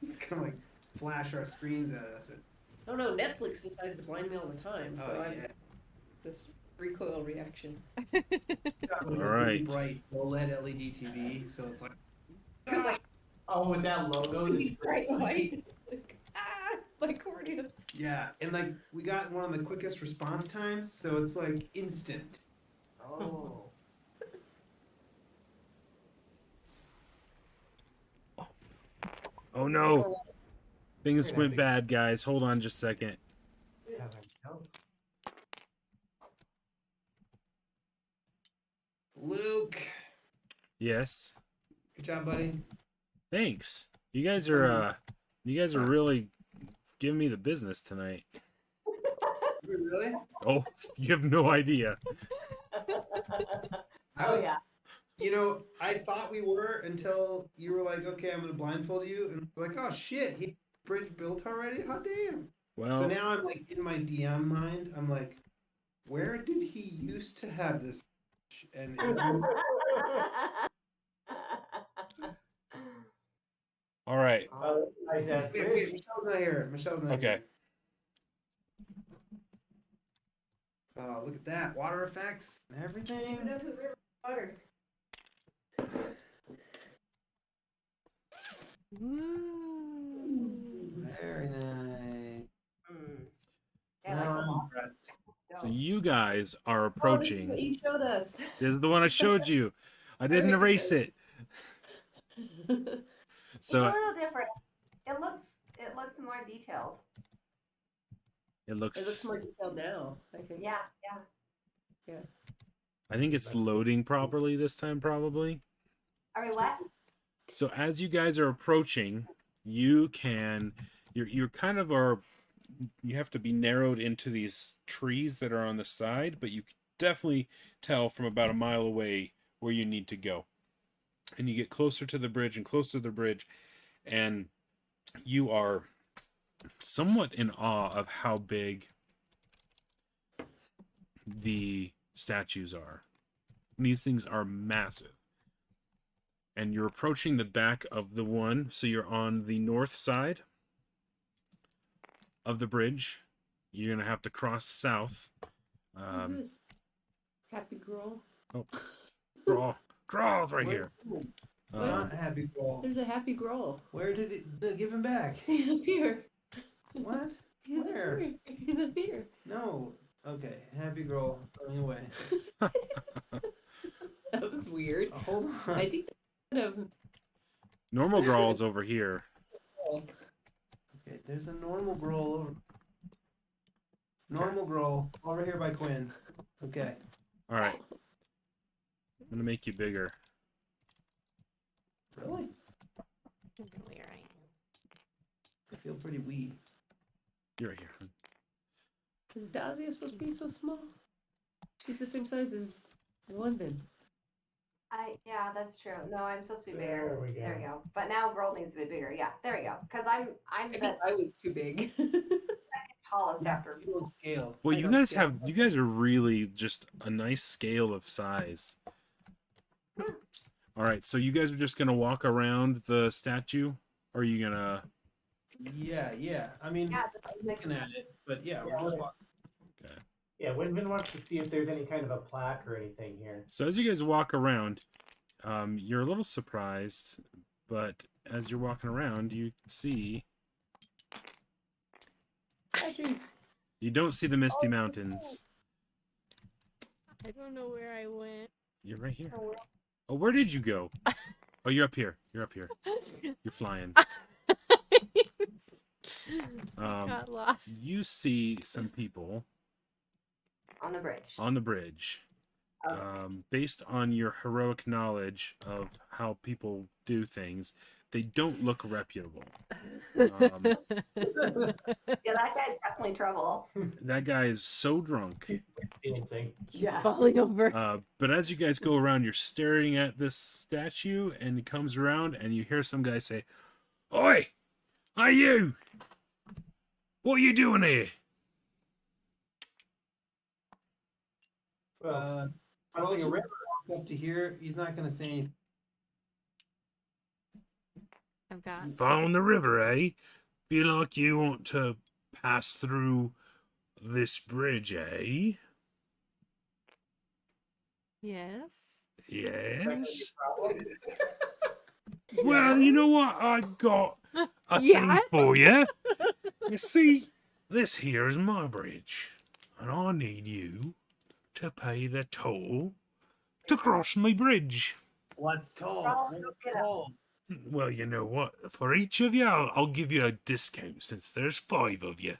He's gonna like flash our screens at us. Oh no, Netflix decides to blind me all the time, so Oh, I've yeah. got this recoil reaction. Got like a really Alright. bright OLED LED TV, so it's like. It's like Oh, with that logo. really bright white. It's like, my corneas. Yeah, and like we got one of the quickest response times, so it's like instant. Oh. Oh no. Things went bad, guys. Hold on just a second. Yeah, my notes. Luke, Yes. good job, buddy. Thanks. You guys are really giving me the business tonight. Really? Oh, you have no idea. I was, you know, I thought we were until you were like, okay, I'm gonna blindfold you, and like, oh shit, he bridge built already? Hot damn. Well, So now I'm like in my DM mind, I'm like, where did he used to have this? And all right. Oh, nice ass wait, bridge. Michelle's not here. Michelle's not Okay. here. Oh, look at that. Water effects and Go everything. down to the river water. Very nice. Yeah, like Now, So you guys are Oh, this is approaching. what you showed us. This is the one I showed you. I didn't erase it. it's So a little different. It looks more detailed. it It looks looks. more detailed now, I think. Yeah. I think it's loading properly this time, probably. Are we what? So as you guys are approaching, you can. You're kind of are. You have to be narrowed into these trees that are on the side, but you can definitely tell from about a mile away where you need to go. And you get closer to the bridge and closer to the bridge, and you are somewhat in awe of how big the statues are. These things are massive. And you're approaching the back of the one, so you're on the north side of the bridge. You're going to have to cross south. Happy girl. Crawl's right here. not happy girl. There's a happy girl. Where did it give him back? He's up here. What? He's Where? up here. He's up here. No. Okay, happy girl going away. That was weird. Hold on. I think kind of. Normal Grawl's over here. Okay, there's a normal girl over. Normal girl over here by Quinn. Okay. All right. I'm going to make you bigger. Really? Really right. I feel pretty wee. You're right here. Is Dazia supposed to be so small? She's the same size as London. Yeah, that's true. No, I'm supposed to be There bigger. we go. There we go. But now girl needs to be bigger. Yeah, there we go. Because I'm I the think I was too big. tallest after. You don't scale. Well, I you don't guys scale. you guys are really just a nice scale of size. All right, so you guys are just going to walk around the statue? Or are you going to... Yeah. I mean, Yeah, I'm looking at it, but yeah, we're just walking. Yeah, Winvin wants to see if there's any kind of a plaque or anything here. So as you guys walk around, you're a little surprised, but as you're walking around, you see... Statues. You don't see the Misty Mountains. I don't know where I went. You're right here. Oh, where did you go? Oh, you're up here. You're up here. You're flying. Got lost. You see some people On the bridge. on the bridge. Based on your heroic knowledge of how people do things, they don't look reputable. Yeah, that guy's definitely trouble. That guy is so drunk. Dancing. Yeah. Falling over. But as you guys go around, you're staring at this statue, and it comes around, and you hear some guy say, "Oi! Hey, you! What are you doing here?" Well, Crossing a river up to here, he's not gonna say anything. I've got. Following the river, eh? Feel like you want to pass through this bridge, eh? Yes. Yes. Well, you know what? I got a Yeah? thing for you. You see, this here is my bridge, and I need you to pay the toll to cross my bridge. What's told? Roll, What's go get 'em. told? Well, you know what? For each of you, I'll give you a discount since there's 5 of you.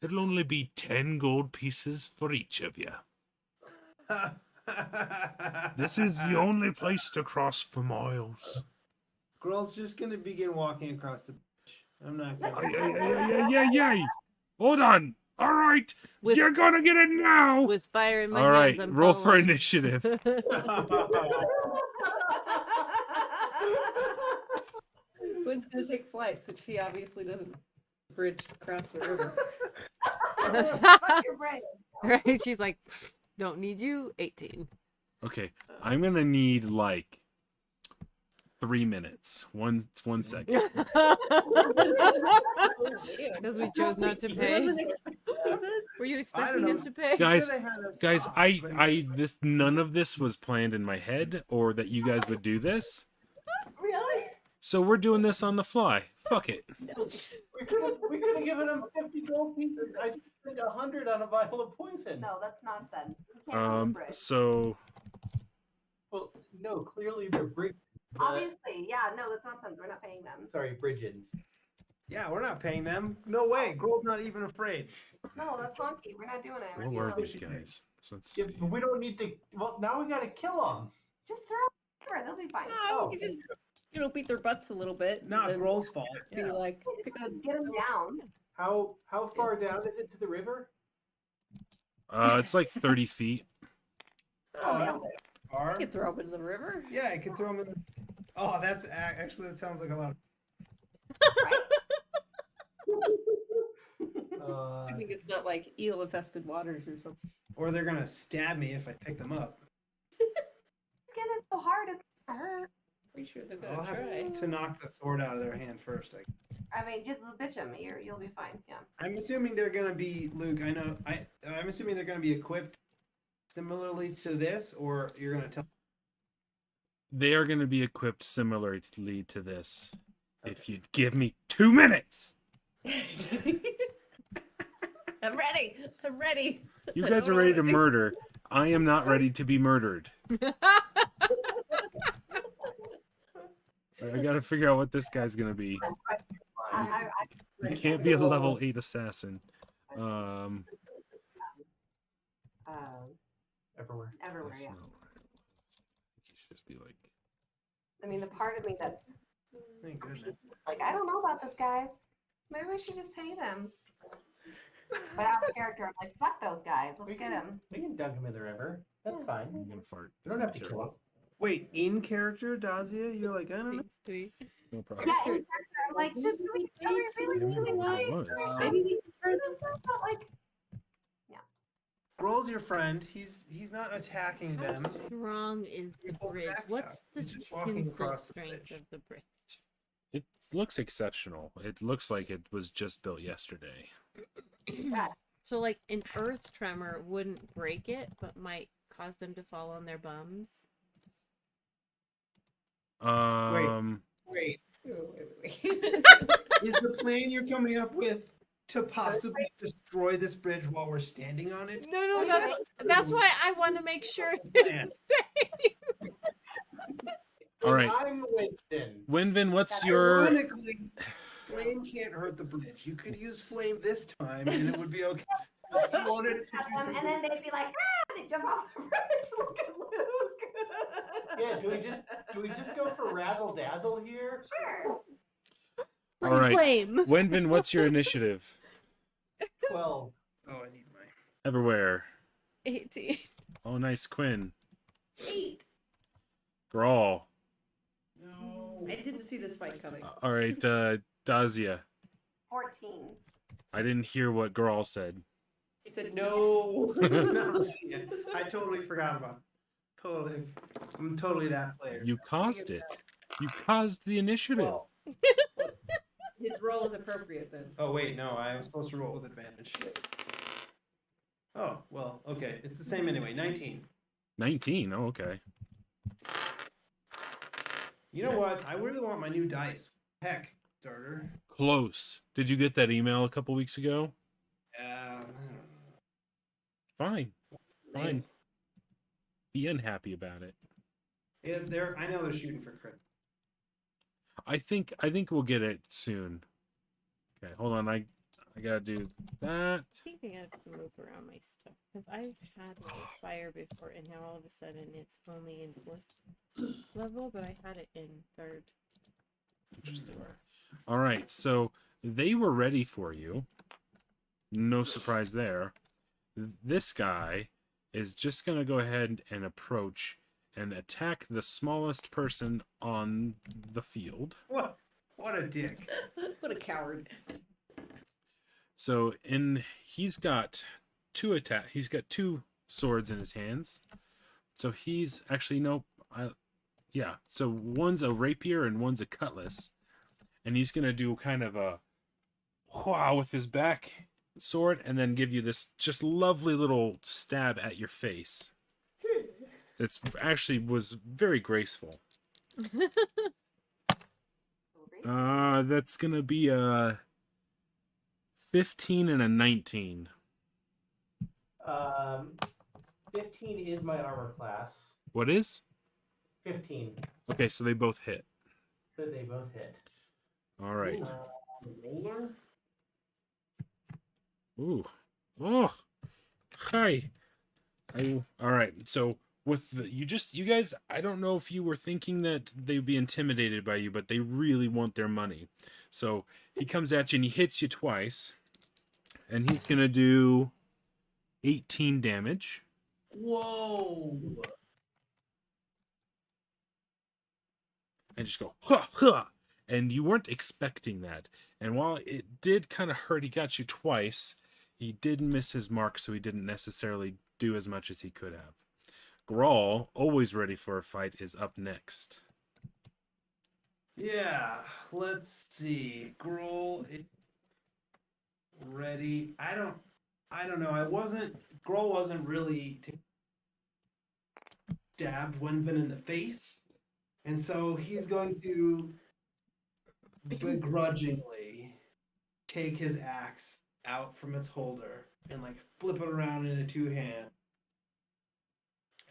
It'll only be 10 gold pieces for each of you. This is the only place to cross for miles. Girl's just gonna begin walking across the beach. I'm not Ay, gonna. ay, ay, ay, ay, ay. Hold on. All right. With- You're gonna get it now. With fire in my All right. hands, I'm Roll for following. initiative. Gwen's gonna take flight since she obviously doesn't bridge across the river. Your brain. Right? She's like, don't need you. 18. Okay. I'm gonna need like 3 minutes. One second. Because we chose not to pay. Were you expecting know. us to pay? Guys, this none of this was planned in my head or that you guys would do this. Really? So we're doing this on the fly. Fuck it. We could have given him 50 gold pieces. I just spent 100 on a vial of poison. No, that's nonsense. You can't go for it. So Well, no, clearly they're Obviously, yeah, no, that's nonsense. We're not paying them. Sorry, Bridgens. Yeah, we're not paying them. No way. Girl's not even afraid. No, that's honky. We're not doing it. We're what were doing these it. guys? So let's Yeah, see. but we don't need to. Well, now we gotta kill them. Just throw them over. They'll be fine. Oh, we could just, beat their butts a little bit. Not and Girl's fault. Be Yeah. like, pick on. Get them down. How far down is it to the river? It's like 30 feet. Oh, that's far. You could throw them in the river. Yeah, I could throw them in. Oh, that's actually that sounds like a lot. Assuming it's not like eel infested waters or something. Or they're gonna stab me if I pick them up. Skin is so hard. It's gonna hurt. Pretty sure they're I'll gonna try. have to knock the sword out of their hand first. I mean, just bitch them. You'll be fine. Yeah. I'm assuming they're gonna be Luke. I know. I'm assuming they're gonna be equipped similarly to this, or you're gonna tell. They are going to be equipped similarly to this. If you'd give me 2 minutes. I'm ready. I'm ready. You I guys don't are ready to wanna- murder. I am not ready to be murdered. I gotta figure out what this guy's gonna be. He can't be a level 8 assassin. Everywhere. Everywhere, That's yeah. not right. He should just be like. I mean, the part of me that's Thank goodness. like, I don't know about this, guys. Maybe we should just pay them. But out of character, I'm like, fuck those guys. Let's get them. We can dunk him in the river. That's fine. I'm gonna fart. You don't have to kill him. Wait, in character, Dazia, you're like, I don't know. No problem. Yeah, in character, I'm like, just do we really want It was. Maybe we can turn this stuff? But like, Grohl's your friend. He's not attacking them. How strong is the People bridge? max What's out. the He's just walking tensile across the strength bridge. of the bridge? It looks exceptional. It looks like it was just built yesterday. So, like, an earth tremor wouldn't break it, but might cause them to fall on their bums. Wait, is the plan you're coming up with to possibly destroy this bridge while we're standing on it? No, that's why I want to make sure Man. it's safe. All right, I'm Winston. Winvin, what's your? Ironically, flame can't hurt the bridge. You could use flame this time, and it would be okay. If you wanted to do and something- then they'd be like, ah, they jump off the bridge. Look at Luke. Yeah, do we just go for razzle dazzle here? Sure. All right, Flame. Winvin, what's your initiative? 12. Oh, I need mine. Everywhere. 18. Oh, nice, Quinn. 8. Grawl. No. I didn't see this fight coming. All right, Dazia. 14. I didn't hear what Grawl said. He said no. No, yeah, I totally forgot about it. Totally. I'm totally that player. You caused it. You caused the initiative. Well, His roll is appropriate then. Oh, wait, no, I was supposed to roll with advantage. Oh, well, okay. It's the same anyway. 19. 19. Oh, okay. You know what? I really want my new dice. Heck, starter. Close. Did you get that email a couple weeks ago? Fine. Fine. Be unhappy about it. Yeah, I know they're shooting for crit. I think we'll get it soon. Okay, hold on. I gotta do that. I think I have to move around my stuff because I've had it with fire before, and now all of a sudden it's only in 4th level, but I had it in 3rd. Interesting. All right, so they were ready for you. No surprise there. This guy is just gonna go ahead and approach and attack the smallest person on the field. What a dick. What a coward. So he's got he's got 2 swords in his hands. So he's actually yeah. So one's a rapier and one's a cutlass. And he's gonna do kind of a wow with his back sword and then give you this just lovely little stab at your face. It's actually was very graceful. That's gonna be a 15 and a 19. 15 is my armor class. What is? 15. Okay, so they both hit. So they both hit. All right. Roller. Ooh. Oh. Hi. All right. So with you guys, I don't know if you were thinking that they'd be intimidated by you, but they really want their money. So he comes at you and he hits you twice. And he's going to do 18 damage. Whoa. And just go, huh, huh. And you weren't expecting that. And while it did kind of hurt, he got you twice. He did miss his mark, so he didn't necessarily do as much as he could have. Grawl, always ready for a fight, is up next. Yeah, let's see. Grohl ready. I don't know. Grohl wasn't really stabbed Wenvin in the face. And so he's going to begrudgingly take his axe out from its holder and like flip it around in a 2-hand.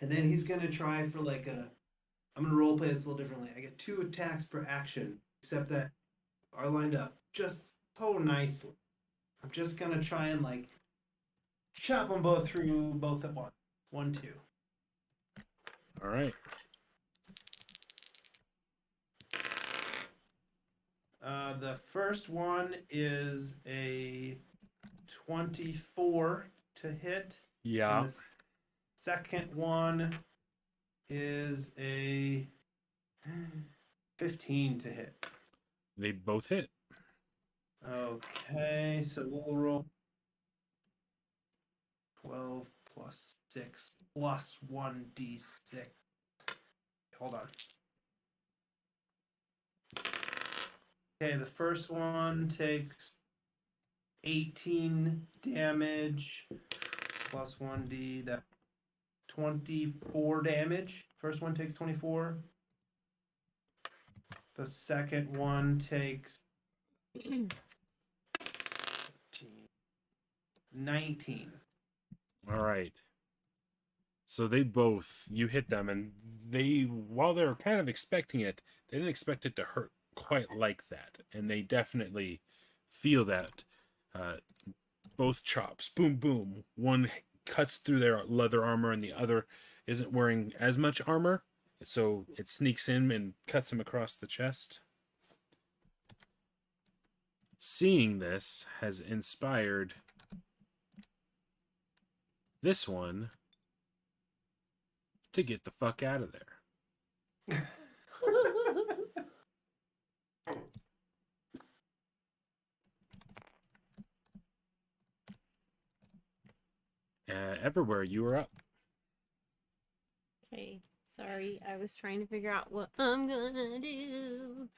And then he's going to try for I'm going to roleplay this a little differently. I get 2 attacks per action, except that are lined up just so nicely. I'm just going to try and chop them both through both at once. 1, 2. All right. The first one is a 24 to hit. Yeah. And the second one is a 15 to hit. They both hit. Okay, so we'll roll 12 plus 6 plus 1d6. Hold on. Okay, the first one takes 18 damage plus 1d. That 24 damage. First one takes 24. The second one takes 19. All right. So you hit them, and while they were kind of expecting it, they didn't expect it to hurt quite like that. And they definitely feel that. Both chops, boom, boom. One cuts through their leather armor, and the other isn't wearing as much armor. So it sneaks in and cuts him across the chest. Seeing this has inspired this one to get the fuck out of there. Everywhere, you were up. Okay, sorry. I was trying to figure out what I'm gonna do.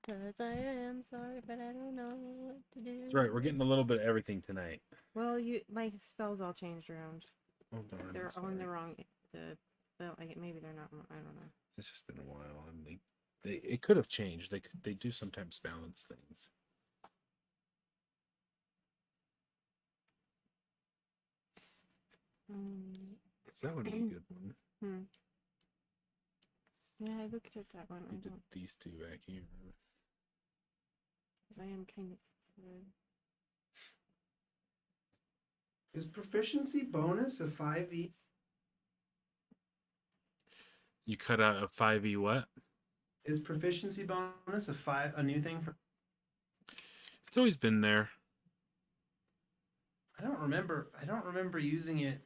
Because I am sorry, but I don't know what to do. That's right, we're getting a little bit of everything tonight. Well, my spells all changed around. Oh, darn. They're I'm on sorry. the like it. Maybe they're not. I don't know. It's just been a while, and it could have changed. They do sometimes balance things. So that would be a good one. Yeah, I looked at that one. We did these two back here. Because I am kind of. Is proficiency bonus a 5e? You cut out a 5e what? Is proficiency bonus a new thing for? It's always been there. I don't remember using it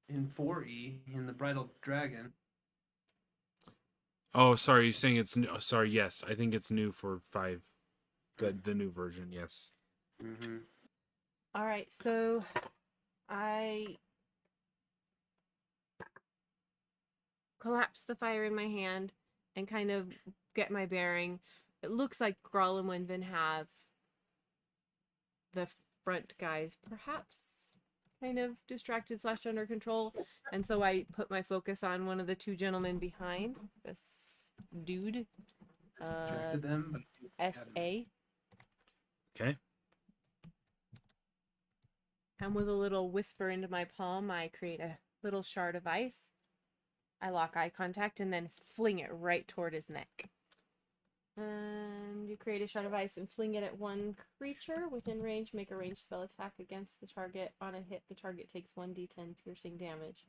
in 4e in the Bridal Dragon. Oh, sorry. You're saying it's new. Sorry. Yes, I think it's new for 5. The new version. Yes. Mm-hmm. All right, so I collapse the fire in my hand and kind of get my bearing. It looks like Grawl and Wenvin have the front guys perhaps kind of distracted / under control, and so I put my focus on one of the 2 gentlemen behind this dude. Rejected them, but SA. Okay. And with a little whisper into my palm, I create a little shard of ice. I lock eye contact and then fling it right toward his neck. And you create a shard of ice and fling it at one creature within range. Make a ranged spell attack against the target. On a hit, the target takes 1d10 piercing damage.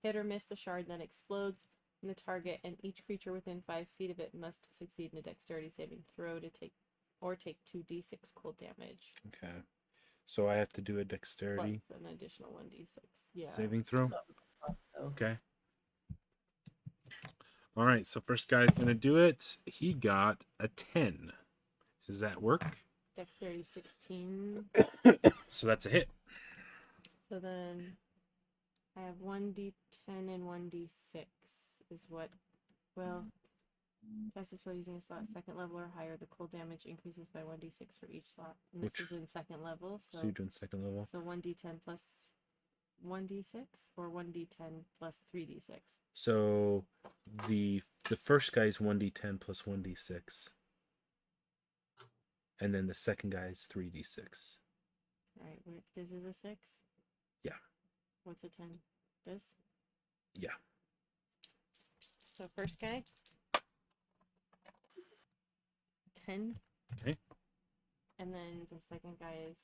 Hit or miss, the shard then explodes in the target, and each creature within 5 feet of it must succeed in a dexterity saving throw to take 2d6 cold damage. Okay. So I have to do a dexterity Plus an additional 1d6. Yeah. saving throw. Okay. All right. So first guy's gonna do it. He got a 10. Does that work? Dexterity 16. So that's a hit. So then I have 1d10 and 1d6 is what. Well, cast a spell using a slot second level or higher. The cold damage increases by 1d6 for each slot. And this is in second level. So you're doing second level. So 1d10 plus 1d6 or 1d10 plus 3d6. So the first guy's 1d10 plus 1d6. And then the second guy's 3d6. Alright, this is a 6? Yeah. What's a 10? This? Yeah. So first guy. 10. Okay. And then the second guy is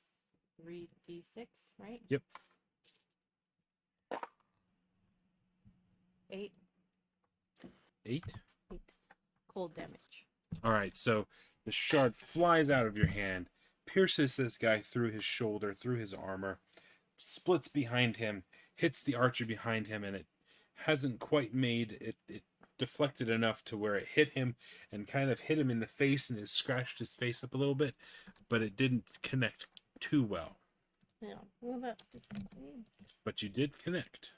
3d6, right? Yep. 8. 8. Cold damage. All right, so the shard flies out of your hand, pierces this guy through his shoulder, through his armor, splits behind him, hits the archer behind him, and it hasn't quite made it. It deflected enough to where it hit him and kind of hit him in the face, and it scratched his face up a little bit, but it didn't connect too well. Yeah, well, that's disappointing. But you did connect.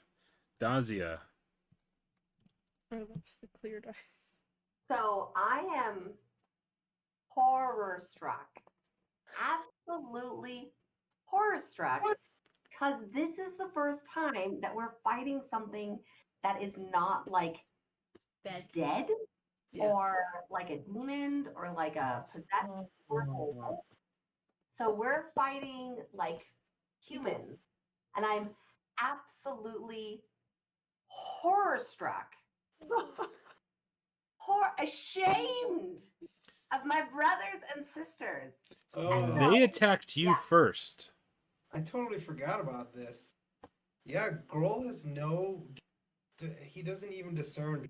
Dazia. Oh, that's the clear dice. So I am horror struck. Absolutely horror struck. Because this is the first time that we're fighting something that is not like dead Yeah. or like a demon or like a possessed person. So we're fighting like humans. And I'm absolutely horror struck. Ashamed of my brothers and sisters. Oh, They attacked you first. I totally forgot about this. Yeah, Grohl has he doesn't even discern.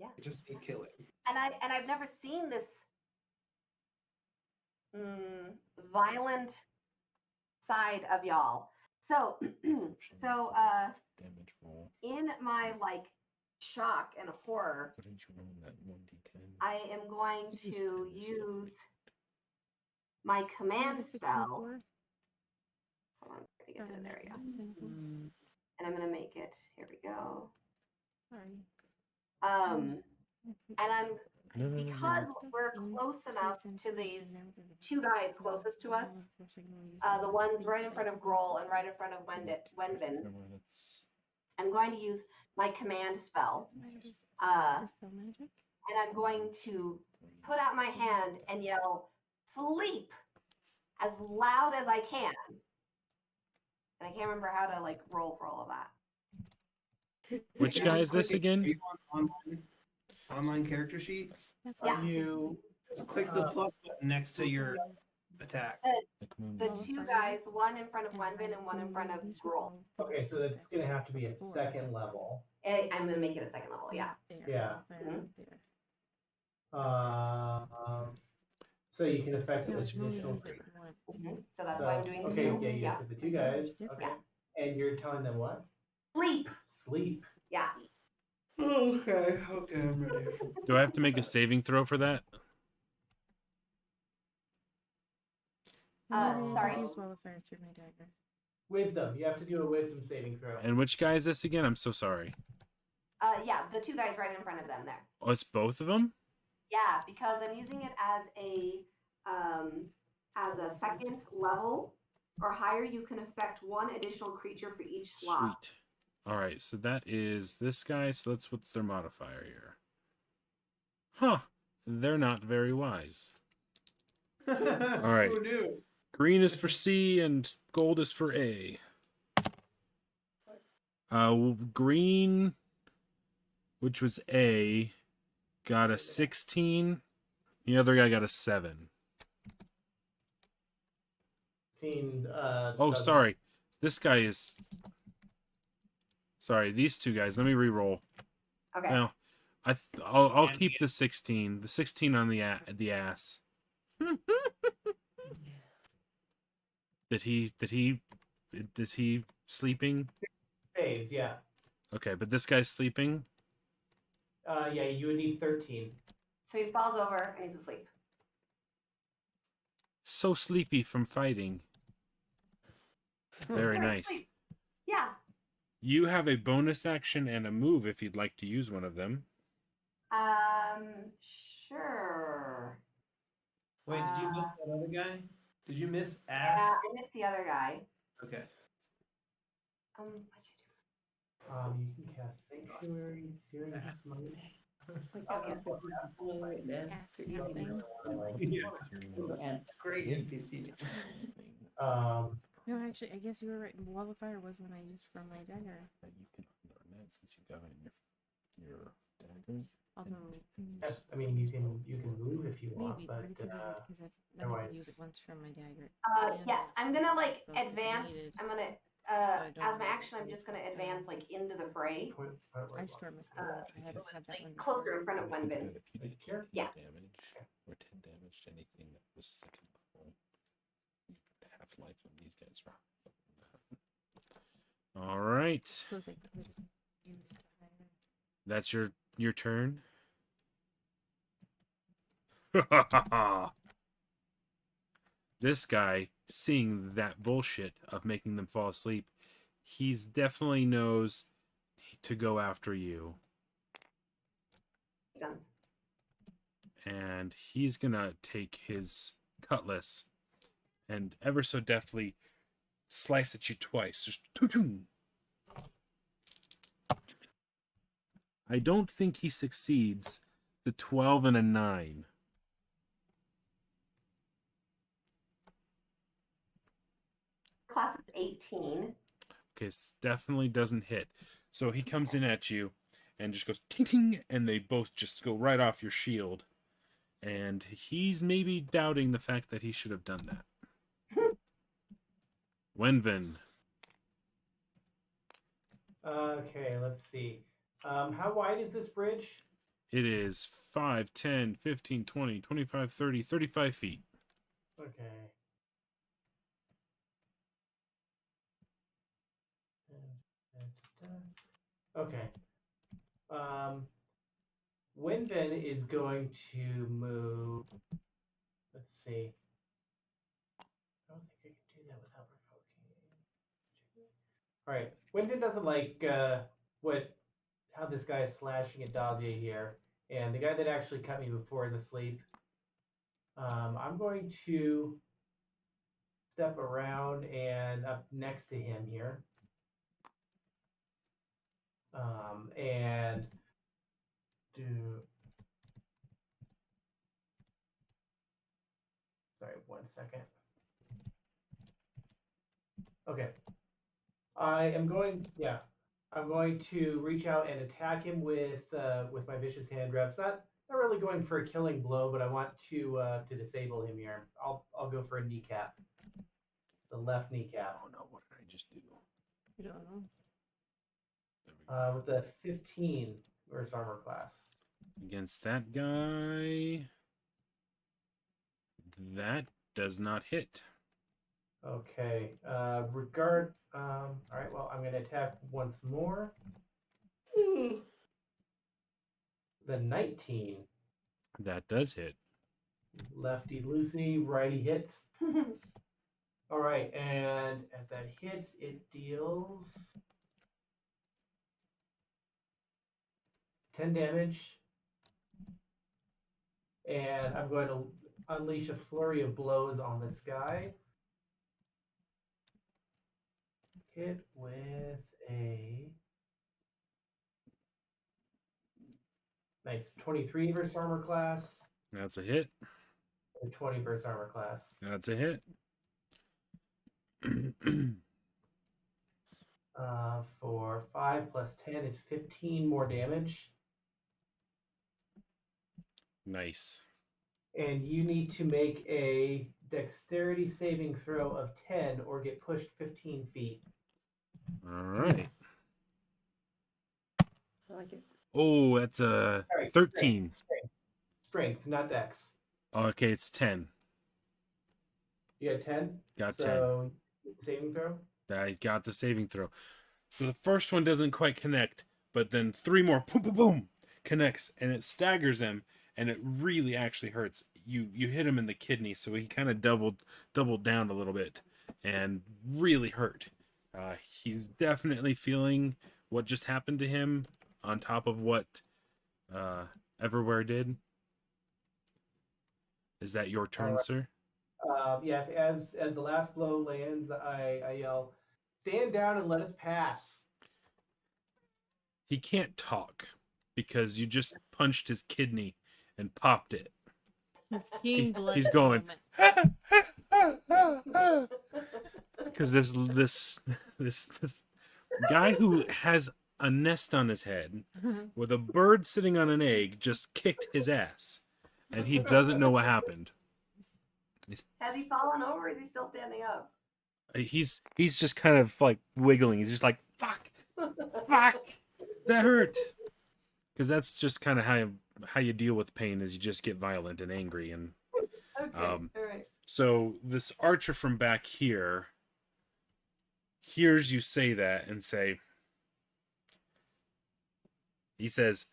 Yeah. Just kill it. And I've never seen this violent side of y'all. So Damage roll. in my like shock and horror, What did you roll in that 1d10? I am going to use my command spell. Hold on, I'm gonna get to it. There we go. And I'm gonna make it. Here we go. Sorry. And I'm because we're close enough to these 2 guys closest to us, the ones right in front of Grohl and right in front of Wenvin, I'm going to use my command spell. Dispel magic. And I'm going to put out my hand and yell, "Sleep!" as loud as I can. And I can't remember how to like roll for all of that. Which You guy just is this click it. again? Are you on online character sheet? That's Yeah. not You Just click the plus button next to your attack. The Oh, two sorry. guys, one in front of Wenvin and one in front of Gruul. okay? So that's gonna have to be at second level. I'm gonna make it a second level. Yeah. There, Yeah. there, there. So you can affect it No, with it's really additional. use it once. So that's why I'm doing okay, two. yeah, you Yeah. guys have the two guys. Different. Okay. And you're telling them what? Sleep. Sleep. Yeah. Okay, I'm ready. Do I have to make a saving throw for that? Maybe I sorry. could use wildfire through my dagger. Wisdom. You have to do a wisdom saving throw. And which guy is this again? I'm so sorry. Yeah, the two guys right in front of them there. Oh, it's both of them? Yeah, because I'm using it as a second level or higher. You can affect one additional creature for each slot. Sweet. All right, so that is this guy. So that's what's their modifier here. Huh. They're not very wise. All right. Who knew? Green is for C and gold is for A. Green, which was A, got a 16. The other guy got a 7. Oh, sorry. This guy is... Sorry, these two guys. Let me re-roll. Okay. Now, I'll keep the 16. The 16 on the ass. Is he sleeping? Phase, yeah. Okay, but this guy's sleeping. Yeah, you would need 13. So he falls over and he's asleep. So sleepy from fighting. Very nice. Asleep. Yeah. You have a bonus action and a move if you'd like to use one of them. Sure. Wait, did you miss that other guy? Did you miss Yeah, ass? I missed the other guy. Okay. What'd You can cast Sanctuary, Searing Smite. It's like I get the right now. Ass They're easy. thing. Great NPC. No, actually, I guess you were right. Wildfire was when I used from my dagger. You can learn that since you got it in your dagger. Although, I mean, you can move if you want, maybe, but it could be good because I've only used it once from my dagger. Yes, I'm gonna like Spells that advance. needed. I'm gonna I don't as my know. action, I'm just gonna advance like into the fray. I storm a spell. I haven't had that one Closer before. in front of Wenvin. If you did Yeah. damage or 10 damage to anything that was second level, half-life of these guys are all right. Suppose I could use higher. That's your turn. This guy, seeing that bullshit of making them fall asleep, he's definitely knows to go after you. And he's gonna take his cutlass and ever so deftly slice at you twice. Just toot-toot. I don't think he succeeds. The 12 and a 9. Class is 18. Okay, definitely doesn't hit. So he comes in at you and just goes ting ting, and they both just go right off your shield. And he's maybe doubting the fact that he should have done that. Wenvin. Okay, let's see. How wide is this bridge? It is 5, 10, 15, 20, 25, 30, 35 feet. Okay. Okay. Wenvin is going to move. Let's see. I don't think I can do that without provoking. All right. Wenvin doesn't like how this guy is slashing at Dahlia here, and the guy that actually cut me before is asleep. I'm going to step around and up next to him here. And do. Sorry, 1 second. Okay. I'm going to reach out and attack him with my vicious hand reps. Not really going for a killing blow, but I want to disable him here. I'll go for a kneecap. The left kneecap. Oh no, what did I just do? You don't know. There we go. With the 15 versus armor class. Against that guy, that does not hit. Okay. All right. Well, I'm going to attack once more. The 19. That does hit. Lefty loosey, righty hits. All right, and as that hits, it deals 10 damage. And I'm going to unleash a flurry of blows on this guy. Hit with a nice 23 versus armor class. That's a hit. And 20 versus armor class. That's a hit. For 5 plus 10 is 15 more damage. Nice. And you need to make a dexterity saving throw of 10 or get pushed 15 feet. All right. I like it. Oh, that's a Sorry, 13. Strength, not dex. Okay, it's 10. You got 10? Got 10. So, saving throw? I got the saving throw. So the first one doesn't quite connect, but then 3 more, boom, boom, boom, connects, and it staggers him, and it really actually hurts. You hit him in the kidney, so he kind of doubled down a little bit, and really hurt. He's definitely feeling what just happened to him, on top of what Everywhere did. Is that your turn, sir? Yes, as the last blow lands, I yell, "Stand down and let us pass." He can't talk because you just punched his kidney and popped it. It's keen blood. He's going moment. because this guy who has a nest on his head with a bird sitting on an egg just kicked his ass, and he doesn't know what happened. Has he fallen over or is he still standing up? He's just kind of like wiggling. He's just like, fuck, that hurt. Because that's just kind of how you deal with pain, is you just get violent and angry. And Okay, all right. so this archer from back here hears you say that and say, he says,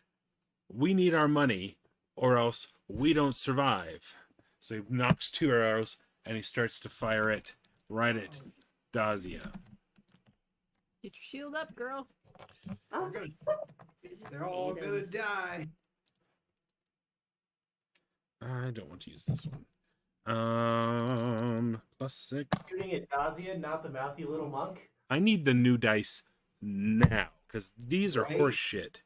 "We need our money or else we don't survive." So he knocks 2 arrows and he starts to fire it right at Dazia. Get your shield up, girl. Oh, They're all gonna die. I don't want to use this one. +6. Shooting at Dazia, not the mouthy little monk. I need the new dice now because these are Right. horse shit.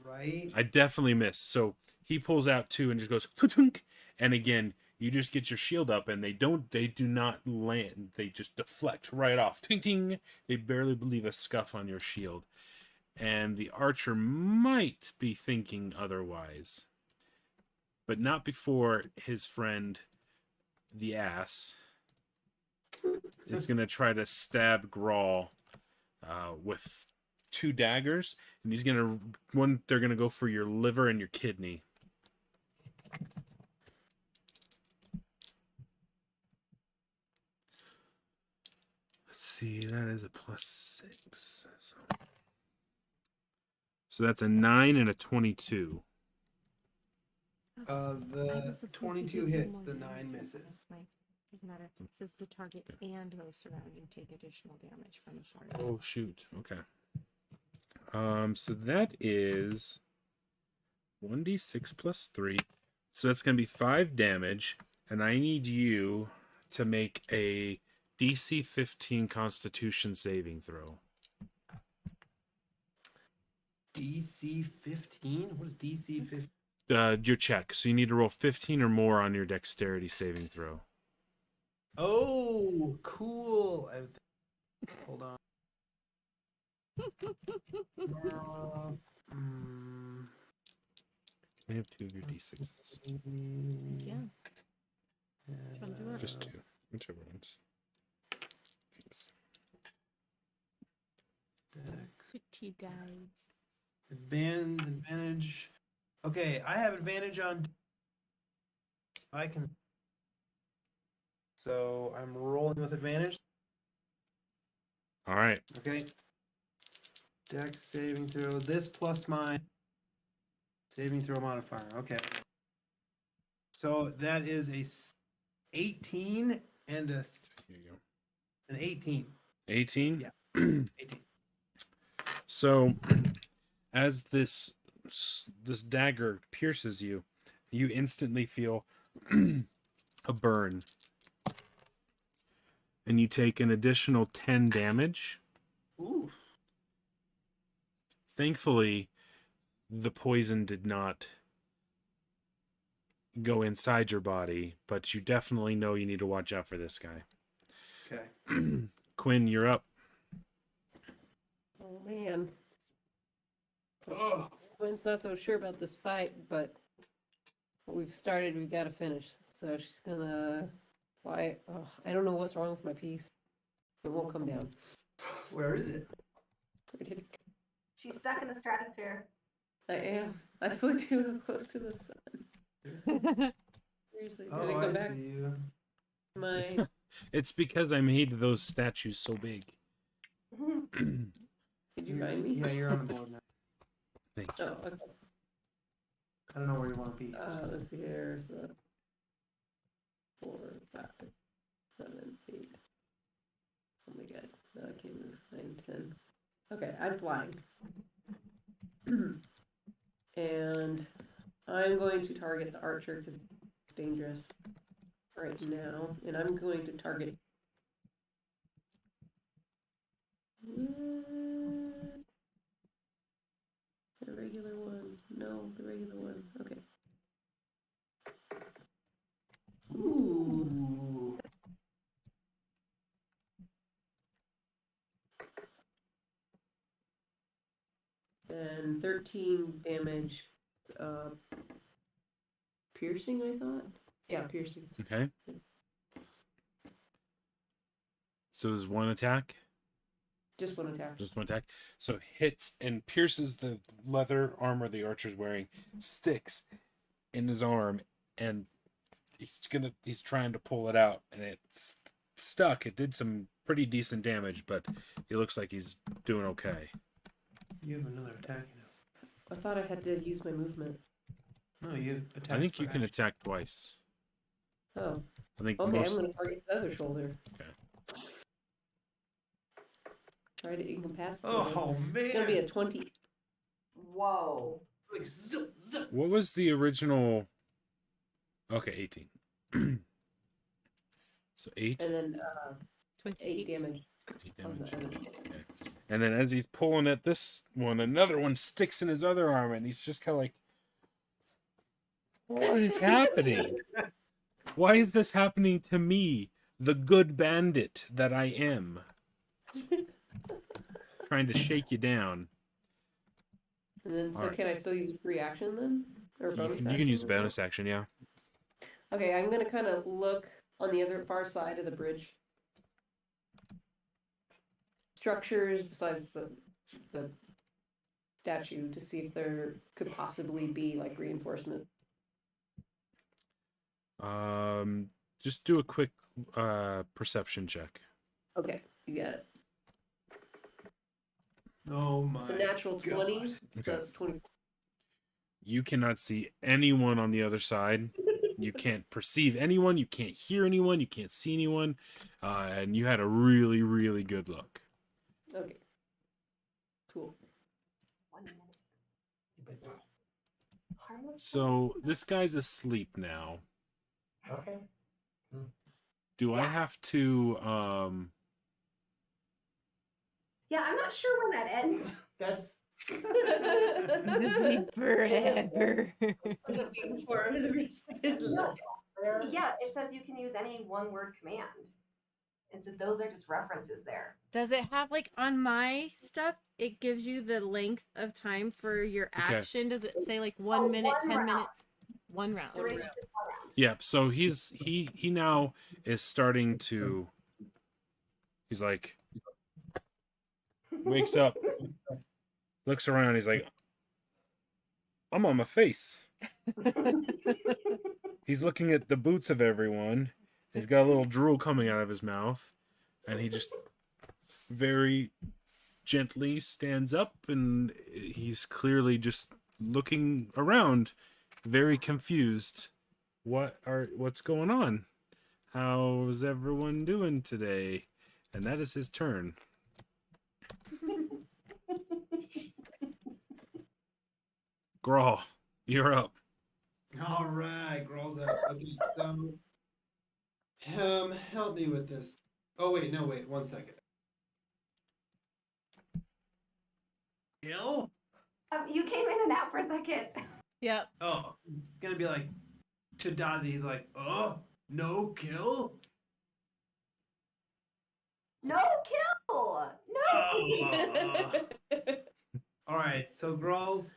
Right? I definitely missed. So he pulls out 2 and just goes tunk, and again you just get your shield up and they do not land. They just deflect right off. Ting ting. They barely leave a scuff on your shield. And the archer might be thinking otherwise, but not before his friend the ass is going to try to stab Grawl with 2 daggers, and he's going to they're going to go for your liver and your kidney. Let's see, that is a +6. So that's a 9 and a 22. I The was supposed to 22 give you hits, more the damage 9 than misses. last night. Doesn't matter. It says the target and those surrounding take additional damage from the target. Oh shoot. Okay. So that is 1d6 plus 3. So that's going to be 5 damage, and I need you to make a DC 15 Constitution saving throw. DC 15? What is DC 15? Your check. So you need to roll 15 or more on your dexterity saving throw. Oh, cool. Hold on. I have 2 of your d6s. Yeah. Which ones you want? Just 2. Whichever ones. Thanks. Pretty guys. Advantage. Okay, I have advantage on. I can. So I'm rolling with advantage. All right. Okay. Dex saving throw. This plus my saving throw modifier. Okay. So that is a 18 and Here you go. an 18. 18? Yeah. 18. So, as this dagger pierces you, you instantly feel a burn. And you take an additional 10 damage. Ooh. Thankfully, the poison did not go inside your body, but you definitely know you need to watch out for this guy. Okay. Quinn, you're up. Oh man. Oh. Quinn's not so sure about this fight, but what we've started, we've got to finish. So she's gonna fly. Oh, I don't know what's wrong with my piece. It won't come down. Where is it? Where did it? She's stuck in the stratosphere. I am. I flew too close to the sun. Seriously, did it Oh, go I back? see you. My It's because I made those statues so big. did you find me? Yeah, you're on the board now. Thank you. Oh, okay. I don't know where you want to be. Let's see here. So 4, 5, 7, 8. Oh my god. No, I can't move. 9, 10. Okay, I'm flying. And I'm going to target the archer because it's dangerous right now. And I'm going to target. The regular one. No, the regular one. Okay. Ooh. And 13 damage. Piercing, I thought? Yeah, piercing. Okay. So is one attack? Just one attack. Just one attack. So hits and pierces the leather armor the archer's wearing, sticks in his arm, and he's trying to pull it out, and it's stuck. It did some pretty decent damage, but he looks like he's doing okay. You have another attack now. I thought I had to use my movement. No, you attack. I think you can attack twice. Oh. I think Okay, most. I'm going to target the other shoulder. Okay. Try to incapacitate him. Oh man! It's going to be a 20. Whoa. Like zip, zip. What was the original? Okay, 18. So 8. And then 28 8 damage. 8 on the damage. enemy. Okay. And then as he's pulling at this one, another one sticks in his other arm, and he's just kind of like, what is happening? Why is this happening to me, the good bandit that I am? Trying to shake you down. And then, so Alright. can I still use free action then? Or You bonus can action? use bonus action, yeah. Okay, I'm going to kind of look on the other far side of the bridge. Structures besides the statue to see if there could possibly be like reinforcement. Just do a quick perception check. Okay, you got it. Oh my! It's a natural 20, God. so Okay. it's 20. You cannot see anyone on the other side. You can't perceive anyone. You can't hear anyone. You can't see anyone. And you had a really, really good look. Okay. Cool. 1 minute. Harmless. So this guy's asleep now. Okay. Do I Yeah. have to? Yeah, I'm not sure when that ends. That's This will be forever. Looking for the rest of his life. Yeah, it says you can use any one-word command. And so those are just references there. Does it have, like, on my stuff, it gives you the length of time for your Okay. action? Does it say, like, 1 minute, 10 round. minutes? 1 round. Duration is 1 round. Yeah, so he now is starting to, he's like, wakes up, looks around, he's like, I'm on my face. He's looking at the boots of everyone. He's got a little drool coming out of his mouth, and he just very gently stands up, and he's clearly just looking around, very confused. What's going on? How's everyone doing today? And that is his turn. Grawl, you're up. All right, girls up. Okay, so help me with this. Oh wait, no, wait, 1 second. Kill? You came in and out for a second. Yep. Oh, it's gonna be like Chadazi. He's like, oh, no kill. No kill! No! All right, so Grawl's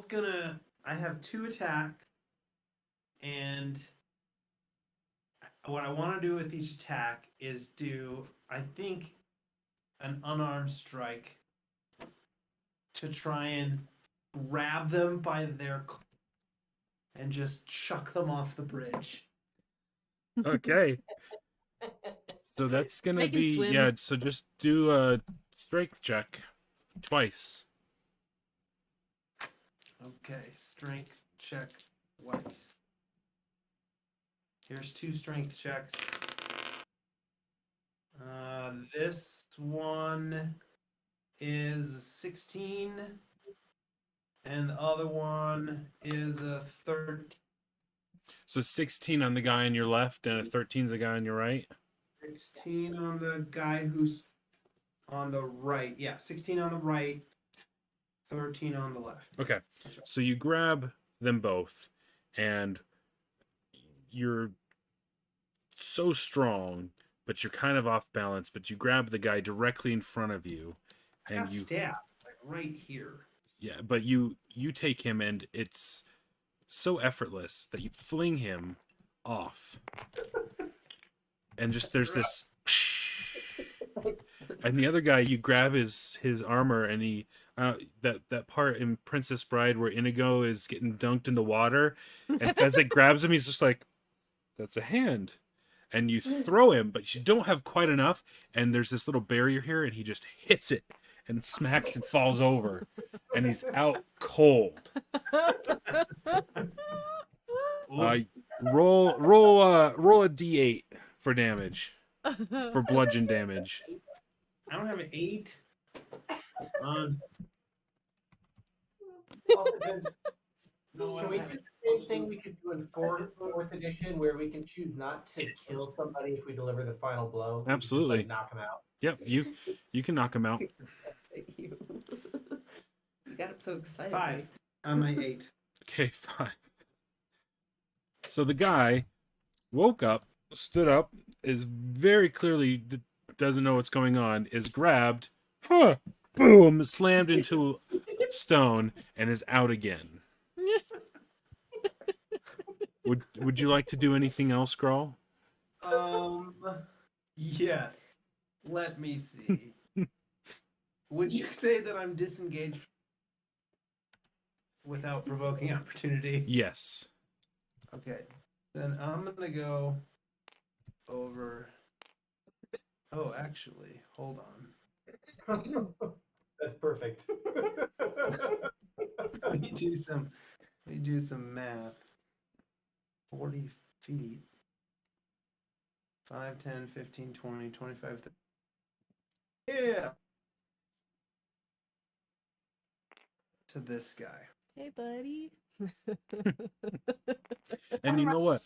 gonna. I have 2 attacks, and what I want to do with each attack is do, I think, an unarmed strike to try and grab them by their and just chuck them off the bridge. Okay. So that's gonna Make him be swim. yeah. So just do a strength check twice. Okay, strength check twice. Here's 2 strength checks. This one is a 16, and the other one is a 13. So 16 on the guy on your left, and a 13's the guy on your right. 16 on the guy who's on the right. Yeah, 16 on the right, 13 on the left. Okay. That's right. So you grab them both, and you're so strong, but you're kind of off balance. But you grab the guy directly in front of you, I and got you stabbed, like right here. yeah. But you take him, and it's so effortless that you fling him off, and just there's this. And the other guy, you grab his armor, and he that part in Princess Bride where Inigo is getting dunked in the water, and as it grabs him, he's just like, "That's a hand," and you throw him, but you don't have quite enough, and there's this little barrier here, and he just hits it and smacks and falls over, and he's out cold. Oops. Roll a d8 for damage, for bludgeon damage. I don't have an 8. Also, Vince, No, I can don't we have do it. the same thing we could do in fourth edition, where we can choose not to kill somebody if we deliver the final blow? We can just, Absolutely. like, knock them out. Yep, you can knock him out. You. You got him so excited. 5 on my 8. Okay, fine. So the guy woke up, stood up, is very clearly doesn't know what's going on, is grabbed, boom, slammed into stone, and is out again. Would you like to do anything else, Grawl? Yes. Let me see. Would you say that I'm disengaged without provoking opportunity? Yes. Okay. Then I'm gonna go over. Oh, actually, hold on. That's perfect. Let me do some math. 40 feet. 5, 10, 15, 20, 25, 30. Yeah. To this guy. Hey, buddy. And you know what?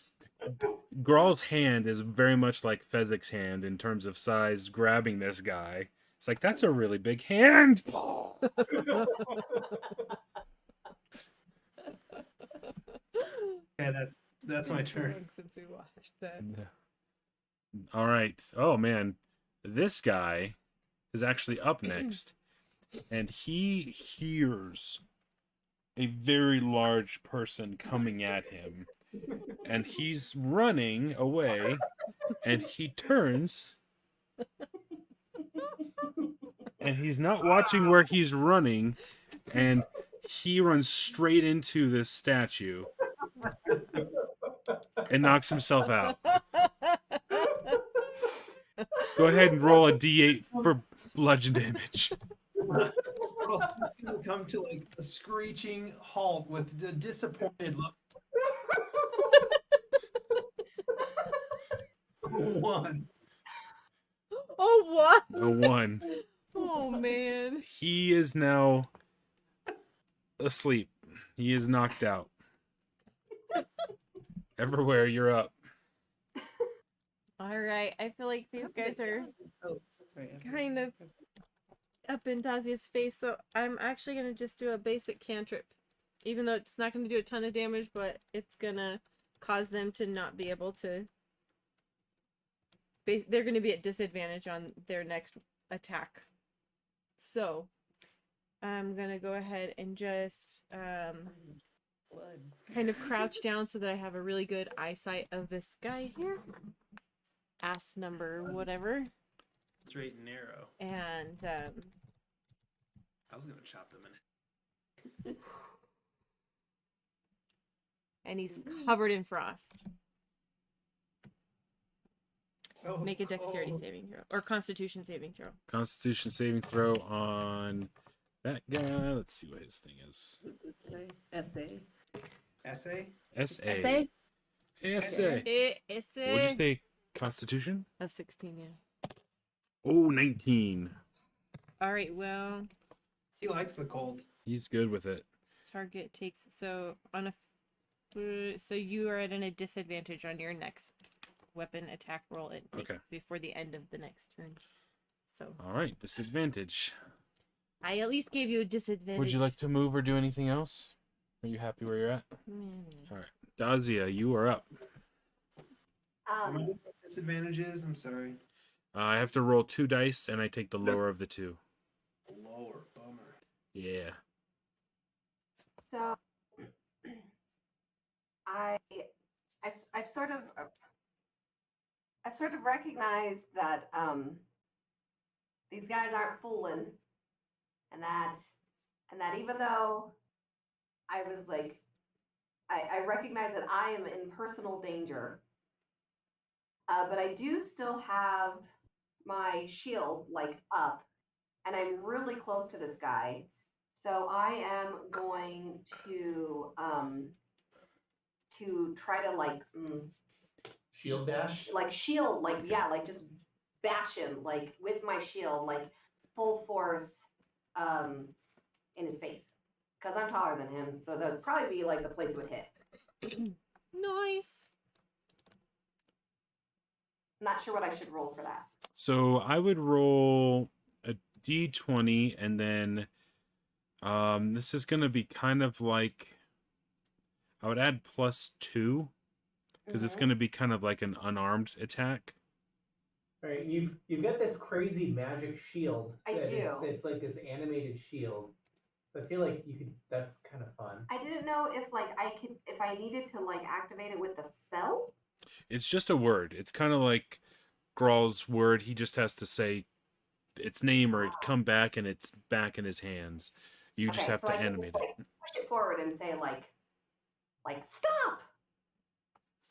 Grawl's hand is very much like Fezzik's hand in terms of size, grabbing this guy. It's like, that's a really big hand. Yeah, that's my turn. Since we watched that. All right. Oh man, this guy is actually up next, and he hears a very large person coming at him, and he's running away, and he turns, and he's not watching where he's running, and he runs straight into this statue and knocks himself out. Go ahead and roll a d8 for bludgeon damage. Will come to like a screeching halt with a disappointed look. 1. Oh, what? A 1. Oh, man. He is now asleep. He is knocked out. Everywhere, you're up. All right. I feel like these guys are Oh, that's right. kind of up in Dazia's face, so I'm actually going to just do a basic cantrip. Even though it's not going to do a ton of damage, but it's going to cause them to not be able to... They're going to be at disadvantage on their next attack. So, I'm going to go ahead and just Blood. kind of crouch down so that I have a really good eyesight of this guy here. Ass number whatever. Straight and narrow. And, I was gonna chop them in. and he's covered in frost. So Make a dexterity cold. saving throw. Or constitution saving throw. Constitution saving throw on that guy. Let's see what his thing is. Is it this guy? SA. Essay? SA. Essay? SA. Essay. What'd you say? Constitution? Of 16, yeah. Oh, 19. Alright, well, He likes the cold. He's good with it. target takes... So, on a... So you are at a disadvantage on your next weapon attack roll Okay. before the end of the next turn. So, All right, disadvantage. I at least gave you a disadvantage. Would you like to move or do anything else? Are you happy where you're at? All right. Dazia, you are up. Remind me what disadvantages? I'm sorry. I have to roll 2 dice, and I take the lower of the 2. Lower. Bummer. Yeah. So I've sort of recognized that these guys aren't fooling, and that even though I was like I recognize that I am in personal danger, but I do still have my shield like up, and I'm really close to this guy. So I am going to try to Shield dash. shield, like just bash him like with my shield, like full force in his face. Because I'm taller than him, so that would probably be like the place it would hit. Nice. Not sure what I should roll for that. So I would roll a d20, and then this is going to be kind of like, I would add +2, because it's going to be kind of like an unarmed attack. All right, you've got this crazy magic shield. I that is- do. It's like this animated shield. So I feel like you could. That's kind of fun. I didn't know if I needed to like activate it with the spell. It's just a word. It's kind of like Graal's word. He just has to say its name or it come back, and it's back in his hands. You just Okay, have so to I can, animate like, it. push it forward and say like stop.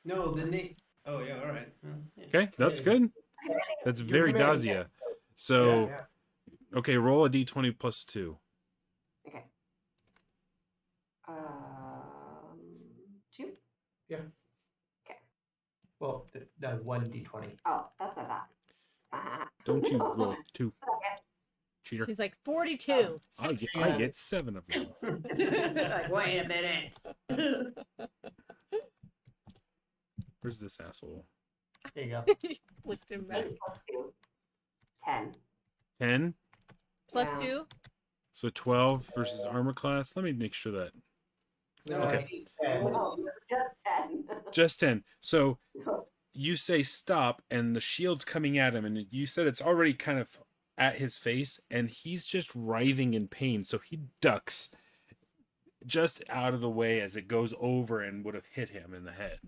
No, the name. Oh yeah. All right. Well, yeah. Okay, that's good. That's You're very commanding Dazia. it. So, Yeah. okay, roll a d20 +2. Okay. 2. Well, the 1d20. Oh, that's what I thought. Don't you roll 2. Cheater. She's like 42. I get 7 of them. Like, wait a minute. Where's this asshole? There you go. Flicked him back. 8 + 2. 10. 10? Plus Yeah. 2. So 12 versus armor class. Let me make sure that Okay. 10. Oh, just 10. Just 10. So you say stop, and the shield's coming at him, and you said it's already kind of at his face, and he's just writhing in pain. So he ducks just out of the way as it goes over and would have hit him in the head.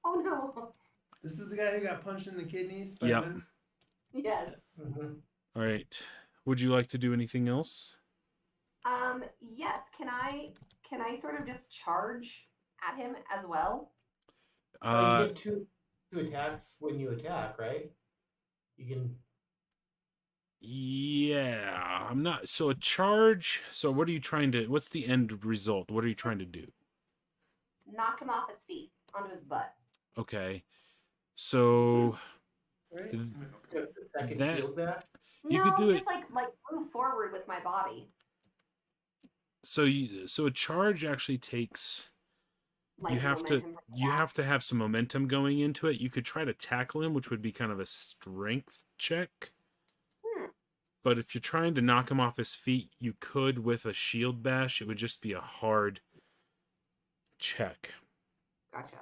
Oh no. This is the guy who got punched in the kidneys. Yep. Feynman? Yes. Mhm. All right. Would you like to do anything else? Yes. Can I sort of just charge at him as well? You get two attacks when you attack, right? You can. Yeah, I'm not. So a charge. So what are you trying to? What's the end result? What are you trying to do? Knock him off his feet onto his butt. Okay. So Right? Get the second That- shield back. You no, could do just like move forward with my body. so a charge actually takes. Like You have momentum to have some momentum going into it. You could try to tackle him, which would be kind of a strength check. But if you're trying to knock him off his feet, you could with a shield bash. It would just be a hard check. Gotcha.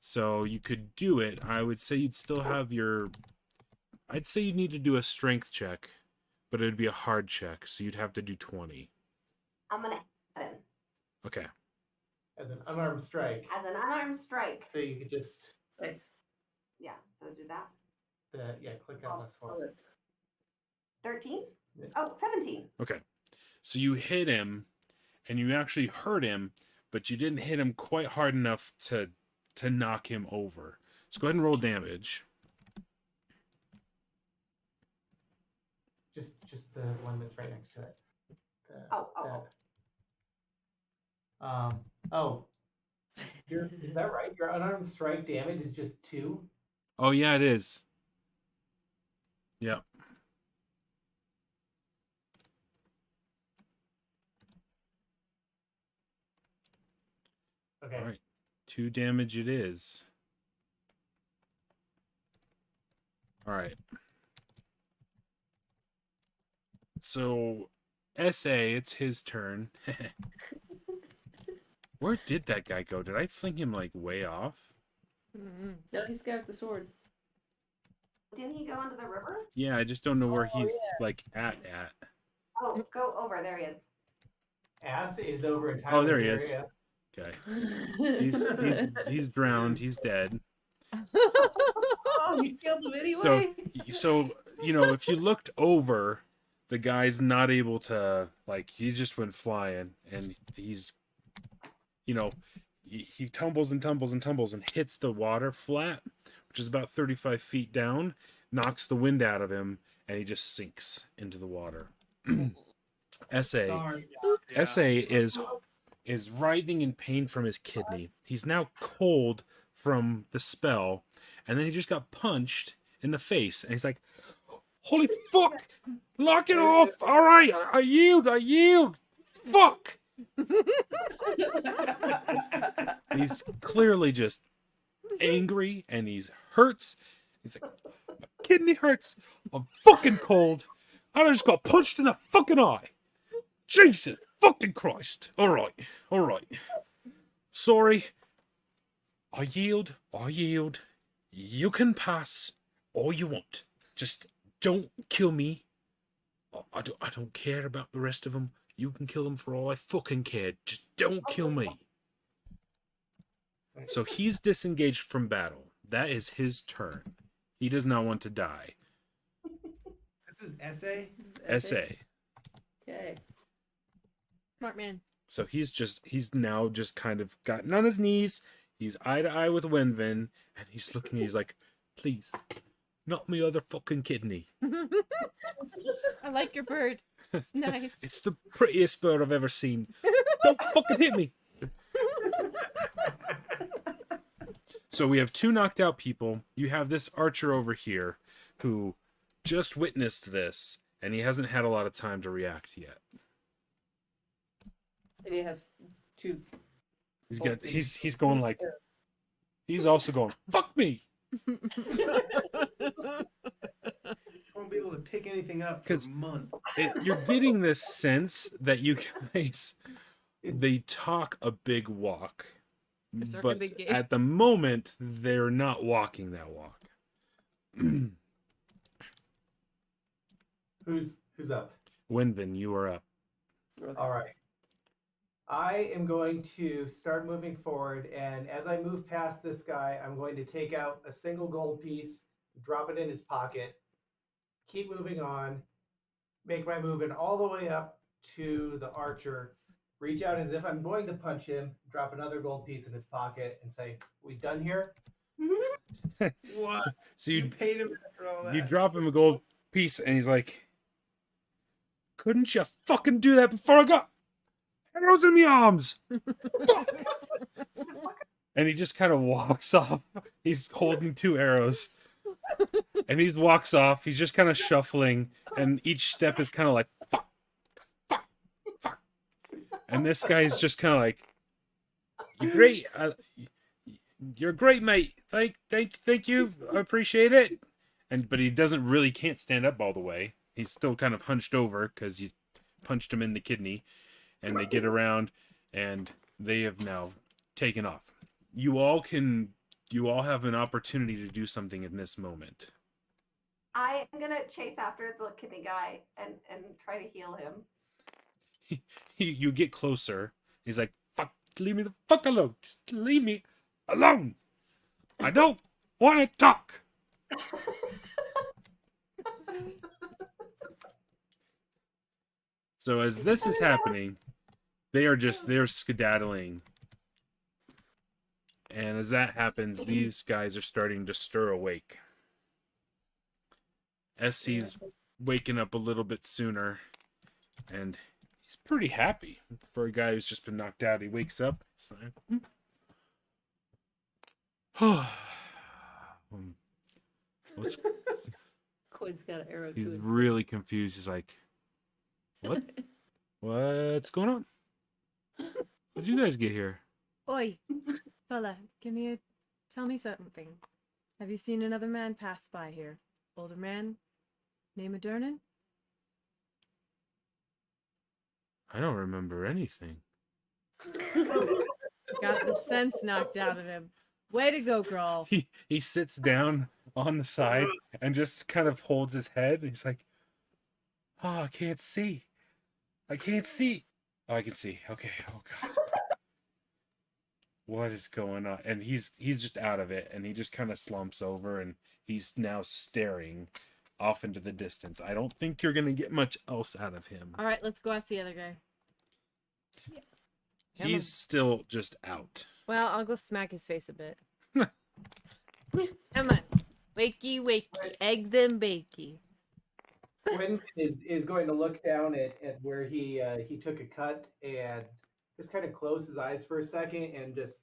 So you could do it. I would say you'd still have your. I'd say you'd need to do a strength check, but it would be a hard check. So you'd have to do 20. I'm gonna hit him Okay. As an unarmed strike. as an unarmed strike. So you could just Nice. Yeah. So do that. click that last one. 13. Yeah. Oh, 17. Okay. So you hit him, and you actually hurt him, but you didn't hit him quite hard enough to knock him over. So go ahead and roll damage. Just the one that's right next to it. Oh. Is that right? Your unarmed strike damage is just 2? Oh yeah, it is. Yep. Okay. All right. 2 damage it is. All right. So, SA, it's his turn. Where did that guy go? Did I fling him like way off? Mm-mm. No, he's got the sword. Didn't he go into the river? Yeah, I just don't know where Oh, he's like at. Oh, go over. There he is. Ass is over in Oh, there he Tyler's is. area. Okay. He's drowned. He's dead. Oh, you killed him anyway. So if you looked over, the guy's not able to, like, he just went flying, and he's, he tumbles and tumbles and tumbles and hits the water flat, which is about 35 feet down, knocks the wind out of him, and he just sinks into the water. Sorry. is writhing in pain from his kidney. He's now cold from the spell, and then he just got punched in the face, and he's like, "Holy fuck! Lock it off! All right, I yield! Fuck!" He's clearly just angry, and he's hurts. He's like, "My kidney hurts. I'm fucking cold. I just got punched in the fucking eye. Jesus fucking Christ! All right. Sorry. I yield. You can pass all you want. Just don't kill me. I don't care about the rest of them. You can kill them for all I fucking care. Just don't kill me." So he's disengaged from battle. That is his turn. He does not want to die. This is essay. SA. Okay. Smart man. So he's now just kind of gotten on his knees. He's eye to eye with Wenvin, and he's looking. He's like, "Please, not me other fucking kidney. I like your bird. It's nice. It's the prettiest bird I've ever seen. Don't fucking hit me." So we have 2 knocked out people. You have this archer over here who just witnessed this, and he hasn't had a lot of time to react yet. And he has 2. He's going like, he's also going, "Fuck me." Won't be able to pick anything up for 'Cause- a month. You're getting this sense that you guys They talk a big walk, They're talking but big game. at the moment they're not walking that walk. Who's up? Winvin, you are up. All right. I am going to start moving forward, and as I move past this guy, I'm going to take out a single gold piece, drop it in his pocket, keep moving on, make my movement all the way up to the archer, reach out as if I'm going to punch him, drop another gold piece in his pocket, and say, "We done here?" What? So You you paid him for all that. you drop him a gold piece, and he's like, "Couldn't you fucking do that before I got arrows in my arms?" And he just kind of walks off. He's holding 2 arrows. And he walks off. He's just kind of shuffling. And each step is kind of like, fuck, fuck, fuck. And this guy's just kind of like, "You're great. You're great, mate. Thank you. I appreciate it." But he can't stand up all the way. He's still kind of hunched over because you punched him in the kidney. And they get around, and they have now taken off. You all have an opportunity to do something in this moment. I am gonna chase after the kidney guy and try to heal him. You get closer. He's like, "Fuck, leave me the fuck alone. Just leave me alone. I don't want to talk." So as this is happening, they're skedaddling. And as that happens, these guys are starting to stir awake. SC's waking up a little bit sooner, and he's pretty happy for a guy who's just been knocked out. He wakes up. He's like, Coin's got an arrow he's to his really confused. He's like, "What? What's going on? How'd you guys get here?" Oi, fella, tell me something. Have you seen another man pass by here? Older man, name of Durnan? I don't remember anything. Got the sense knocked out of him. Way to go, girl. He sits down on the side and just kind of holds his head. He's like, "Oh, I can't see. I can't see. Oh, I can see. Okay. Oh God. What is going on?" And he's just out of it, and he just kind of slumps over, and he's now staring off into the distance. I don't think you're gonna get much else out of him. All right, let's go ask the other guy. He's still just out. Well, I'll go smack his face a bit. Come on. Wakey, wakey. Eggs and bakey. Quinn is going to look down at where he took a cut and just kind of close his eyes for a second and just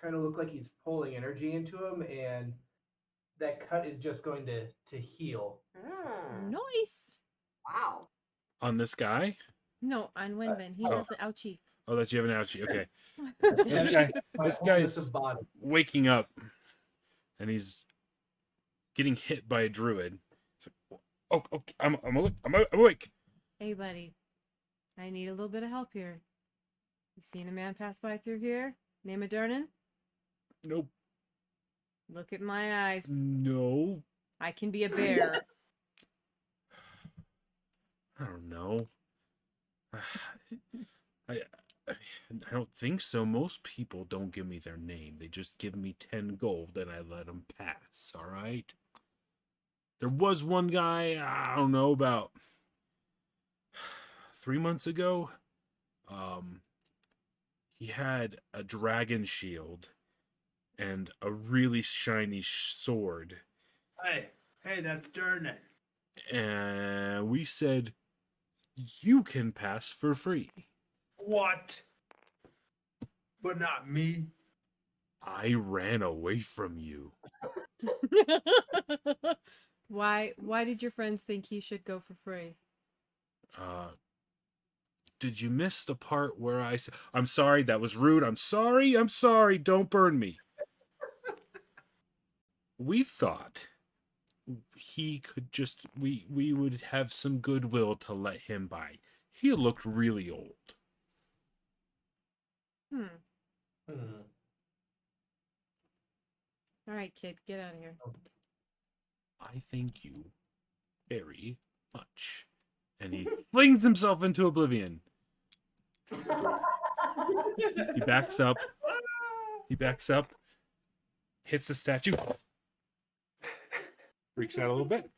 kind of look like he's pulling energy into him, and that cut is just going to heal. Nice. Wow. On this guy? No, on Winvin. He has the ouchie. Oh, that you have an ouchie. Okay. Yeah, This my guy's wholeness of body. waking up, and he's getting hit by a druid. It's like, "Oh, okay, I'm awake." Hey, buddy. I need a little bit of help here. You've seen a man pass by through here? Name of Durnan? Nope. Look at my eyes. No. I can be a bear. I don't know. I don't think so. Most people don't give me their name. They just give me 10 gold and I let them pass, all right? There was one guy, I don't know, about 3 months ago. He had a dragon shield and a really shiny sword. Hey, that's Durnan. And we said, "You can pass for free." What? But not me. I ran away from you. Why did your friends think he should go for free? Did you miss the part where I said, "I'm sorry, that was rude. I'm sorry, don't burn me"? We thought he could just, we would have some goodwill to let him by. He looked really old. Hmm. All right, kid, get out of here. I thank you very much. And he flings himself into oblivion. He backs up. He backs up. Hits the statue. Freaks out a little bit.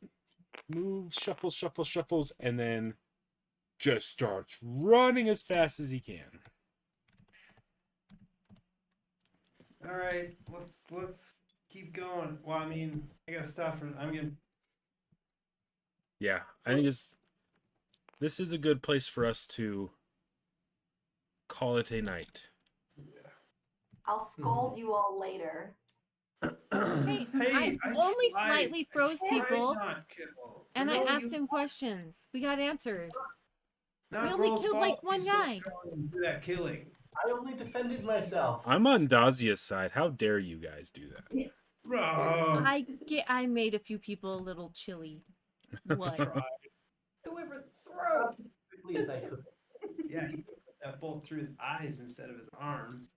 Moves, shuffles, and then just starts running as fast as he can. All right, let's keep going. Well, I mean, I gotta stop for. I'm gonna. Yeah, I think this is a good place for us to call it a night. I'll scold you all later. Hey, I only slightly froze people, and I No, asked you- him questions. We got answers. Not We only Roll's killed, fault. like, one He's so guy. strong to do that killing. I only defended myself. I'm on Dazia's side. How dare you guys do that? Bro. I made a few people a little chilly. What? Whoever throat. Quickly as I could. Yeah, he put that bolt through his eyes instead of his arms.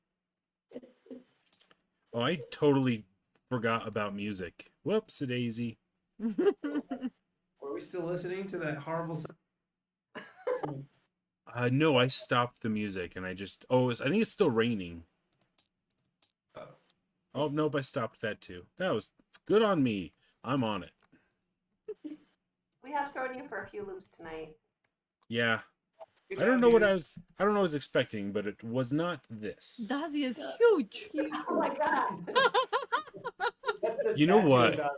Oh, I totally forgot about music. Whoops, a daisy. Were we still listening to that horrible sound? No, I stopped the music and I just. Oh, I think it's still raining. Oh. Oh, nope, I stopped that too. That was good on me. I'm on it. We have thrown you for a few loops tonight. Yeah. Good I don't job, know what dude. I was expecting, but it was not this. Dazzy is huge. Oh my god. That's the You know statue what? about-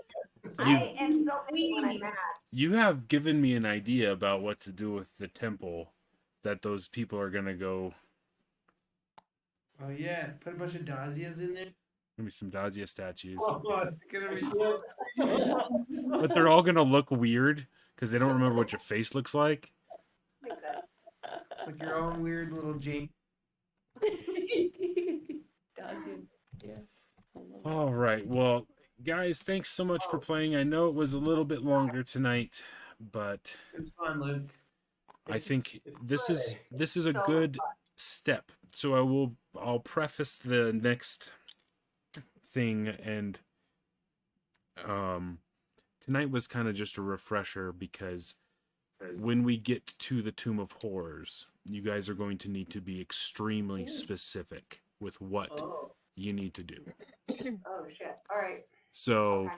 I am so big when I'm mad. You have given me an idea about what to do with the temple that those people are gonna go. Oh yeah, put a bunch of Dazias in there. Maybe some Dazia statues. Oh, it's gonna be But they're all gonna look weird because they don't remember what your face looks like. Like that. like your own weird little Jane. Dazian. Yeah. I love it. All right. Well, guys, thanks so much for playing. I know it was a little bit longer tonight, but It's fun, Luke. I think it's this is a So good step. So I'll preface the next thing, and tonight was kind of just a refresher because when we get to the Tomb of Horrors, you guys are going to need to be extremely specific with what Oh. you need to do. Oh shit. Alright. So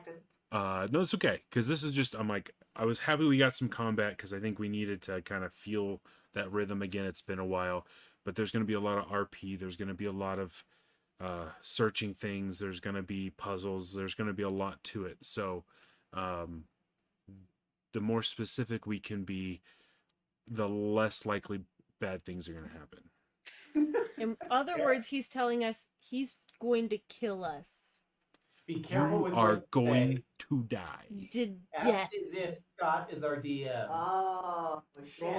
no, it's okay, because this is just I was happy we got some combat because I think we needed to kind of feel that rhythm again. It's been a while, but there's going to be a lot of RP. There's going to be a lot of searching things. There's going to be puzzles. There's going to be a lot to it. So the more specific we can be, the less likely bad things are going to happen. In other words, he's telling us he's going to kill us. Be careful You with are what you going say. to die. To Act death. as if Scott is our DM. Oh shit.